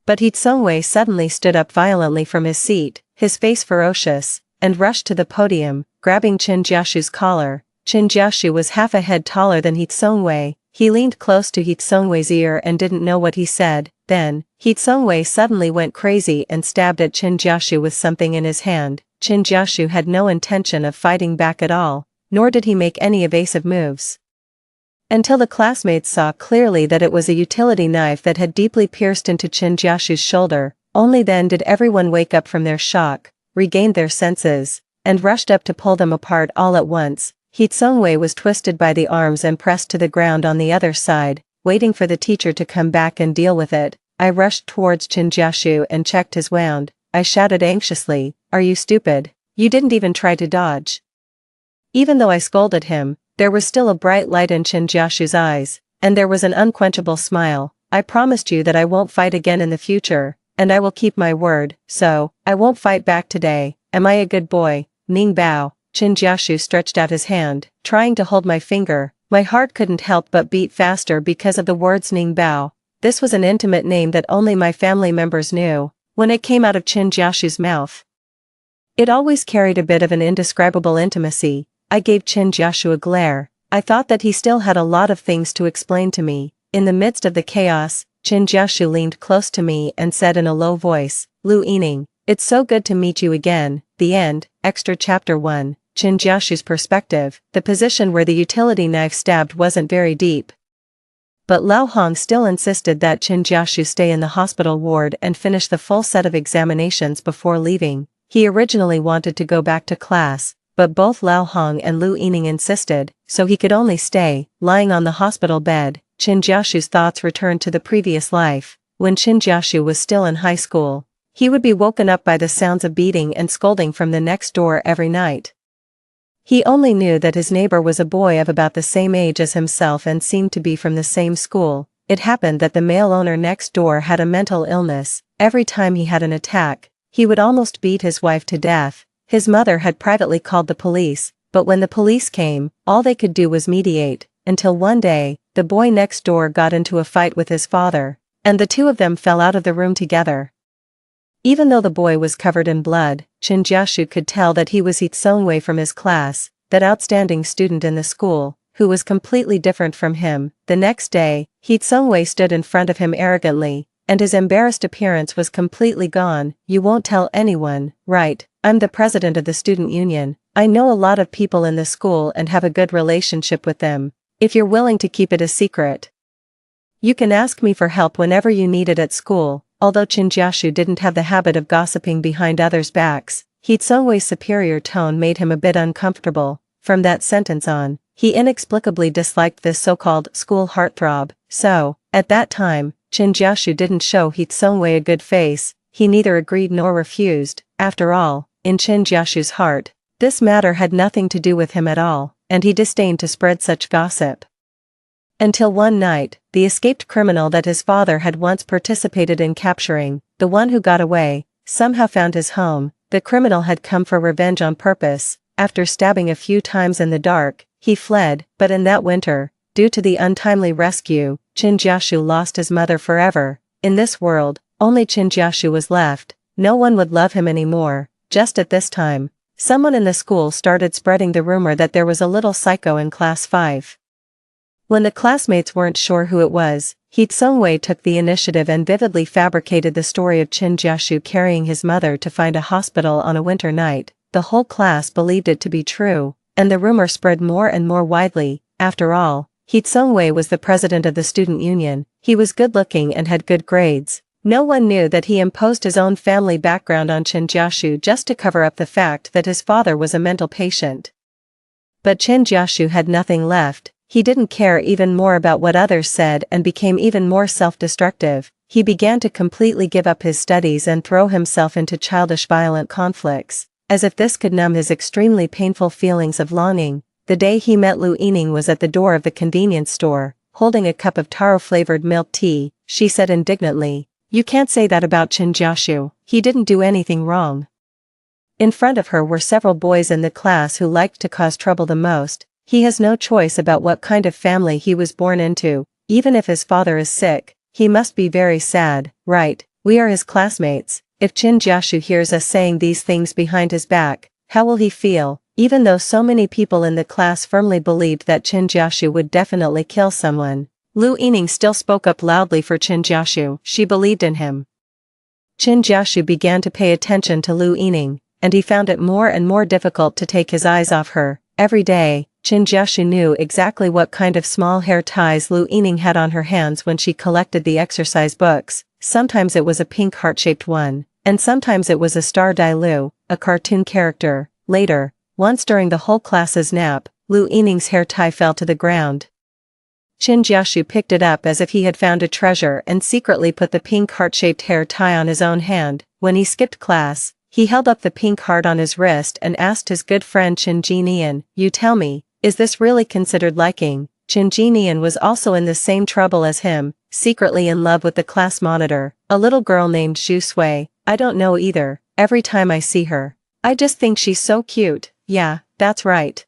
But Hee-Tsung-wei suddenly stood up violently from his seat, his face ferocious, and rushed to the podium, grabbing Chen Jiashu's collar. Chen Jiashu was half a head taller than Hee-Tsung-wei. He leaned close to Hee-Tsung-wei's ear and didn't know what he said. Then, Hee-Tsung-wei suddenly went crazy and stabbed at Chen Jiashu with something in his hand. Chen Jiashu had no intention of fighting back at all, nor did he make any evasive moves. Until the classmates saw clearly that it was a utility knife that had deeply pierced into Chen Jiashu's shoulder, only then did everyone wake up from their shock, regained their senses, and rushed up to pull them apart all at once. Hee-Tsung-wei was twisted by the arms and pressed to the ground on the other side, waiting for the teacher to come back and deal with it. I rushed towards Chen Jiashu and checked his wound. I shouted anxiously, "Are you stupid? You didn't even try to dodge." Even though I scolded him, there was still a bright light in Chen Jiashu's eyes, and there was an unquenchable smile. "I promised you that I won't fight again in the future, and I will keep my word, so, I won't fight back today. Am I a good boy?" Ning Bao. Chen Jiashu stretched out his hand, trying to hold my finger. My heart couldn't help but beat faster because of the words Ning Bao. This was an intimate name that only my family members knew. When it came out of Chen Jiashu's mouth, it always carried a bit of an indescribable intimacy. I gave Chen Jiashu a glare. I thought that he still had a lot of things to explain to me. In the midst of the chaos, Chen Jiashu leaned close to me and said in a low voice, "Lu Yining, it's so good to meet you again." The end. Extra Chapter 1. Chen Jiashu's perspective. The position where the utility knife stabbed wasn't very deep. But Lao Hong still insisted that Chen Jiashu stay in the hospital ward and finish the full set of examinations before leaving. He originally wanted to go back to class, but both Lao Hong and Lu Yining insisted, so he could only stay. Lying on the hospital bed, Chen Jiashu's thoughts returned to the previous life, when Chen Jiashu was still in high school. He would be woken up by the sounds of beating and scolding from the next door every night. He only knew that his neighbor was a boy of about the same age as himself and seemed to be from the same school. It happened that the male owner next door had a mental illness. Every time he had an attack, he would almost beat his wife to death. His mother had privately called the police, but when the police came, all they could do was mediate, until one day, the boy next door got into a fight with his father, and the two of them fell out of the room together. Even though the boy was covered in blood, Chen Jiashu could tell that he was Hee-Tsung-wei from his class, that outstanding student in the school, who was completely different from him. The next day, Hee-Tsung-wei stood in front of him arrogantly, and his embarrassed appearance was completely gone. "You won't tell anyone, right? I'm the president of the student union. I know a lot of people in the school and have a good relationship with them. If you're willing to keep it a secret, you can ask me for help whenever you need it at school." Although Chen Jiashu didn't have the habit of gossiping behind others' backs, Hee-Tsung-wei's superior tone made him a bit uncomfortable. From that sentence on, he inexplicably disliked this so-called school heartthrob. So, at that time, Chen Jiashu didn't show Hee-Tsung-wei a good face. He neither agreed nor refused. After all, in Chen Jiashu's heart, this matter had nothing to do with him at all, and he disdained to spread such gossip. Until one night, the escaped criminal that his father had once participated in capturing, the one who got away, somehow found his home. The criminal had come for revenge on purpose. After stabbing a few times in the dark, he fled, but in that winter, due to the untimely rescue, Chen Jiashu lost his mother forever. In this world, only Chen Jiashu was left. No one would love him anymore. Just at this time, someone in the school started spreading the rumor that there was a little psycho in class 5. When the classmates weren't sure who it was, Hee-Tsung-wei took the initiative and vividly fabricated the story of Chen Jiashu carrying his mother to find a hospital on a winter night. The whole class believed it to be true, and the rumor spread more and more widely. After all, Hee-Tsung-wei was the president of the student union. He was good-looking and had good grades. No one knew that he imposed his own family background on Chen Jiashu just to cover up the fact that his father was a mental patient. But Chen Jiashu had nothing left. he didn't care even more about what others said and became even more self-destructive. He began to completely give up his studies and throw himself into childish violent conflicts. As if this could numb his extremely painful feelings of longing, the day he met Lu Yining was at the door of the convenience store, holding a cup of taro-flavored milk tea. She said indignantly, "You can't say that about Chen Jiaxu, he didn't do anything wrong." In front of her were several boys in the class who liked to cause trouble the most. He has no choice about what kind of family he was born into. Even if his father is sick, he must be very sad, right? We are his classmates. If Chen Jiaxu hears us saying these things behind his back, how will he feel? Even though so many people in the class firmly believed that Chen Jiaxu would definitely kill someone, Lu Yining still spoke up loudly for Chen Jiaxu. She believed in him. Chen Jiaxu began to pay attention to Lu Yining, and he found it more and more difficult to take his eyes off her. Every day, Chen Jiaxu knew exactly what kind of small hair ties Lu Yining had on her hands when she collected the exercise books. Sometimes it was a pink heart-shaped one, and sometimes it was a Star Dai Lu, a cartoon character. Later, once during the whole class's nap, Lu Yining's hair tie fell to the ground. Chen Jiaxu picked it up as if he had found a treasure and secretly put the pink heart-shaped hair tie on his own hand. When he skipped class, he held up the pink heart on his wrist and asked his good friend Chen Jinian, "You tell me, is this really considered liking?" Chen Jinian was also in the same trouble as him, secretly in love with the class monitor, a little girl named Zhu Sui. "I don't know either, every time I see her, I just think she's so cute." "Yeah, that's right.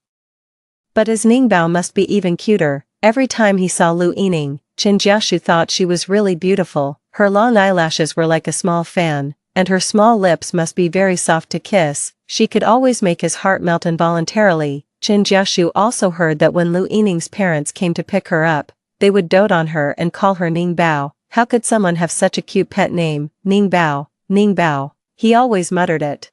But his Ningbao must be even cuter." Every time he saw Lu Yining, Chen Jiaxu thought she was really beautiful. Her long eyelashes were like a small fan, and her small lips must be very soft to kiss. She could always make his heart melt involuntarily. Chen Jiaxu also heard that when Lu Yining's parents came to pick her up, they would dote on her and call her Ning Bao. How could someone have such a cute pet name? Ning Bao, Ning Bao. He always muttered it.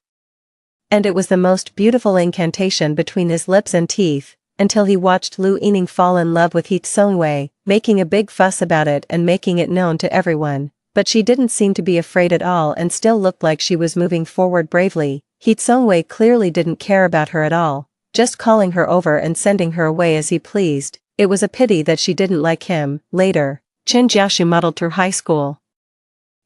And it was the most beautiful incantation between his lips and teeth, until he watched Lu Yining fall in love with He Tsongwei, making a big fuss about it and making it known to everyone. But she didn't seem to be afraid at all and still looked like she was moving forward bravely. He Tsongwei clearly didn't care about her at all, just calling her over and sending her away as he pleased. It was a pity that she didn't like him. Later, Chen Jiaxu muddled through high school.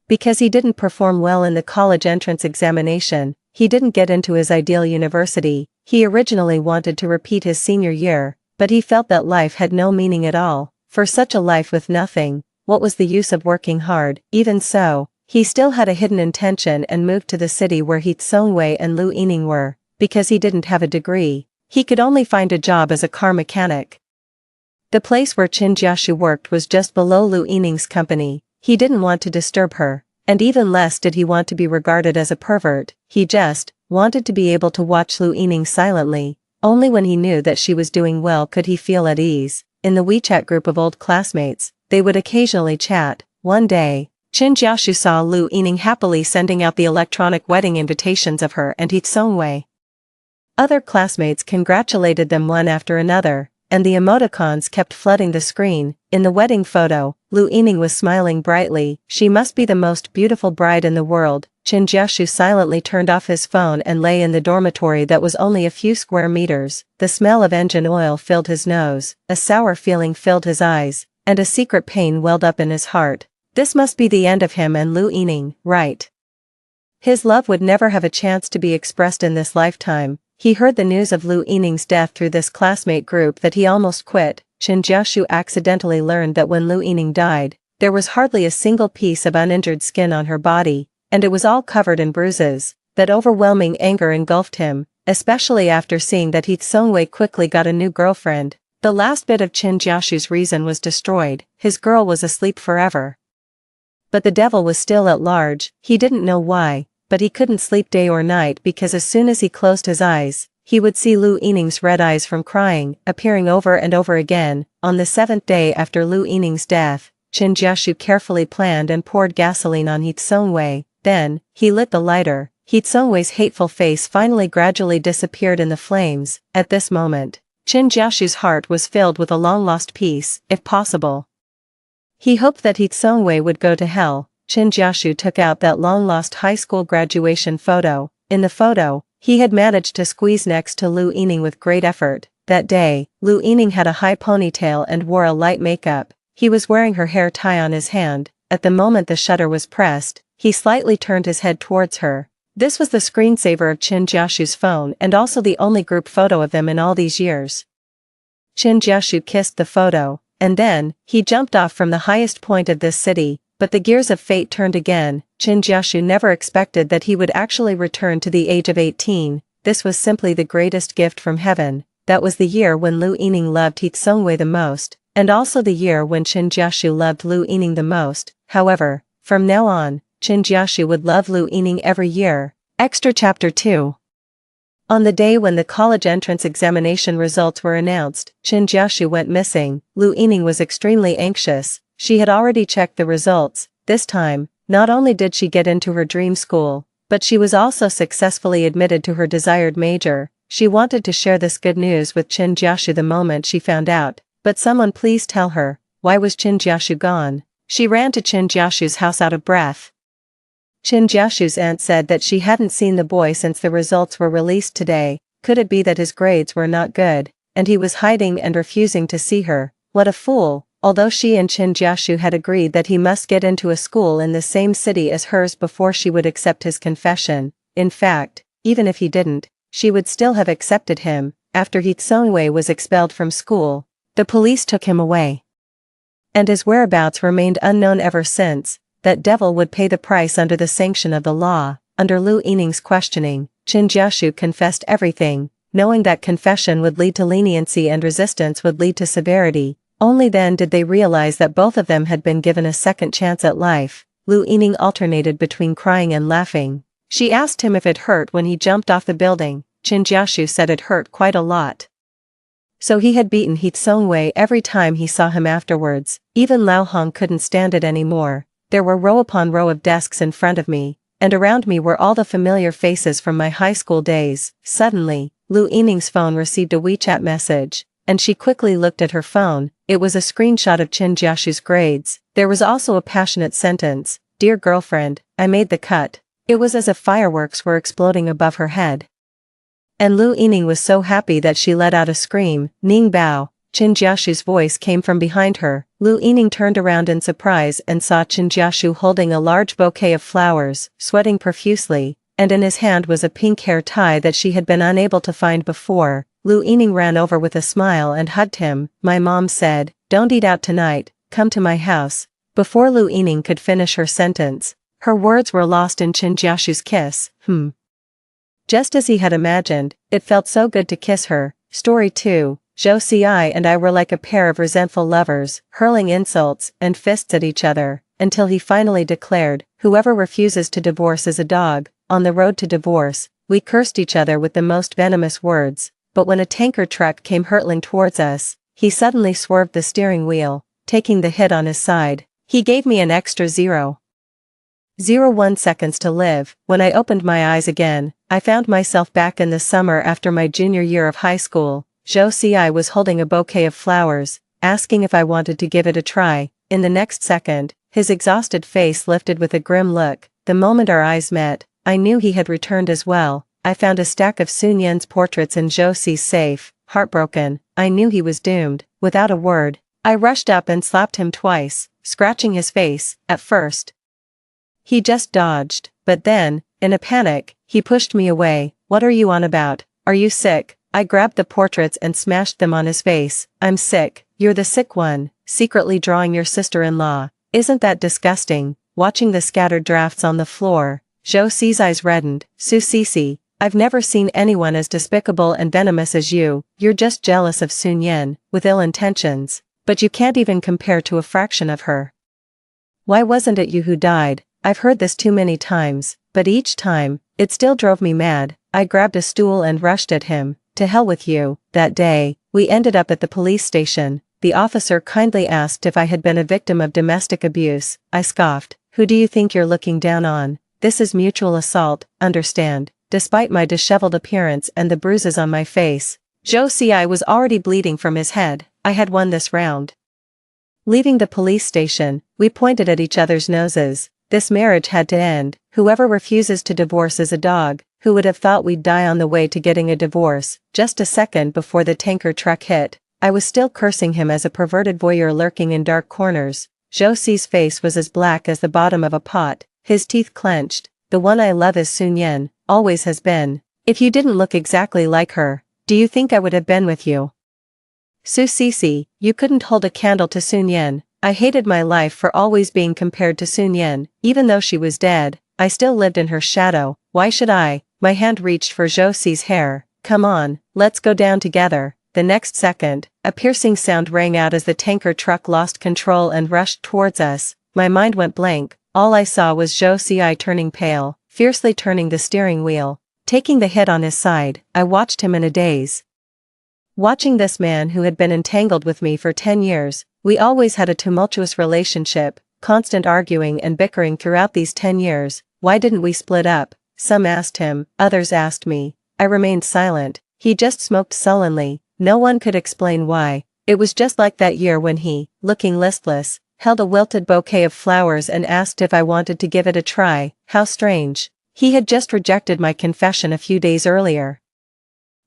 Because he didn't perform well in the college entrance examination, he didn't get into his ideal university. He originally wanted to repeat his senior year, but he felt that life had no meaning at all. For such a life with nothing, what was the use of working hard? Even so, he still had a hidden intention and moved to the city where He Tsongwei and Lu Yining were. Because he didn't have a degree, he could only find a job as a car mechanic. The place where Chen Jiaxu worked was just below Lu Yining's company. He didn't want to disturb her, and even less did he want to be regarded as a pervert. He just wanted to be able to watch Lu Yining silently. Only when he knew that she was doing well could he feel at ease. In the WeChat group of old classmates, they would occasionally chat. One day, Chen Jiaxu saw Lu Yining happily sending out the electronic wedding invitations of her and He Tsongwei. Other classmates congratulated them one after another, and the emoticons kept flooding the screen. In the wedding photo, Lu Yining was smiling brightly. She must be the most beautiful bride in the world. Chen Jiaxu silently turned off his phone and lay in the dormitory that was only a few square meters. The smell of engine oil filled his nose, a sour feeling filled his eyes, and a secret pain welled up in his heart. This must be the end of him and Lu Yining, right? His love would never have a chance to be expressed in this lifetime. He heard the news of Lu Yining's death through this classmate group that he almost quit. Chen Jiaxu accidentally learned that when Lu Yining died, there was hardly a single piece of uninjured skin on her body, and it was all covered in bruises. That overwhelming anger engulfed him, especially after seeing that He Tsongwei quickly got a new girlfriend. The last bit of Chen Jiaxu's reason was destroyed. His girl was asleep forever. But the devil was still at large. He didn't know why, but he couldn't sleep day or night because as soon as he closed his eyes, he would see Lu Yining's red eyes from crying, appearing over and over again. On the 7th day after Lu Yining's death, Chen Jiaxu carefully planned and poured gasoline on He Tsongwei. Then, he lit the lighter. He Tsongwei's hateful face finally gradually disappeared in the flames. At this moment, Chen Jiaxu's heart was filled with a long-lost peace, if possible. He hoped that He Tsongwei would go to hell. Chen Jiaxu took out that long-lost high school graduation photo. In the photo, he had managed to squeeze next to Lu Yining with great effort. That day, Lu Yining had a high ponytail and wore a light makeup. He was wearing her hair tie on his hand. At the moment the shutter was pressed, he slightly turned his head towards her. This was the screensaver of Qin Jiashu's phone and also the only group photo of them in all these years. Qin Jiashu kissed the photo, and then, he jumped off from the highest point of this city, but the gears of fate turned again. Qin Jiashu never expected that he would actually return to the age of 18, this was simply the greatest gift from heaven. That was the year when Lu Yining loved He Tsungwei the most, and also the year when Qin Jiashu loved Lu Yining the most. However, from now on, Qin Jiashu would love Lu Yining every year. Extra Chapter 2. On the day when the college entrance examination results were announced, Qin Jiashu went missing. Lu Yining was extremely anxious. She had already checked the results. This time, not only did she get into her dream school, but she was also successfully admitted to her desired major. She wanted to share this good news with Qin Jiashu the moment she found out. But someone please tell her, why was Qin Jiashu gone? She ran to Qin Jiashu's house out of breath. Qin Jiashu's aunt said that she hadn't seen the boy since the results were released today. Could it be that his grades were not good, and he was hiding and refusing to see her? What a fool! Although she and Qin Jiashu had agreed that he must get into a school in the same city as hers before she would accept his confession. In fact, even if he didn't, she would still have accepted him. After He Tsungwei was expelled from school, the police took him away. And his whereabouts remained unknown ever since. That devil would pay the price under the sanction of the law. Under Lu Yining's questioning, Qin Jiashu confessed everything, knowing that confession would lead to leniency and resistance would lead to severity. Only then did they realize that both of them had been given a second chance at life. Lu Yining alternated between crying and laughing. She asked him if it hurt when he jumped off the building. Qin Jiashu said it hurt quite a lot. So he had beaten He Tsungwei every time he saw him afterwards. Even Lao Hong couldn't stand it anymore. There were row upon row of desks in front of me, and around me were all the familiar faces from my high school days. Suddenly, Lu Yining's phone received a WeChat message, and she quickly looked at her phone. It was a screenshot of Qin Jiashu's grades. There was also a passionate sentence, "Dear girlfriend, I made the cut." It was as if fireworks were exploding above her head. And Lu Yining was so happy that she let out a scream. "Ning Bao." Qin Jiashu's voice came from behind her. Lu Yining turned around in surprise and saw Qin Jiashu holding a large bouquet of flowers, sweating profusely, and in his hand was a pink hair tie that she had been unable to find before. Lu Yining ran over with a smile and hugged him. "My mom said, don't eat out tonight, come to my house." Before Lu Yining could finish her sentence, her words were lost in Qin Jiashu's kiss. Just as he had imagined, it felt so good to kiss her. Story 2. Zhou Ci and I were like a pair of resentful lovers, hurling insults and fists at each other, until he finally declared, "Whoever refuses to divorce is a dog." On the road to divorce, we cursed each other with the most venomous words, but when a tanker truck came hurtling towards us, he suddenly swerved the steering wheel, taking the hit on his side. He gave me an extra 0.01 seconds to live. When I opened my eyes again, I found myself back in the summer after my junior year of high school. Zhou Ci was holding a bouquet of flowers, asking if I wanted to give it a try. In the next second, his exhausted face lifted with a grim look. The moment our eyes met, I knew he had returned as well. I found a stack of Sun Yan's portraits in Zhou Ci's safe. Heartbroken, I knew he was doomed. Without a word, I rushed up and slapped him twice, scratching his face. At first, he just dodged, but then, in a panic, he pushed me away. "What are you on about? Are you sick?" I grabbed the portraits and smashed them on his face. "I'm sick, you're the sick one, secretly drawing your sister-in-law. Isn't that disgusting?" Watching the scattered drafts on the floor, Zhou Ci's eyes reddened. "Su Cici, I've never seen anyone as despicable and venomous as you. You're just jealous of Sun Yan, with ill intentions, but you can't even compare to a fraction of her. Why wasn't it you who died?" I've heard this too many times, but each time, it still drove me mad. I grabbed a stool and rushed at him. "To hell with you." That day, we ended up at the police station. The officer kindly asked if I had been a victim of domestic abuse. I scoffed. "Who do you think you're looking down on? This is mutual assault, understand?" Despite my disheveled appearance and the bruises on my face, Zhou Ci was already bleeding from his head. I had won this round. Leaving the police station, we pointed at each other's noses. This marriage had to end. Whoever refuses to divorce is a dog. who would have thought we'd die on the way to getting a divorce? Just a second before the tanker truck hit, I was still cursing him as a perverted voyeur lurking in dark corners. Josie's face was as black as the bottom of a pot, his teeth clenched. The one I love is Sun Yan, always has been. If you didn't look exactly like her, do you think I would have been with you? Su Cece, you couldn't hold a candle to Sun Yan. I hated my life for always being compared to Sun Yan. Even though she was dead, I still lived in her shadow. Why should I? My hand reached for Josie's hair. Come on, let's go down together. The next second, a piercing sound rang out as the tanker truck lost control and rushed towards us. My mind went blank. All I saw was Josie turning pale, fiercely turning the steering wheel, taking the hit on his side. I watched him in a daze. Watching this man who had been entangled with me for 10 years, we always had a tumultuous relationship, constant arguing and bickering throughout these 10 years. Why didn't we split up? Some asked him, others asked me. I remained silent. He just smoked sullenly. No one could explain why. It was just like that year when he, looking listless, held a wilted bouquet of flowers and asked if I wanted to give it a try. How strange. He had just rejected my confession a few days earlier,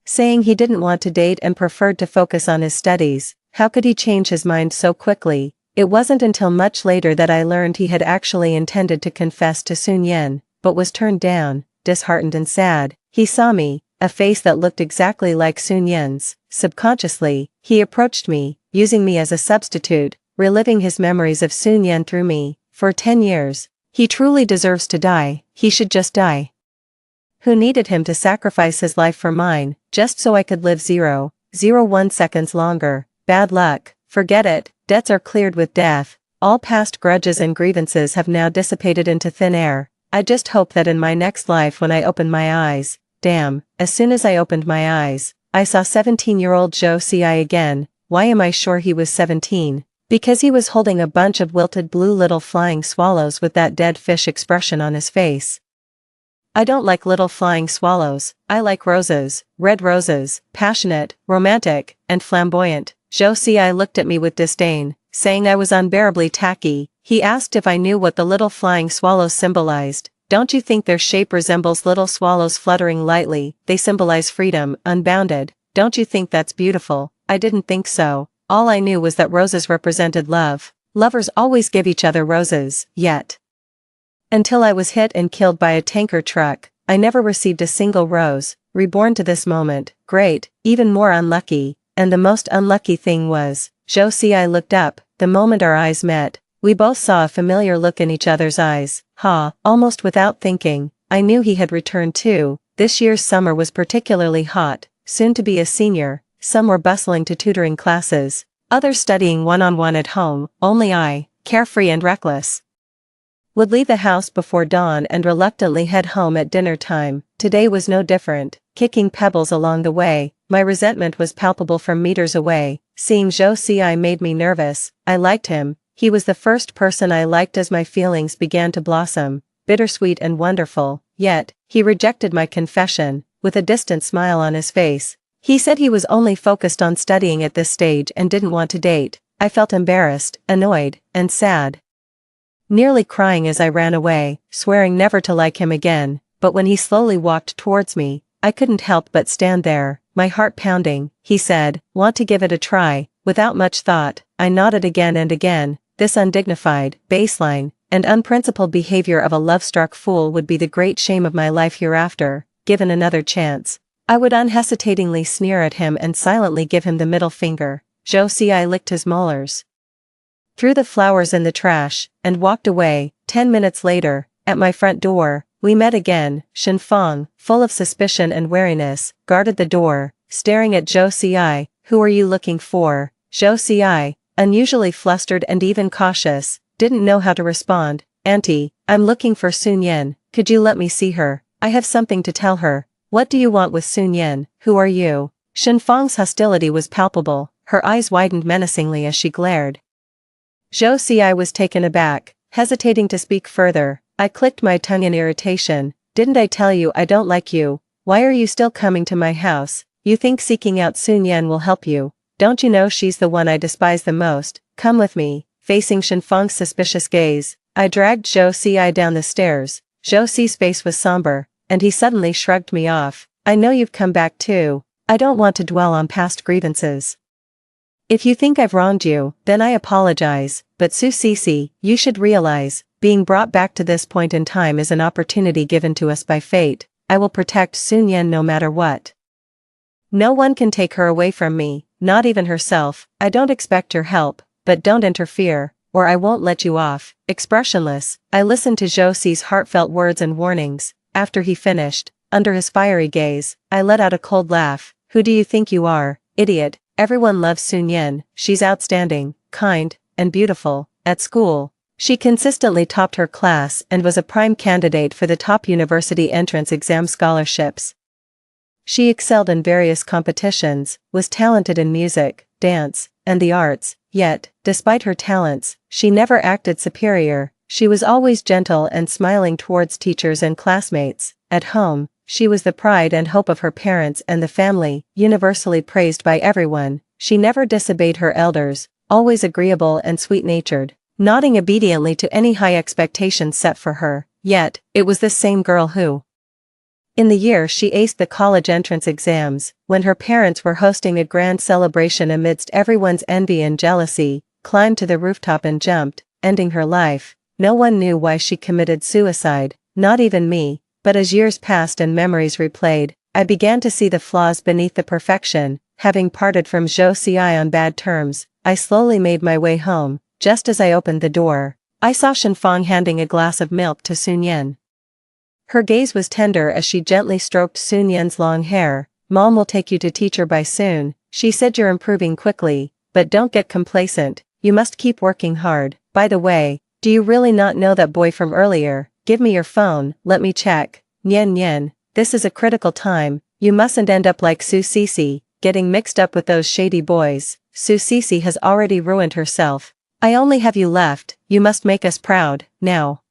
saying he didn't want to date and preferred to focus on his studies. How could he change his mind so quickly? It wasn't until much later that I learned he had actually intended to confess to Sun Yan, but was turned down, disheartened and sad. He saw me, a face that looked exactly like Sun Yan's. Subconsciously, he approached me, using me as a substitute, reliving his memories of Sun Yan through me. For 10 years. He truly deserves to die. He should just die. Who needed him to sacrifice his life for mine, just so I could live 0.01 seconds longer? Bad luck. Forget it. Debts are cleared with death. All past grudges and grievances have now dissipated into thin air. I just hope that in my next life when I open my eyes, damn, as soon as I opened my eyes, I saw 17-year-old Josie again. Why am I sure he was 17? Because he was holding a bunch of wilted blue little flying swallows with that dead fish expression on his face. I don't like little flying swallows. I like roses, red roses, passionate, romantic, and flamboyant. Josie looked at me with disdain, saying I was unbearably tacky. He asked if I knew what the little flying swallows symbolized. Don't you think their shape resembles little swallows fluttering lightly? They symbolize freedom, unbounded. Don't you think that's beautiful? I didn't think so. All I knew was that roses represented love. Lovers always give each other roses, yet, until I was hit and killed by a tanker truck, I never received a single rose. Reborn to this moment, great, even more unlucky. And the most unlucky thing was, Josie looked up. The moment our eyes met, we both saw a familiar look in each other's eyes. Almost without thinking, I knew he had returned too. This year's summer was particularly hot. Soon to be a senior, some were bustling to tutoring classes, others studying one-on-one at home. Only I, carefree and reckless, would leave the house before dawn and reluctantly head home at dinner time. Today was no different, kicking pebbles along the way. My resentment was palpable from meters away. Seeing Josie made me nervous. I liked him. He was the first person I liked as my feelings began to blossom, bittersweet and wonderful. Yet, he rejected my confession, with a distant smile on his face. He said he was only focused on studying at this stage and didn't want to date. I felt embarrassed, annoyed, and sad, nearly crying as I ran away, swearing never to like him again. But when he slowly walked towards me, I couldn't help but stand there, my heart pounding. He said, "Want to give it a try?" Without much thought, I nodded again and again. This undignified, baseline, and unprincipled behavior of a love-struck fool would be the great shame of my life hereafter. Given another chance, I would unhesitatingly sneer at him and silently give him the middle finger. Josie licked his molars, threw the flowers in the trash, and walked away. 10 minutes later, at my front door, we met again. Shenfang, full of suspicion and wariness, guarded the door, staring at Josie. "Who are you looking for?" Josie, unusually flustered and even cautious, didn't know how to respond. "Auntie, I'm looking for Sun Yan. Could you let me see her? I have something to tell her." "What do you want with Sun Yan? Who are you?" Shenfang's hostility was palpable. Her eyes widened menacingly as she glared. Josie was taken aback, hesitating to speak further. I clicked my tongue in irritation. "Didn't I tell you I don't like you? Why are you still coming to my house? You think seeking out Sun Yan will help you? Don't you know she's the one I despise the most? Come with me." Facing Shenfang's suspicious gaze, I dragged Josie down the stairs. Josie's face was somber, and he suddenly shrugged me off. I know you've come back too. I don't want to dwell on past grievances. If you think I've wronged you, then I apologize, but Su Cece, you should realize, being brought back to this point in time is an opportunity given to us by fate. I will protect Sun Yan no matter what. No one can take her away from me, not even herself. I don't expect your help, but don't interfere, or I won't let you off. Expressionless, I listened to Zhou Si's heartfelt words and warnings. After he finished, under his fiery gaze, I let out a cold laugh. Who do you think you are, idiot? Everyone loves Sun Yan. She's outstanding, kind, and beautiful. At school, she consistently topped her class and was a prime candidate for the top university entrance exam scholarships. She excelled in various competitions, was talented in music, dance, and the arts, yet, despite her talents, she never acted superior. She was always gentle and smiling towards teachers and classmates. At home, she was the pride and hope of her parents and the family, universally praised by everyone. She never disobeyed her elders, always agreeable and sweet-natured, nodding obediently to any high expectations set for her. Yet, it was this same girl who, in the year she aced the college entrance exams, when her parents were hosting a grand celebration amidst everyone's envy and jealousy, climbed to the rooftop and jumped, ending her life. No one knew why she committed suicide, not even me, but as years passed and memories replayed, I began to see the flaws beneath the perfection. Having parted from Zhou Si on bad terms, I slowly made my way home. Just as I opened the door, I saw Shenfang handing a glass of milk to Sun Yan. Her gaze was tender as she gently stroked Sun Yan's long hair. Mom will take you to teacher by soon. She said you're improving quickly, but don't get complacent. You must keep working hard. By the way, do you really not know that boy from earlier? Give me your phone, let me check. Nyen Nyen, this is a critical time. You mustn't end up like Su Cece, getting mixed up with those shady boys. Su Cece has already ruined herself. I only have you left. You must make us proud, now.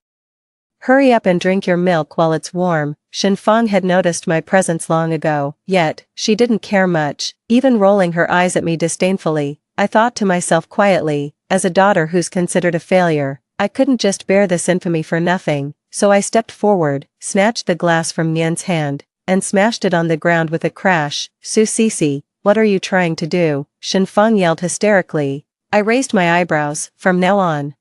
Hurry up and drink your milk while it's warm. Shenfang had noticed my presence long ago, yet, she didn't care much, even rolling her eyes at me disdainfully. I thought to myself quietly, as a daughter who's considered a failure, I couldn't just bear this infamy for nothing, so I stepped forward, snatched the glass from Nyen's hand, and smashed it on the ground with a crash. Su Cece, what are you trying to do? Shenfang yelled hysterically. I raised my eyebrows. From now on,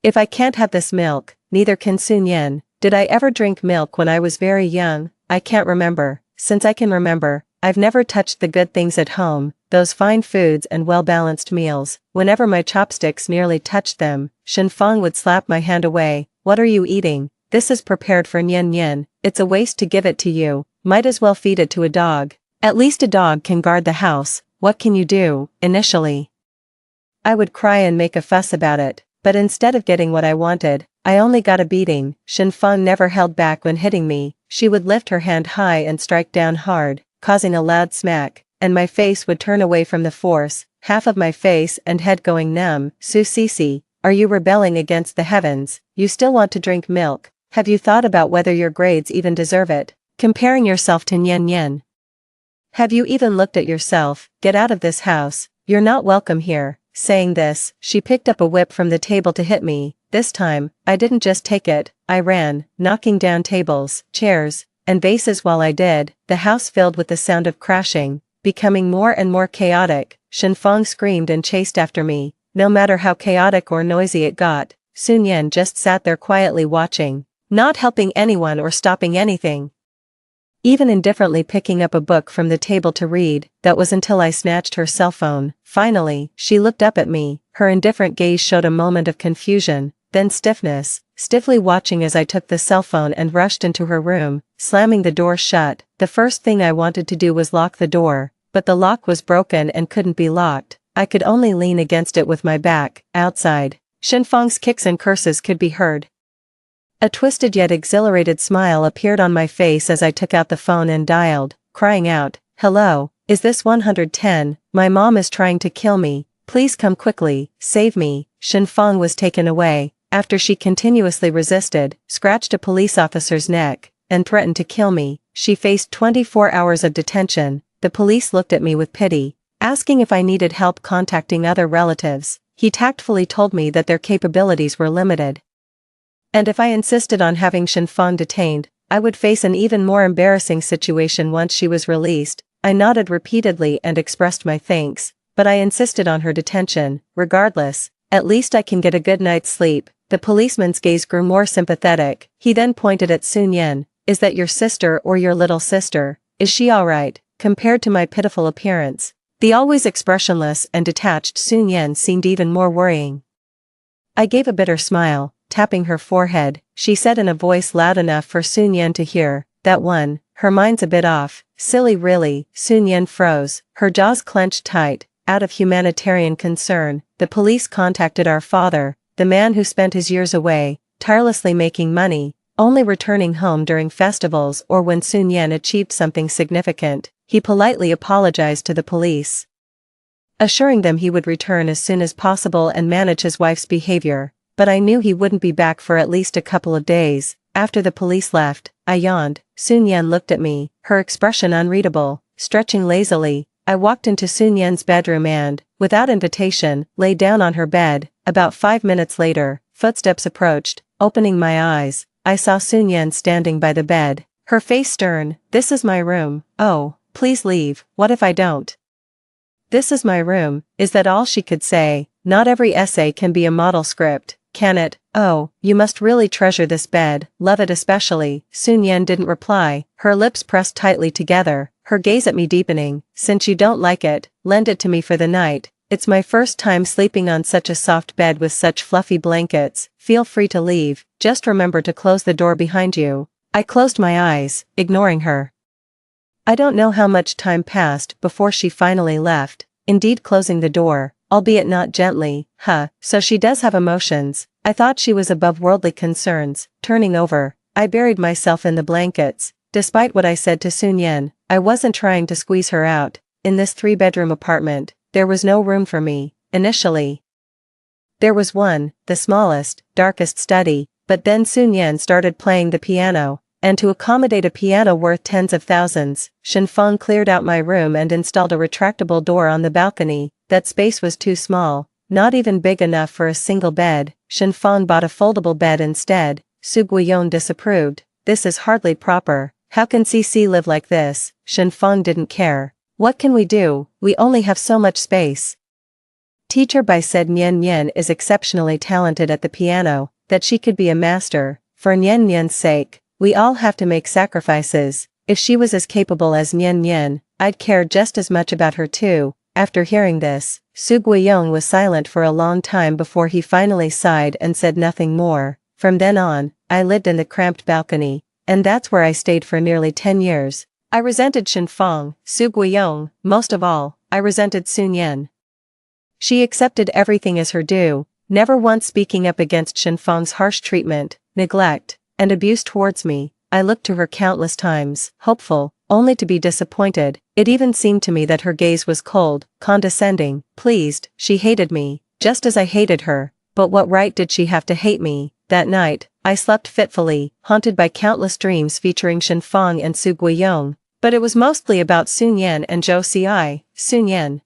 if I can't have this milk, neither can Sun Yan. Did I ever drink milk when I was very young? I can't remember. Since I can remember, I've never touched the good things at home, those fine foods and well-balanced meals. Whenever my chopsticks nearly touched them, Shenfang would slap my hand away. What are you eating? This is prepared for Nyen Nyen. It's a waste to give it to you. Might as well feed it to a dog. At least a dog can guard the house. What can you do? Initially, I would cry and make a fuss about it, but instead of getting what I wanted, I only got a beating. Shenfang never held back when hitting me. She would lift her hand high and strike down hard, causing a loud smack, and my face would turn away from the force, half of my face and head going numb. Su Cece, are you rebelling against the heavens? You still want to drink milk? Have you thought about whether your grades even deserve it? Comparing yourself to Nyen Nyen. Have you even looked at yourself? Get out of this house. You're not welcome here. Saying this, she picked up a whip from the table to hit me. This time, I didn't just take it, I ran, knocking down tables, chairs, and vases while I did. The house filled with the sound of crashing, becoming more and more chaotic. Shenfang screamed and chased after me. No matter how chaotic or noisy it got, Sun Yan just sat there quietly watching, not helping anyone or stopping anything. Even indifferently picking up a book from the table to read. That was until I snatched her cell phone. Finally, she looked up at me. Her indifferent gaze showed a moment of confusion, then stiffness, stiffly watching as I took the cell phone and rushed into her room, slamming the door shut. The first thing I wanted to do was lock the door, but the lock was broken and couldn't be locked. I could only lean against it with my back. Outside, Shenfang's kicks and curses could be heard. A twisted yet exhilarated smile appeared on my face as I took out the phone and dialed, crying out, "Hello, is this 110? My mom is trying to kill me. Please come quickly, save me." Shenfang was taken away, after she continuously resisted, scratched a police officer's neck, and threatened to kill me. She faced 24 hours of detention. The police looked at me with pity, asking if I needed help contacting other relatives. He tactfully told me that their capabilities were limited, and if I insisted on having Shenfang detained, I would face an even more embarrassing situation once she was released. I nodded repeatedly and expressed my thanks, but I insisted on her detention. Regardless, at least I can get a good night's sleep. The policeman's gaze grew more sympathetic. He then pointed at Sun Yan. Is that your sister or your little sister? Is she alright, compared to my pitiful appearance? The always expressionless and detached Sun Yan seemed even more worrying. I gave a bitter smile, tapping her forehead. She said in a voice loud enough for Sun Yan to hear, "That one, her mind's a bit off." Silly really. Sun Yan froze, her jaws clenched tight. Out of humanitarian concern, the police contacted our father, the man who spent his years away, tirelessly making money, only returning home during festivals or when Sun Yan achieved something significant. He politely apologized to the police, assuring them he would return as soon as possible and manage his wife's behavior, but I knew he wouldn't be back for at least a couple of days. After the police left, I yawned. Sun Yan looked at me, her expression unreadable. Stretching lazily, I walked into Sun Yan's bedroom and, without invitation, lay down on her bed. About 5 minutes later, footsteps approached. Opening my eyes, I saw Sun Yan standing by the bed, her face stern. "This is my room." "Oh, please leave." "What if I don't?" "This is my room." Is that all she could say? Not every essay can be a model script, can it? "Oh, you must really treasure this bed, love it especially." Sun Yan didn't reply, her lips pressed tightly together, her gaze at me deepening. "Since you don't like it, lend it to me for the night. It's my first time sleeping on such a soft bed with such fluffy blankets. Feel free to leave, just remember to close the door behind you." I closed my eyes, ignoring her. I don't know how much time passed before she finally left, indeed closing the door, albeit not gently. So she does have emotions. I thought she was above worldly concerns. Turning over, I buried myself in the blankets. Despite what I said to Sun Yan, I wasn't trying to squeeze her out. In this 3-bedroom apartment, there was no room for me. Initially, there was one, the smallest, darkest study, but then Sun Yan started playing the piano, and to accommodate a piano worth tens of thousands, Shenfeng cleared out my room and installed a retractable door on the balcony. That space was too small, not even big enough for a single bed. Shenfeng bought a foldable bed instead. Su Guiyong disapproved. "This is hardly proper. How can CC live like this?" Shenfeng didn't care. "What can we do? We only have so much space." Teacher Bai said Nian Nian is exceptionally talented at the piano, that she could be a master. For Nian Nian's sake, we all have to make sacrifices. If she was as capable as Nian Nian, I'd care just as much about her too. After hearing this, Su Guiyong was silent for a long time before he finally sighed and said nothing more. From then on, I lived in the cramped balcony, and that's where I stayed for nearly 10 years. I resented Shenfeng, Su Guiyong, most of all, I resented Sun Yan. She accepted everything as her due, never once speaking up against Shenfeng's harsh treatment, neglect, and abuse towards me. I looked to her countless times, hopeful, only to be disappointed. It even seemed to me that her gaze was cold, condescending, pleased. She hated me, just as I hated her, but what right did she have to hate me? That night, I slept fitfully, haunted by countless dreams featuring Shenfeng and Su Guiyong, but it was mostly about Sun Yan and Zhou Ci. Sun Yan,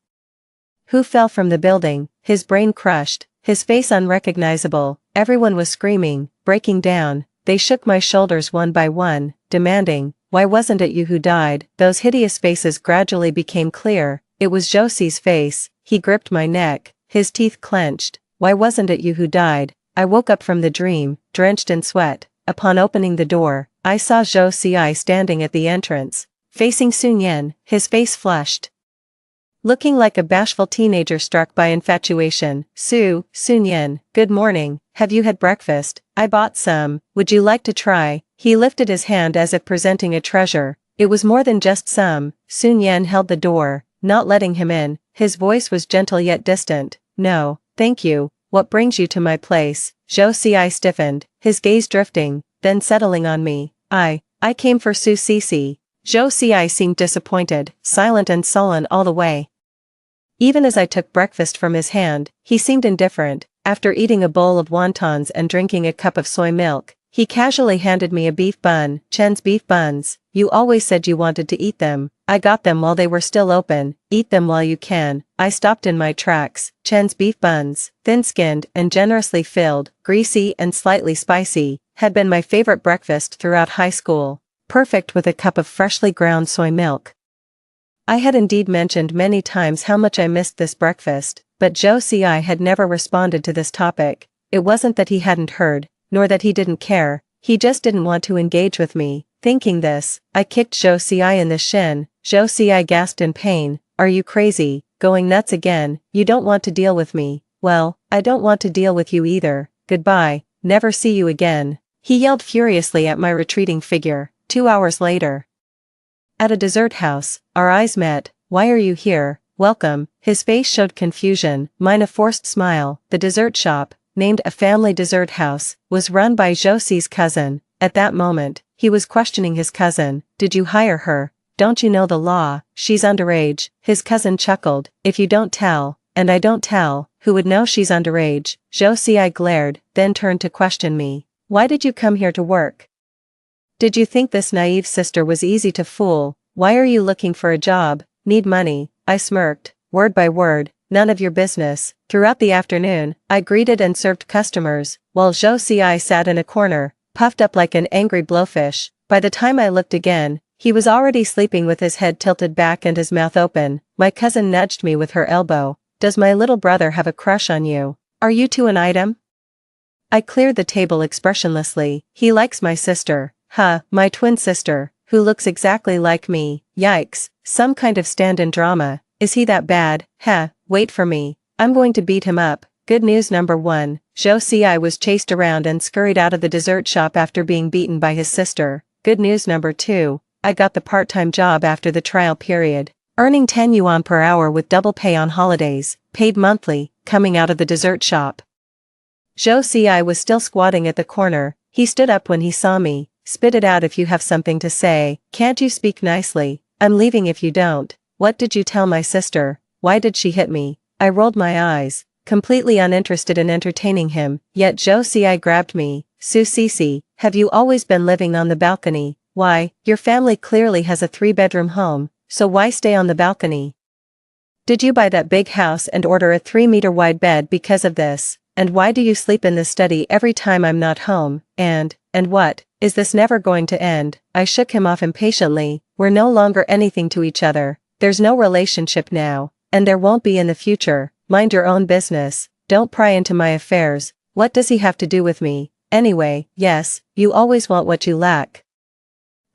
who fell from the building, his brain crushed, his face unrecognizable. Everyone was screaming, breaking down. They shook my shoulders one by one, demanding, "Why wasn't it you who died?" Those hideous faces gradually became clear. It was Zhou Ci's face. He gripped my neck, his teeth clenched. "Why wasn't it you who died?" I woke up from the dream, drenched in sweat. Upon opening the door, I saw Zhou Ci standing at the entrance, facing Sun Yan, his face flushed, looking like a bashful teenager struck by infatuation. Sun Yan, good morning. Have you had breakfast? I bought some. Would you like to try?" He lifted his hand as if presenting a treasure. It was more than just some. Sun Yan held the door, not letting him in. His voice was gentle yet distant. "No, thank you. What brings you to my place?" Zhou Ci stiffened, his gaze drifting, then settling on me. I came for Su Cici." Zhou Ci seemed disappointed, silent and sullen all the way. Even as I took breakfast from his hand, he seemed indifferent. After eating a bowl of wontons and drinking a cup of soy milk, he casually handed me a beef bun. "Chen's beef buns. You always said you wanted to eat them. I got them while they were still open. Eat them while you can." I stopped in my tracks. Chen's beef buns, thin-skinned and generously filled, greasy and slightly spicy. had been my favorite breakfast throughout high school, perfect with a cup of freshly ground soy milk. I had indeed mentioned many times how much I missed this breakfast, but Joe C.I. had never responded to this topic. It wasn't that he hadn't heard, nor that he didn't care, he just didn't want to engage with me. Thinking this, I kicked Joe C.I. in the shin. Joe C.I. gasped in pain. "Are you crazy? Going nuts again? You don't want to deal with me." "Well, I don't want to deal with you either. Goodbye, never see you again," he yelled furiously at my retreating figure. 2 hours later. At a dessert house, our eyes met. "Why are you here? Welcome." His face showed confusion, mine a forced smile. The dessert shop, named A Family Dessert House, was run by Josie's cousin. At that moment, he was questioning his cousin. "Did you hire her? Don't you know the law? She's underage." His cousin chuckled. "If you don't tell, and I don't tell, who would know she's underage?" Josie glared, then turned to question me. "Why did you come here to work? Did you think this naive sister was easy to fool? Why are you looking for a job? Need money?" I smirked. "Word by word, none of your business." Throughout the afternoon, I greeted and served customers, while Josie sat in a corner, puffed up like an angry blowfish. By the time I looked again, he was already sleeping with his head tilted back and his mouth open. My cousin nudged me with her elbow. "Does my little brother have a crush on you? Are you two an item?" I cleared the table expressionlessly. "He likes my sister." "Huh, my twin sister, who looks exactly like me." Yikes, some kind of stand-in drama. "Is he that bad?" "Heh, wait for me. I'm going to beat him up." Good news number 1, Josie was chased around and scurried out of the dessert shop after being beaten by his sister. Good news number 2, I got the part-time job after the trial period, earning 10 yuan per hour with double pay on holidays, paid monthly, coming out of the dessert shop. Josie was still squatting at the corner. He stood up when he saw me. "Spit it out if you have something to say. Can't you speak nicely? I'm leaving if you don't." "What did you tell my sister? Why did she hit me?" I rolled my eyes, completely uninterested in entertaining him, yet Josie grabbed me. "Su Cece, have you always been living on the balcony? Why, your family clearly has a 3-bedroom home, so why stay on the balcony? Did you buy that big house and order a 3-meter wide bed because of this? And why do you sleep in the study every time I'm not home? And what? Is this never going to end?" I shook him off impatiently. "We're no longer anything to each other. There's no relationship now, and there won't be in the future. Mind your own business. Don't pry into my affairs. What does he have to do with me? Anyway, yes, you always want what you lack.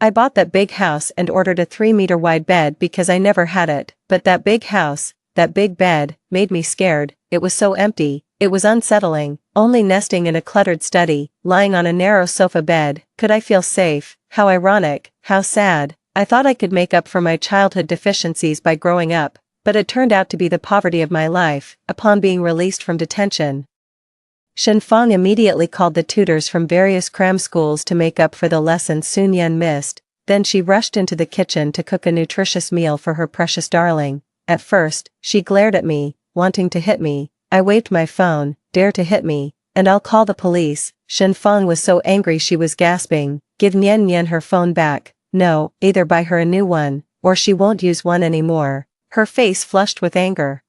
I bought that big house and ordered a 3-meter wide bed because I never had it, but that big house, that big bed, made me scared. It was so empty, it was unsettling, only nesting in a cluttered study, lying on a narrow sofa bed. Could I feel safe? How ironic, how sad. I thought I could make up for my childhood deficiencies by growing up, but it turned out to be the poverty of my life. Upon being released from detention, Shenfang immediately called the tutors from various cram schools to make up for the lessons Sun Yan missed. Then she rushed into the kitchen to cook a nutritious meal for her precious darling. At first, she glared at me, wanting to hit me. I waved my phone. "Dare to hit me, and I'll call the police." Shenfang was so angry she was gasping. "Give Nian Nian her phone back." "No, either buy her a new one, or she won't use one anymore." Her face flushed with anger.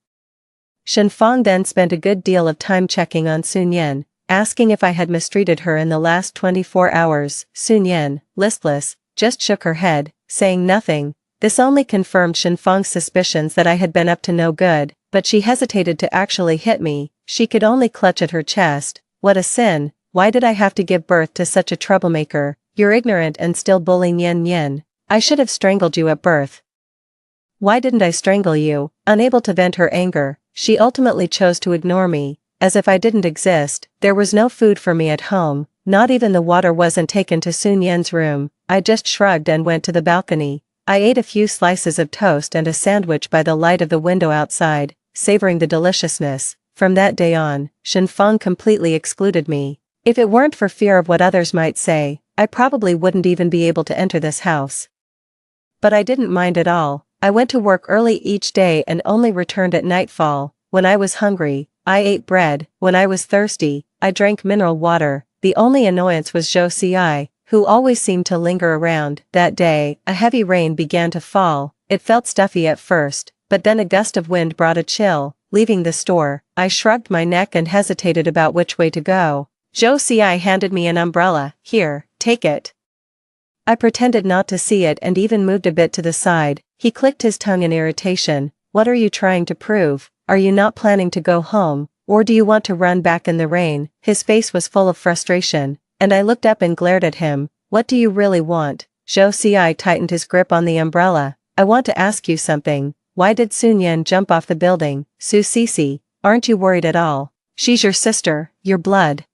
Shenfang then spent a good deal of time checking on Sun Yan, asking if I had mistreated her in the last 24 hours. Sun Yan, listless, just shook her head, saying nothing. This only confirmed Shenfang's suspicions that I had been up to no good, but she hesitated to actually hit me. She could only clutch at her chest. What a sin! Why did I have to give birth to such a troublemaker? You're ignorant and still bully Nian Nian. I should have strangled you at birth. Why didn't I strangle you? Unable to vent her anger, she ultimately chose to ignore me, as if I didn't exist. There was no food for me at home, not even the water wasn't taken to Sun Yan's room. I just shrugged and went to the balcony. I ate a few slices of toast and a sandwich by the light of the window outside, savoring the deliciousness. From that day on, Shenfang completely excluded me. If it weren't for fear of what others might say, I probably wouldn't even be able to enter this house. But I didn't mind at all. I went to work early each day and only returned at nightfall. When I was hungry, I ate bread. When I was thirsty, I drank mineral water. The only annoyance was Josie, who always seemed to linger around. That day, a heavy rain began to fall. It felt stuffy at first, but then a gust of wind brought a chill. Leaving the store, I shrugged my neck and hesitated about which way to go. Zhou Xi handed me an umbrella. Here, take it. I pretended not to see it and even moved a bit to the side. He clicked his tongue in irritation. What are you trying to prove? Are you not planning to go home, or do you want to run back in the rain? His face was full of frustration, and I looked up and glared at him. What do you really want? Zhou Xi tightened his grip on the umbrella. I want to ask you something. Why did Sun Yan jump off the building? Su Sisi, aren't you worried at all? She's your sister, your blood.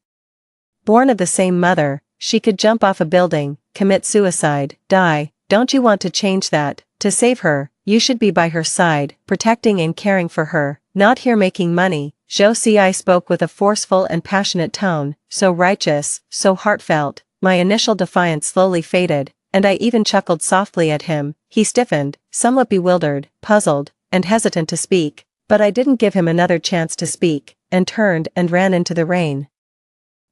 Born of the same mother, she could jump off a building, commit suicide, die. Don't you want to change that? To save her, you should be by her side, protecting and caring for her, not here making money. Zhou Xi spoke with a forceful and passionate tone, so righteous, so heartfelt. My initial defiance slowly faded, and I even chuckled softly at him. He stiffened, somewhat bewildered, puzzled, and hesitant to speak, but I didn't give him another chance to speak, and turned and ran into the rain.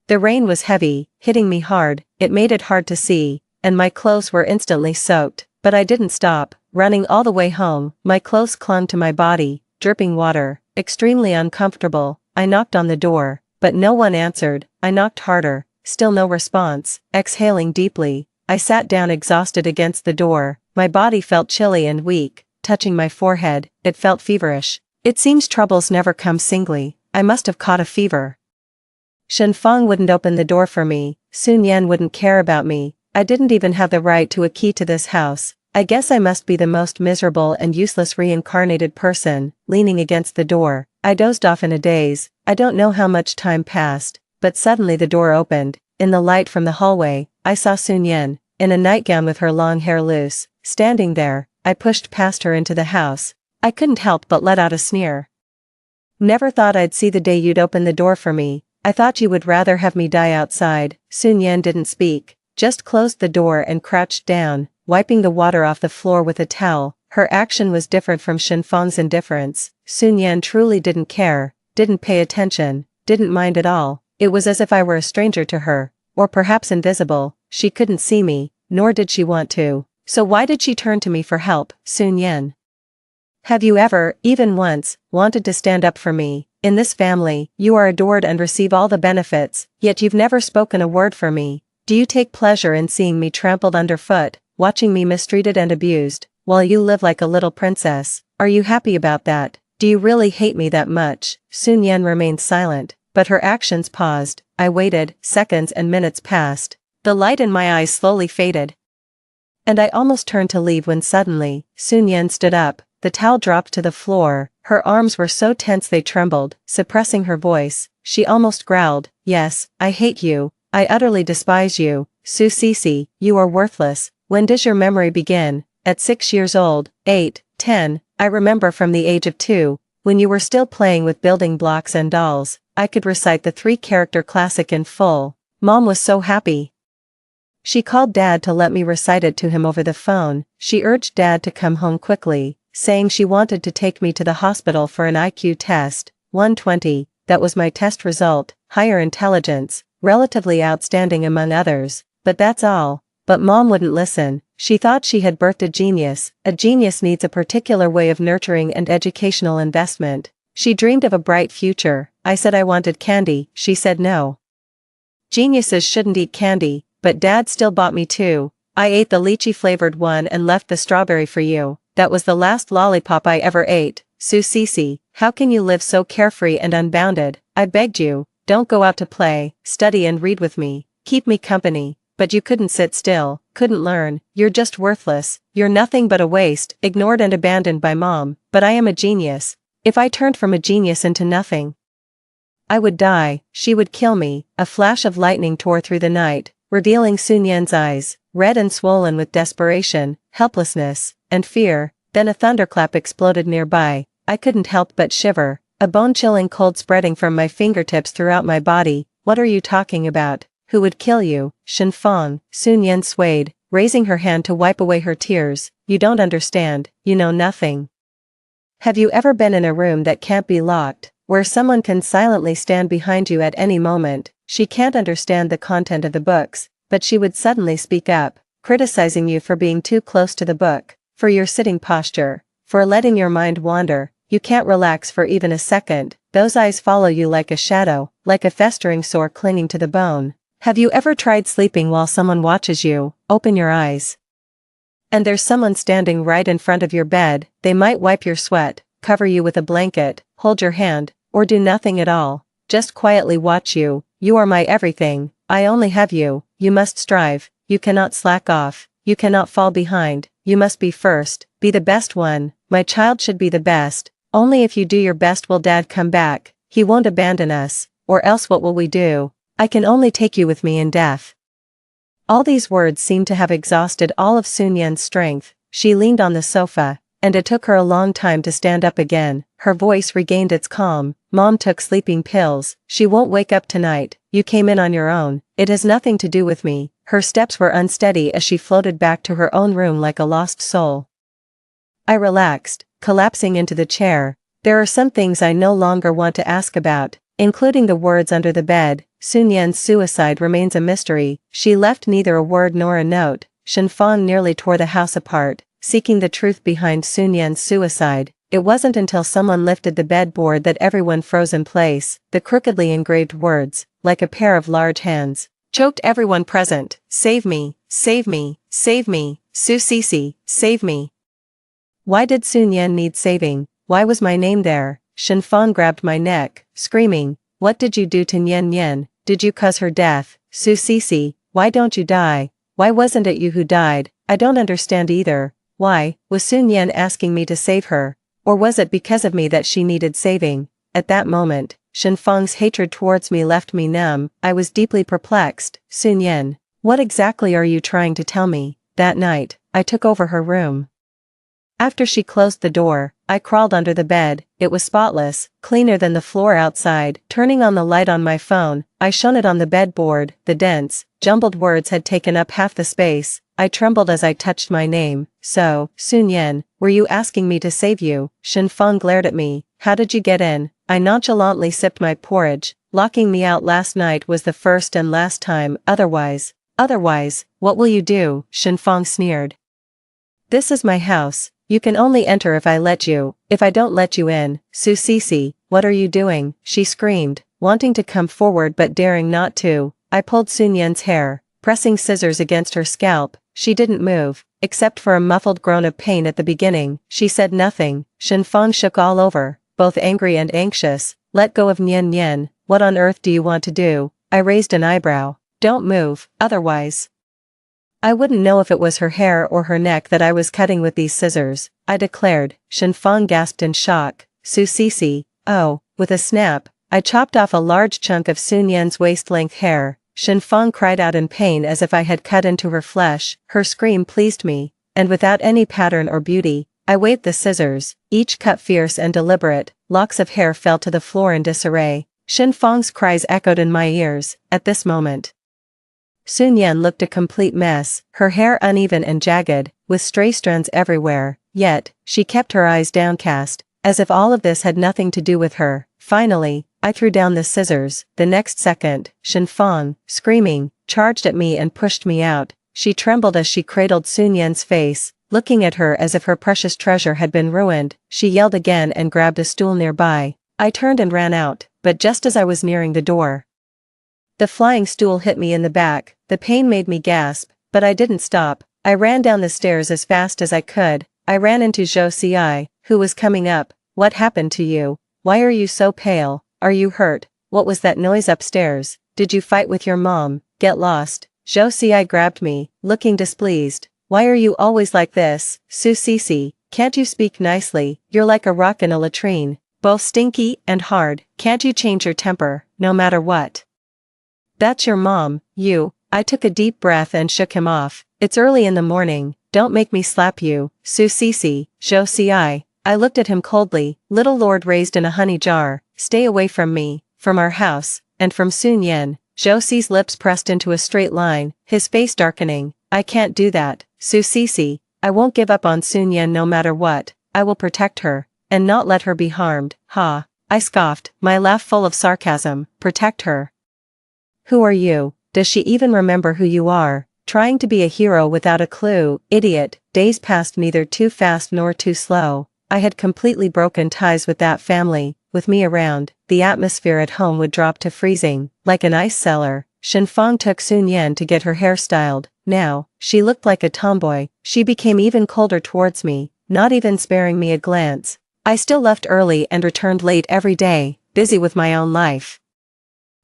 The rain was heavy, hitting me hard. It made it hard to see, and my clothes were instantly soaked, but I didn't stop. Running all the way home, my clothes clung to my body, dripping water, extremely uncomfortable. I knocked on the door, but no one answered. I knocked harder, still no response. Exhaling deeply, I sat down exhausted against the door. My body felt chilly and weak, touching my forehead, it felt feverish. It seems troubles never come singly. I must have caught a fever. Shen Feng wouldn't open the door for me, Sun Yan wouldn't care about me, I didn't even have the right to a key to this house. I guess I must be the most miserable and useless reincarnated person. Leaning against the door, I dozed off in a daze. I don't know how much time passed, but suddenly the door opened. In the light from the hallway, I saw Sun Yan, in a nightgown with her long hair loose, standing there. I pushed past her into the house. I couldn't help but let out a sneer. Never thought I'd see the day you'd open the door for me. I thought you would rather have me die outside. Sun Yan didn't speak, just closed the door and crouched down, wiping the water off the floor with a towel. Her action was different from Shen Feng's indifference. Sun Yan truly didn't care, didn't pay attention, didn't mind at all. It was as if I were a stranger to her, or perhaps invisible. She couldn't see me, nor did she want to. So why did she turn to me for help? Sun Yan, have you ever, even once, wanted to stand up for me? In this family, you are adored and receive all the benefits, yet you've never spoken a word for me. Do you take pleasure in seeing me trampled underfoot, watching me mistreated and abused, while you live like a little princess? Are you happy about that? Do you really hate me that much? Sun Yan remained silent, but her actions paused. I waited. Seconds and minutes passed. The light in my eyes slowly faded, and I almost turned to leave when suddenly, Sun Yan stood up. The towel dropped to the floor. Her arms were so tense they trembled. Suppressing her voice, she almost growled, "Yes, I hate you. I utterly despise you. Su Sisi, you are worthless. When does your memory begin? At 6 years old, 8, 10, I remember from the age of 2, when you were still playing with building blocks and dolls, I could recite the 3-character classic in full. Mom was so happy. She called Dad to let me recite it to him over the phone. She urged Dad to come home quickly, saying she wanted to take me to the hospital for an IQ test. 120, that was my test result, higher intelligence, relatively outstanding among others, but that's all. But Mom wouldn't listen. She thought she had birthed a genius. A genius needs a particular way of nurturing and educational investment. She dreamed of a bright future. I said I wanted candy. She said no. Geniuses shouldn't eat candy, but Dad still bought me 2. I ate the lychee-flavored one and left the strawberry for you. That was the last lollipop I ever ate. Su Sisi, how can you live so carefree and unbounded? I begged you, don't go out to play, study and read with me, keep me company. But you couldn't sit still, couldn't learn. You're just worthless. You're nothing but a waste, ignored and abandoned by Mom. But I am a genius. If I turned from a genius into nothing, I would die. She would kill me. A flash of lightning tore through the night, revealing Sun Yan's eyes, red and swollen with desperation, helplessness, and fear. Then a thunderclap exploded nearby. I couldn't help but shiver, a bone-chilling cold spreading from my fingertips throughout my body. What are you talking about? Who would kill you? Shen Feng. Sun Yan swayed, raising her hand to wipe away her tears. You don't understand. You know nothing. Have you ever been in a room that can't be locked, where someone can silently stand behind you at any moment? She can't understand the content of the books, but she would suddenly speak up, criticizing you for being too close to the book, for your sitting posture, for letting your mind wander. You can't relax for even a second. those eyes follow you like a shadow, like a festering sore clinging to the bone. Have you ever tried sleeping while someone watches you? Open your eyes. And there's someone standing right in front of your bed. They might wipe your sweat, cover you with a blanket, hold your hand, or do nothing at all. Just quietly watch you. You are my everything. I only have you. You must strive. You cannot slack off. You cannot fall behind. You must be first. Be the best one. My child should be the best. Only if you do your best will Dad come back. He won't abandon us. Or else what will we do? I can only take you with me in death. All these words seemed to have exhausted all of Sun Yan's strength. She leaned on the sofa, and it took her a long time to stand up again. Her voice regained its calm. Mom took sleeping pills. She won't wake up tonight. You came in on your own. It has nothing to do with me. Her steps were unsteady as she floated back to her own room like a lost soul. I relaxed, collapsing into the chair. There are some things I no longer want to ask about, including the words under the bed. Sun Yan's suicide remains a mystery. She left neither a word nor a note. Shen Fang nearly tore the house apart, seeking the truth behind Sun Yan's suicide. It wasn't until someone lifted the bedboard that everyone froze in place. The crookedly engraved words, like a pair of large hands, choked everyone present. Save me, save me, save me, Su Sisi, save me. Why did Sun Yan need saving? Why was my name there? Shen Fang grabbed my neck, screaming, what did you do to Nian Nian? Did you cause her death? Su Sisi, why don't you die? Why wasn't it you who died? I don't understand either. Why, was Sun Yan asking me to save her? Or was it because of me that she needed saving? At that moment, Shen Fang's hatred towards me left me numb. I was deeply perplexed. Sun Yan, what exactly are you trying to tell me? That night, I took over her room. After she closed the door, I crawled under the bed. It was spotless, cleaner than the floor outside. Turning on the light on my phone, I shone it on the bedboard. The dense, jumbled words had taken up half the space. I trembled as I touched my name. So, Sun Yan, were you asking me to save you? Shen Fang glared at me. How did you get in? I nonchalantly sipped my porridge. Locking me out last night was the first and last time. Otherwise, what will you do? Shen Fang sneered. This is my house. You can only enter if I let you. If I don't let you in, Su Sisi, what are you doing? She screamed, wanting to come forward but daring not to. I pulled Sun Yan's hair, pressing scissors against her scalp. She didn't move, except for a muffled groan of pain at the beginning. She said nothing. Shen Fang shook all over, both angry and anxious. Let go of Nian Nian. What on earth do you want to do? I raised an eyebrow. Don't move, otherwise. I wouldn't know if it was her hair or her neck that I was cutting with these scissors, I declared. Shen Fang gasped in shock. Su Sisi, oh, with a snap, I chopped off a large chunk of Sun Yan's waist-length hair. Shen Fang cried out in pain as if I had cut into her flesh. Her scream pleased me, and without any pattern or beauty, I waved the scissors, each cut fierce and deliberate. Locks of hair fell to the floor in disarray. Shen Fang's cries echoed in my ears. At this moment, Sun Yan looked a complete mess, her hair uneven and jagged, with stray strands everywhere, yet, she kept her eyes downcast, as if all of this had nothing to do with her. Finally, I threw down the scissors. The next second, Shen Fang, screaming, charged at me and pushed me out. She trembled as she cradled Sun Yan's face, looking at her as if her precious treasure had been ruined. She yelled again and grabbed a stool nearby. I turned and ran out, but just as I was nearing the door, the flying stool hit me in the back. The pain made me gasp, but I didn't stop. I ran down the stairs as fast as I could. I ran into Zhou Xi, who was coming up. What happened to you? Why are you so pale? Are you hurt? What was that noise upstairs? Did you fight with your mom? Get lost. Zhou Xi grabbed me, looking displeased. Why are you always like this? Su Sisi, can't you speak nicely? You're like a rock in a latrine, both stinky and hard. Can't you change your temper, no matter what? That's your mom, you. I took a deep breath and shook him off. It's early in the morning, don't make me slap you. Su Sisi, Zhou Xi. I looked at him coldly. Little lord raised in a honey jar, stay away from me, from our house, and from Sun Yan. Zhou Xi's lips pressed into a straight line, his face darkening. I can't do that, Su Sisi. I won't give up on Sun Yan no matter what. I will protect her, and not let her be harmed. Ha! I scoffed, my laugh full of sarcasm. Protect her? Who are you? Does she even remember who you are? Trying to be a hero without a clue, idiot. Days passed neither too fast nor too slow. I had completely broken ties with that family. With me around, the atmosphere at home would drop to freezing, like an ice cellar. Shenfang took Sun Yan to get her hair styled. Now, she looked like a tomboy. She became even colder towards me, not even sparing me a glance. I still left early and returned late every day, busy with my own life.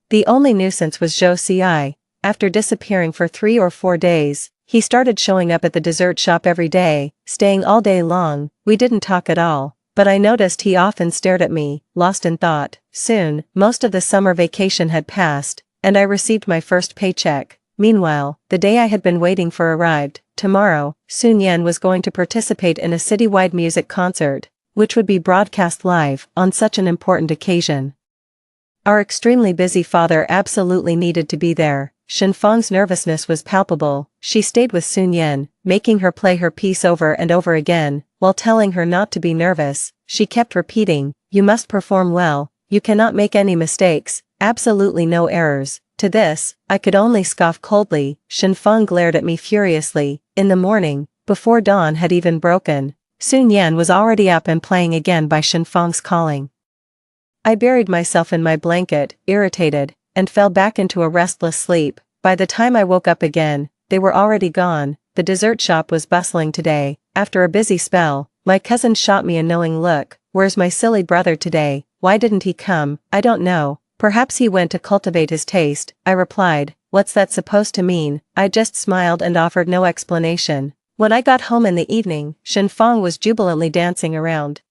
The only nuisance was Zhou Ci. After disappearing for 3 or 4 days, he started showing up at the dessert shop every day, staying all day long. We didn't talk at all, but I noticed he often stared at me, lost in thought. Soon, most of the summer vacation had passed, and I received my first paycheck. Meanwhile, the day I had been waiting for arrived. Tomorrow, Sun Yan was going to participate in a citywide music concert, which would be broadcast live on such an important occasion. Our extremely busy father absolutely needed to be there. Shenfang's nervousness was palpable. She stayed with Sun Yan, making her play her piece over and over again, while telling her not to be nervous. She kept repeating, "You must perform well, you cannot make any mistakes, absolutely no errors." To this, I could only scoff coldly. Shenfang glared at me furiously. In the morning, before dawn had even broken, Sun Yan was already up and playing again by Shenfang's calling. I buried myself in my blanket, irritated, and fell back into a restless sleep. By the time I woke up again, they were already gone. The dessert shop was bustling today. After a busy spell, my cousin shot me a knowing look. "Where's my silly brother today? Why didn't he come?" "I don't know. Perhaps he went to cultivate his taste," I replied. "What's that supposed to mean?" I just smiled and offered no explanation. When I got home in the evening, Shenfang was jubilantly dancing around,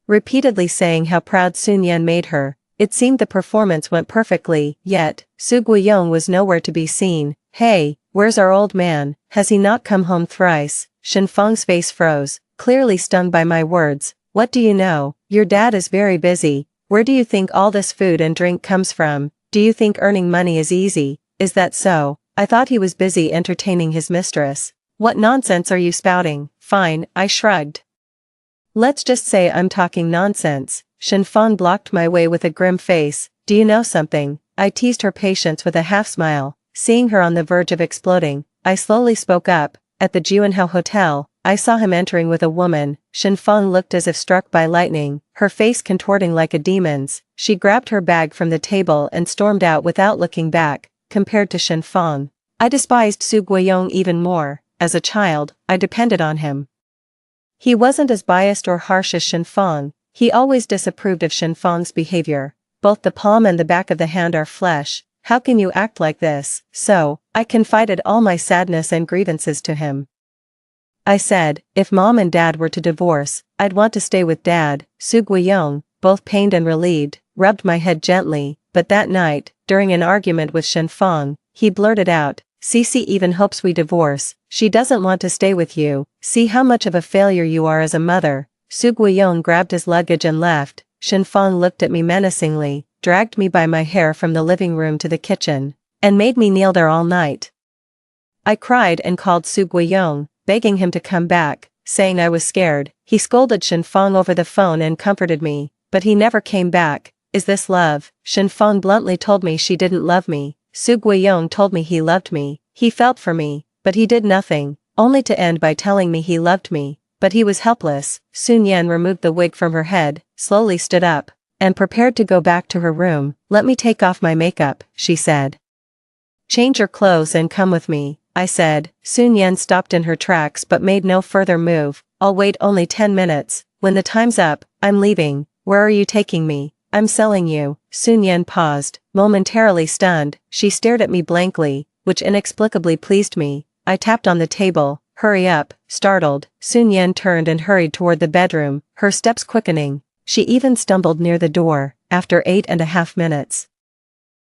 repeatedly saying how proud Sun Yan made her. It seemed the performance went perfectly, yet, Su Guiyong was nowhere to be seen. "Hey, where's our old man? Has he not come home thrice?" Shenfang's face froze, clearly stung by my words. "What do you know? Your dad is very busy. Where do you think all this food and drink comes from? Do you think earning money is easy? Is that so?" I thought he was busy entertaining his mistress. "What nonsense are you spouting?" "Fine," I shrugged. "Let's just say I'm talking nonsense." Shenfang blocked my way with a grim face. "Do you know something?" I teased her patience with a half-smile. Seeing her on the verge of exploding, I slowly spoke up. "At the Juanhao Hotel, I saw him entering with a woman." Shenfang looked as if struck by lightning, her face contorting like a demon's. She grabbed her bag from the table and stormed out without looking back. Compared to Shenfang, I despised Su Guiyong even more. As a child, I depended on him. He wasn't as biased or harsh as Shenfang. He always disapproved of Shenfang's behavior. "Both the palm and the back of the hand are flesh. How can you act like this?" So, I confided all my sadness and grievances to him. I said, if mom and dad were to divorce, I'd want to stay with dad. Su Guiyong, both pained and relieved, rubbed my head gently, but that night, during an argument with Shenfang, he blurted out, "Cici even hopes we divorce. She doesn't want to stay with you. See how much of a failure you are as a mother." Su Guiyong grabbed his luggage and left. Shenfang looked at me menacingly, dragged me by my hair from the living room to the kitchen, and made me kneel there all night. I cried and called Su Guiyong, begging him to come back, saying I was scared. He scolded Shenfang over the phone and comforted me, but he never came back. "Is this love?" Shenfang bluntly told me she didn't love me. Su Guiyong told me he loved me. He felt for me, but he did nothing, only to end by telling me he loved me. But he was helpless. Sun Yan removed the wig from her head, slowly stood up, and prepared to go back to her room. "Let me take off my makeup," she said. "Change your clothes and come with me," I said. Sun Yan stopped in her tracks but made no further move. "I'll wait only 10 minutes. When the time's up, I'm leaving." "Where are you taking me?" "I'm selling you." Sun Yan paused, momentarily stunned. She stared at me blankly, which inexplicably pleased me. I tapped on the table. "Hurry up." Startled, Sun Yan turned and hurried toward the bedroom, her steps quickening. She even stumbled near the door. After 8.5 minutes,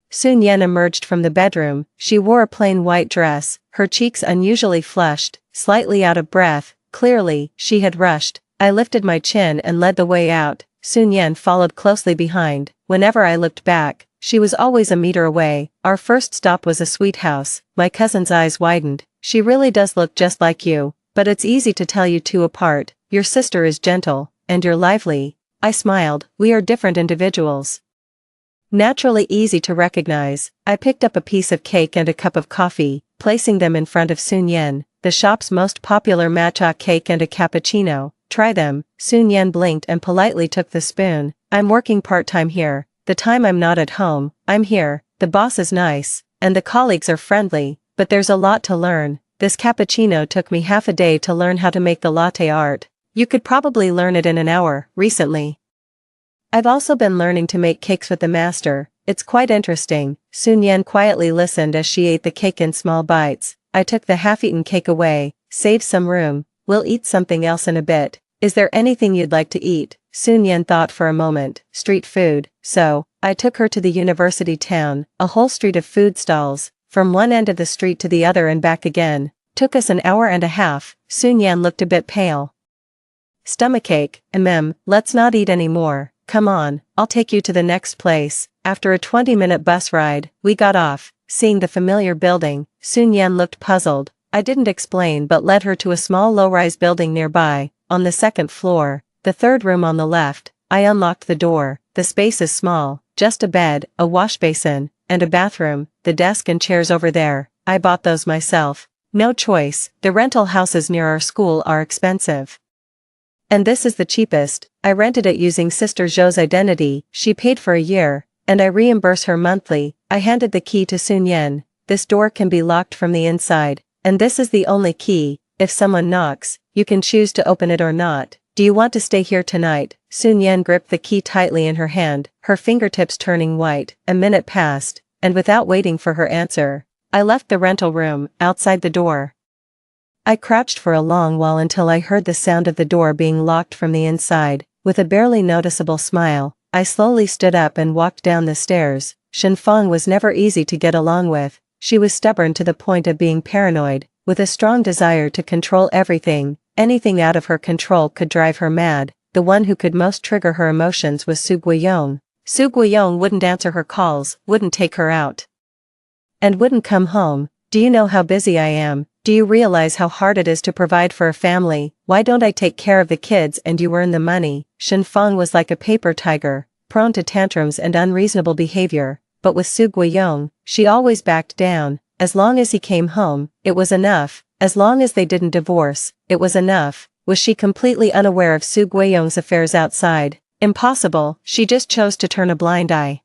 Sun Yan emerged from the bedroom. She wore a plain white dress, her cheeks unusually flushed, slightly out of breath. Clearly, she had rushed. I lifted my chin and led the way out. Sun Yan followed closely behind. Whenever I looked back, she was always a meter away. Our first stop was a sweet house. My cousin's eyes widened. "She really does look just like you, but it's easy to tell you two apart. Your sister is gentle, and you're lively." I smiled. "We are different individuals. Naturally easy to recognize." I picked up a piece of cake and a cup of coffee, placing them in front of Sun Yan. "The shop's most popular matcha cake and a cappuccino. try them. Sun Yan blinked and politely took the spoon. I'm working part-time here. The time I'm not at home, I'm here. The boss is nice, and the colleagues are friendly, but there's a lot to learn. This cappuccino took me half a day to learn how to make the latte art. You could probably learn it in an hour, recently. I've also been learning to make cakes with the master. It's quite interesting. Sun Yan quietly listened as she ate the cake in small bites. I took the half-eaten cake away. Save some room. We'll eat something else in a bit. Is there anything you'd like to eat? Sun Yan thought for a moment. Street food. So, I took her to the university town, a whole street of food stalls, from one end of the street to the other and back again. Took us an hour and a half. Sun Yan looked a bit pale. Stomachache, let's not eat any more. Come on, I'll take you to the next place. After a 20-minute bus ride, we got off. Seeing the familiar building, Sun Yan looked puzzled. I didn't explain but led her to a small low-rise building nearby, on the second floor, the third room on the left. I unlocked the door. The space is small, just a bed, a wash basin, and a bathroom. The desk and chairs over there, I bought those myself. No choice, the rental houses near our school are expensive. And this is the cheapest. I rented it using Sister Zhou's identity. She paid for a year, and I reimburse her monthly. I handed the key to Sun Yan. This door can be locked from the inside, and this is the only key. If someone knocks, you can choose to open it or not. Do you want to stay here tonight? Sun Yan gripped the key tightly in her hand, her fingertips turning white. A minute passed, and without waiting for her answer, I left the rental room. Outside the door, I crouched for a long while until I heard the sound of the door being locked from the inside. With a barely noticeable smile, I slowly stood up and walked down the stairs. Shenfang was never easy to get along with. She was stubborn to the point of being paranoid, with a strong desire to control everything. Anything out of her control could drive her mad. The one who could most trigger her emotions was Su Guiyong. Su Guiyong wouldn't answer her calls, wouldn't take her out, and wouldn't come home. Do you know how busy I am? Do you realize how hard it is to provide for a family? Why don't I take care of the kids and you earn the money? Shenfang was like a paper tiger, prone to tantrums and unreasonable behavior, but with Su Guiyong, she always backed down. As long as he came home, it was enough. As long as they didn't divorce, it was enough. Was she completely unaware of Su Guiyong's affairs outside? Impossible. She just chose to turn a blind eye.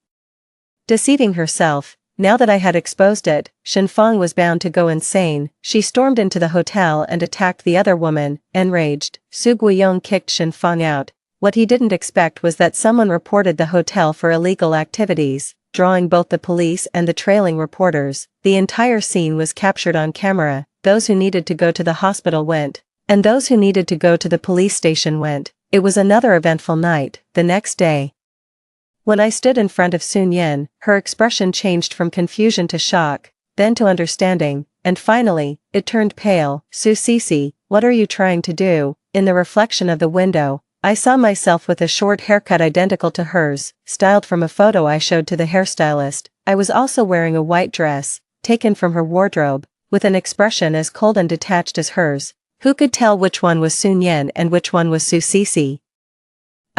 Deceiving herself. Now that I had exposed it, Shenfang was bound to go insane. She stormed into the hotel and attacked the other woman. Enraged, Su Guiyong kicked Shenfang out. What he didn't expect was that someone reported the hotel for illegal activities, drawing both the police and the trailing reporters. The entire scene was captured on camera. Those who needed to go to the hospital went, and those who needed to go to the police station went. It was another eventful night. The next day, when I stood in front of Sun Yan, her expression changed from confusion to shock, then to understanding, and finally, it turned pale. Su Cici, what are you trying to do? In the reflection of the window, I saw myself with a short haircut identical to hers, styled from a photo I showed to the hairstylist. I was also wearing a white dress, taken from her wardrobe, with an expression as cold and detached as hers. Who could tell which one was Sun Yan and which one was Su Cici?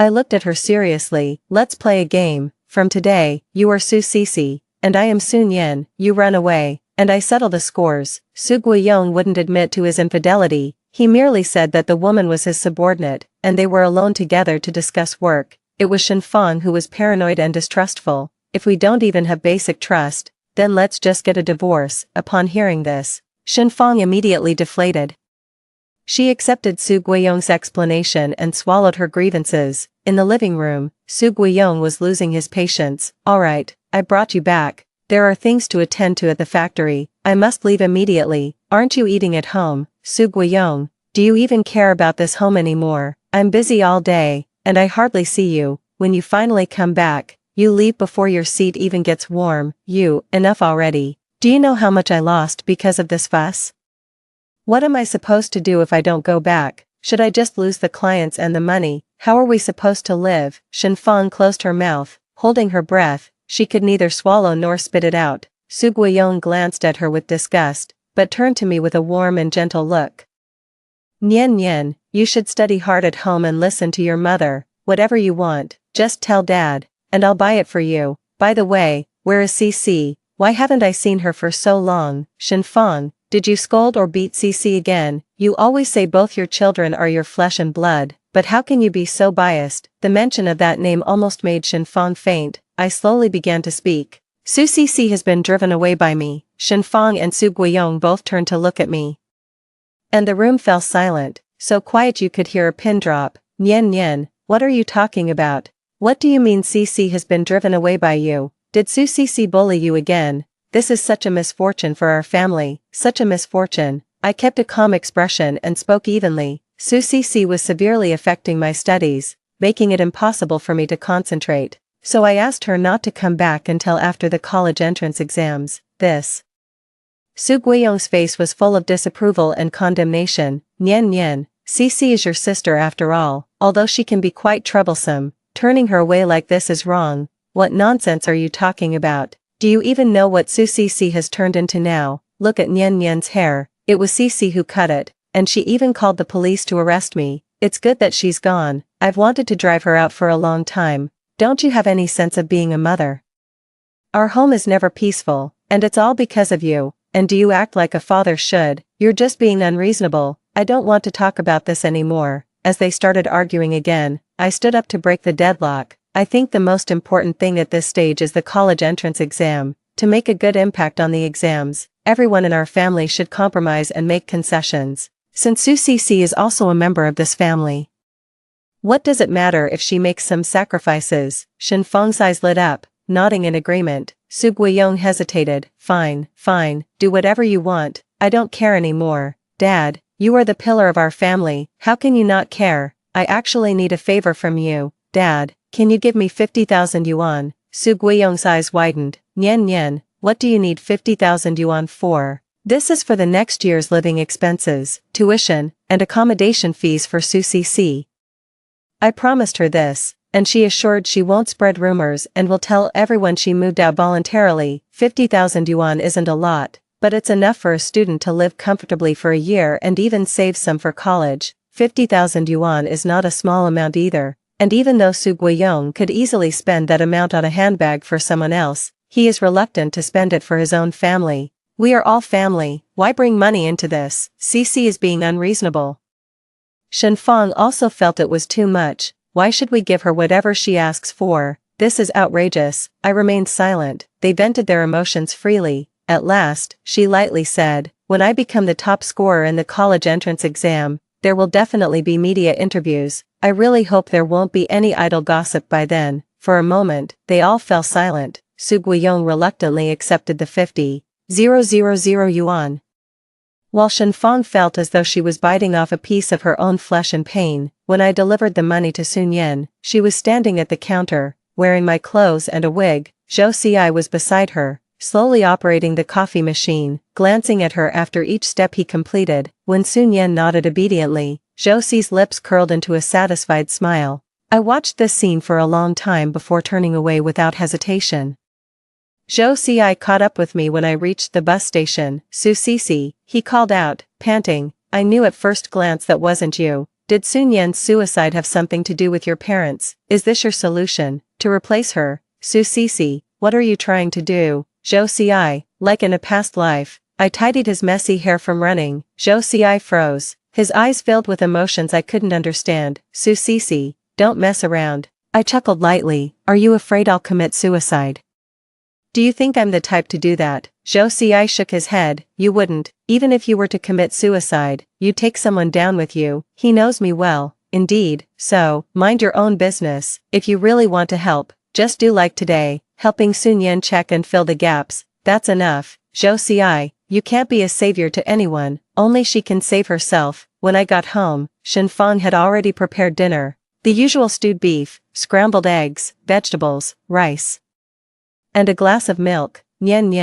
I looked at her seriously. Let's play a game. From today, you are Su Cici, and I am Sun Yan. You run away, and I settle the scores. Su Guiyong wouldn't admit to his infidelity. He merely said that the woman was his subordinate, and they were alone together to discuss work. It was Shenfang who was paranoid and distrustful. If we don't even have basic trust, then let's just get a divorce. Upon hearing this, Shenfang immediately deflated. She accepted Su Guiyong's explanation and swallowed her grievances. In the living room, Su Guiyong was losing his patience. Alright, I brought you back. There are things to attend to at the factory. I must leave immediately. Aren't you eating at home? Su Guiyong, do you even care about this home anymore? I'm busy all day, and I hardly see you. When you finally come back, you leave before your seat even gets warm. Enough already. Do you know how much I lost because of this fuss? What am I supposed to do if I don't go back? Should I just lose the clients and the money? How are we supposed to live? Shenfang closed her mouth, holding her breath. She could neither swallow nor spit it out. Su Guiyong glanced at her with disgust, but turned to me with a warm and gentle look. Nian, you should study hard at home and listen to your mother. Whatever you want, just tell Dad, and I'll buy it for you. By the way, where is Cici? Why haven't I seen her for so long? Shenfang, Did you scold or beat Cece again? You always say both your children are your flesh and blood, but how can you be so biased? The mention of that name almost made Shenfang faint. I slowly began to speak. Su Cece has been driven away by me. Shenfang and Su Guiyong both turned to look at me. And the room fell silent, so quiet you could hear a pin drop. Nian Nian, what are you talking about? What do you mean Cece has been driven away by you? Did Su Cece bully you again? This is such a misfortune for our family, such a misfortune. I kept a calm expression and spoke evenly. Su Cece was severely affecting my studies, making it impossible for me to concentrate, so I asked her not to come back until after the college entrance exams. Su Guiyong's face was full of disapproval and condemnation. Nian Nian, Cece is your sister after all, although she can be quite troublesome. Turning her away like this is wrong. What nonsense are you talking about? Do you even know what Su Cece has turned into now? Look at Nian Nian's hair, it was Cece who cut it, and she even called the police to arrest me. It's good that she's gone. I've wanted to drive her out for a long time. Don't you have any sense of being a mother? Our home is never peaceful, and it's all because of you. And do you act like a father should? You're just being unreasonable. I don't want to talk about this anymore. As they started arguing again, I stood up to break the deadlock. I think the most important thing at this stage is the college entrance exam. To make a good impact on the exams, everyone in our family should compromise and make concessions, since Su Cece is also a member of this family. What does it matter if she makes some sacrifices? Shenfang's eyes lit up, nodding in agreement. Su Guiyong hesitated. Fine, do whatever you want, I don't care anymore. Dad, you are the pillar of our family, how can you not care? I actually need a favor from you. Dad, can you give me 50,000 yuan? Su Guiyong's eyes widened. Nian Nian, what do you need 50,000 yuan for? This is for the next year's living expenses, tuition, and accommodation fees for Su Cece. I promised her this, and she assured she won't spread rumors and will tell everyone she moved out voluntarily. 50,000 yuan isn't a lot, but it's enough for a student to live comfortably for a year and even save some for college. 50,000 yuan is not a small amount either, and even though Su Guiyong could easily spend that amount on a handbag for someone else, he is reluctant to spend it for his own family. We are all family, why bring money into this? Cece is being unreasonable. Shenfang also felt it was too much. Why should we give her whatever she asks for? This is outrageous. I remained silent. They vented their emotions freely. At last, she lightly said, when I become the top scorer in the college entrance exam, there will definitely be media interviews. I really hope there won't be any idle gossip by then. For a moment, they all fell silent. Su Guiyong reluctantly accepted the 50,000 yuan. While Shenfang felt as though she was biting off a piece of her own flesh in pain, when I delivered the money to Sun Yan, she was standing at the counter, wearing my clothes and a wig. Zhou Xi was beside her, slowly operating the coffee machine, glancing at her after each step he completed. When Sun Yan nodded obediently, Zhou Xi's lips curled into a satisfied smile. I watched this scene for a long time before turning away without hesitation. Zhou Xi caught up with me when I reached the bus station. Su Cece, he called out, panting. I knew at first glance that wasn't you. Did Sun Yan's suicide have something to do with your parents? Is this your solution? To replace her? Su Cece, what are you trying to do? Zhou Xi, like in a past life. I tidied his messy hair from running. Zhou Xi froze. His eyes filled with emotions I couldn't understand. Su Cece, don't mess around. I chuckled lightly. Are you afraid I'll commit suicide? Do you think I'm the type to do that? Zhou Xi shook his head. You wouldn't, even if you were to commit suicide, you'd take someone down with you. He knows me well, indeed, so, mind your own business. If you really want to help, just do like today, helping Sun Yan check and fill the gaps. That's enough. Zhou Xi, you can't be a savior to anyone, only she can save herself. When I got home, Shenfang had already prepared dinner. The usual stewed beef, scrambled eggs, vegetables, rice, and a glass of milk. Nian Nian.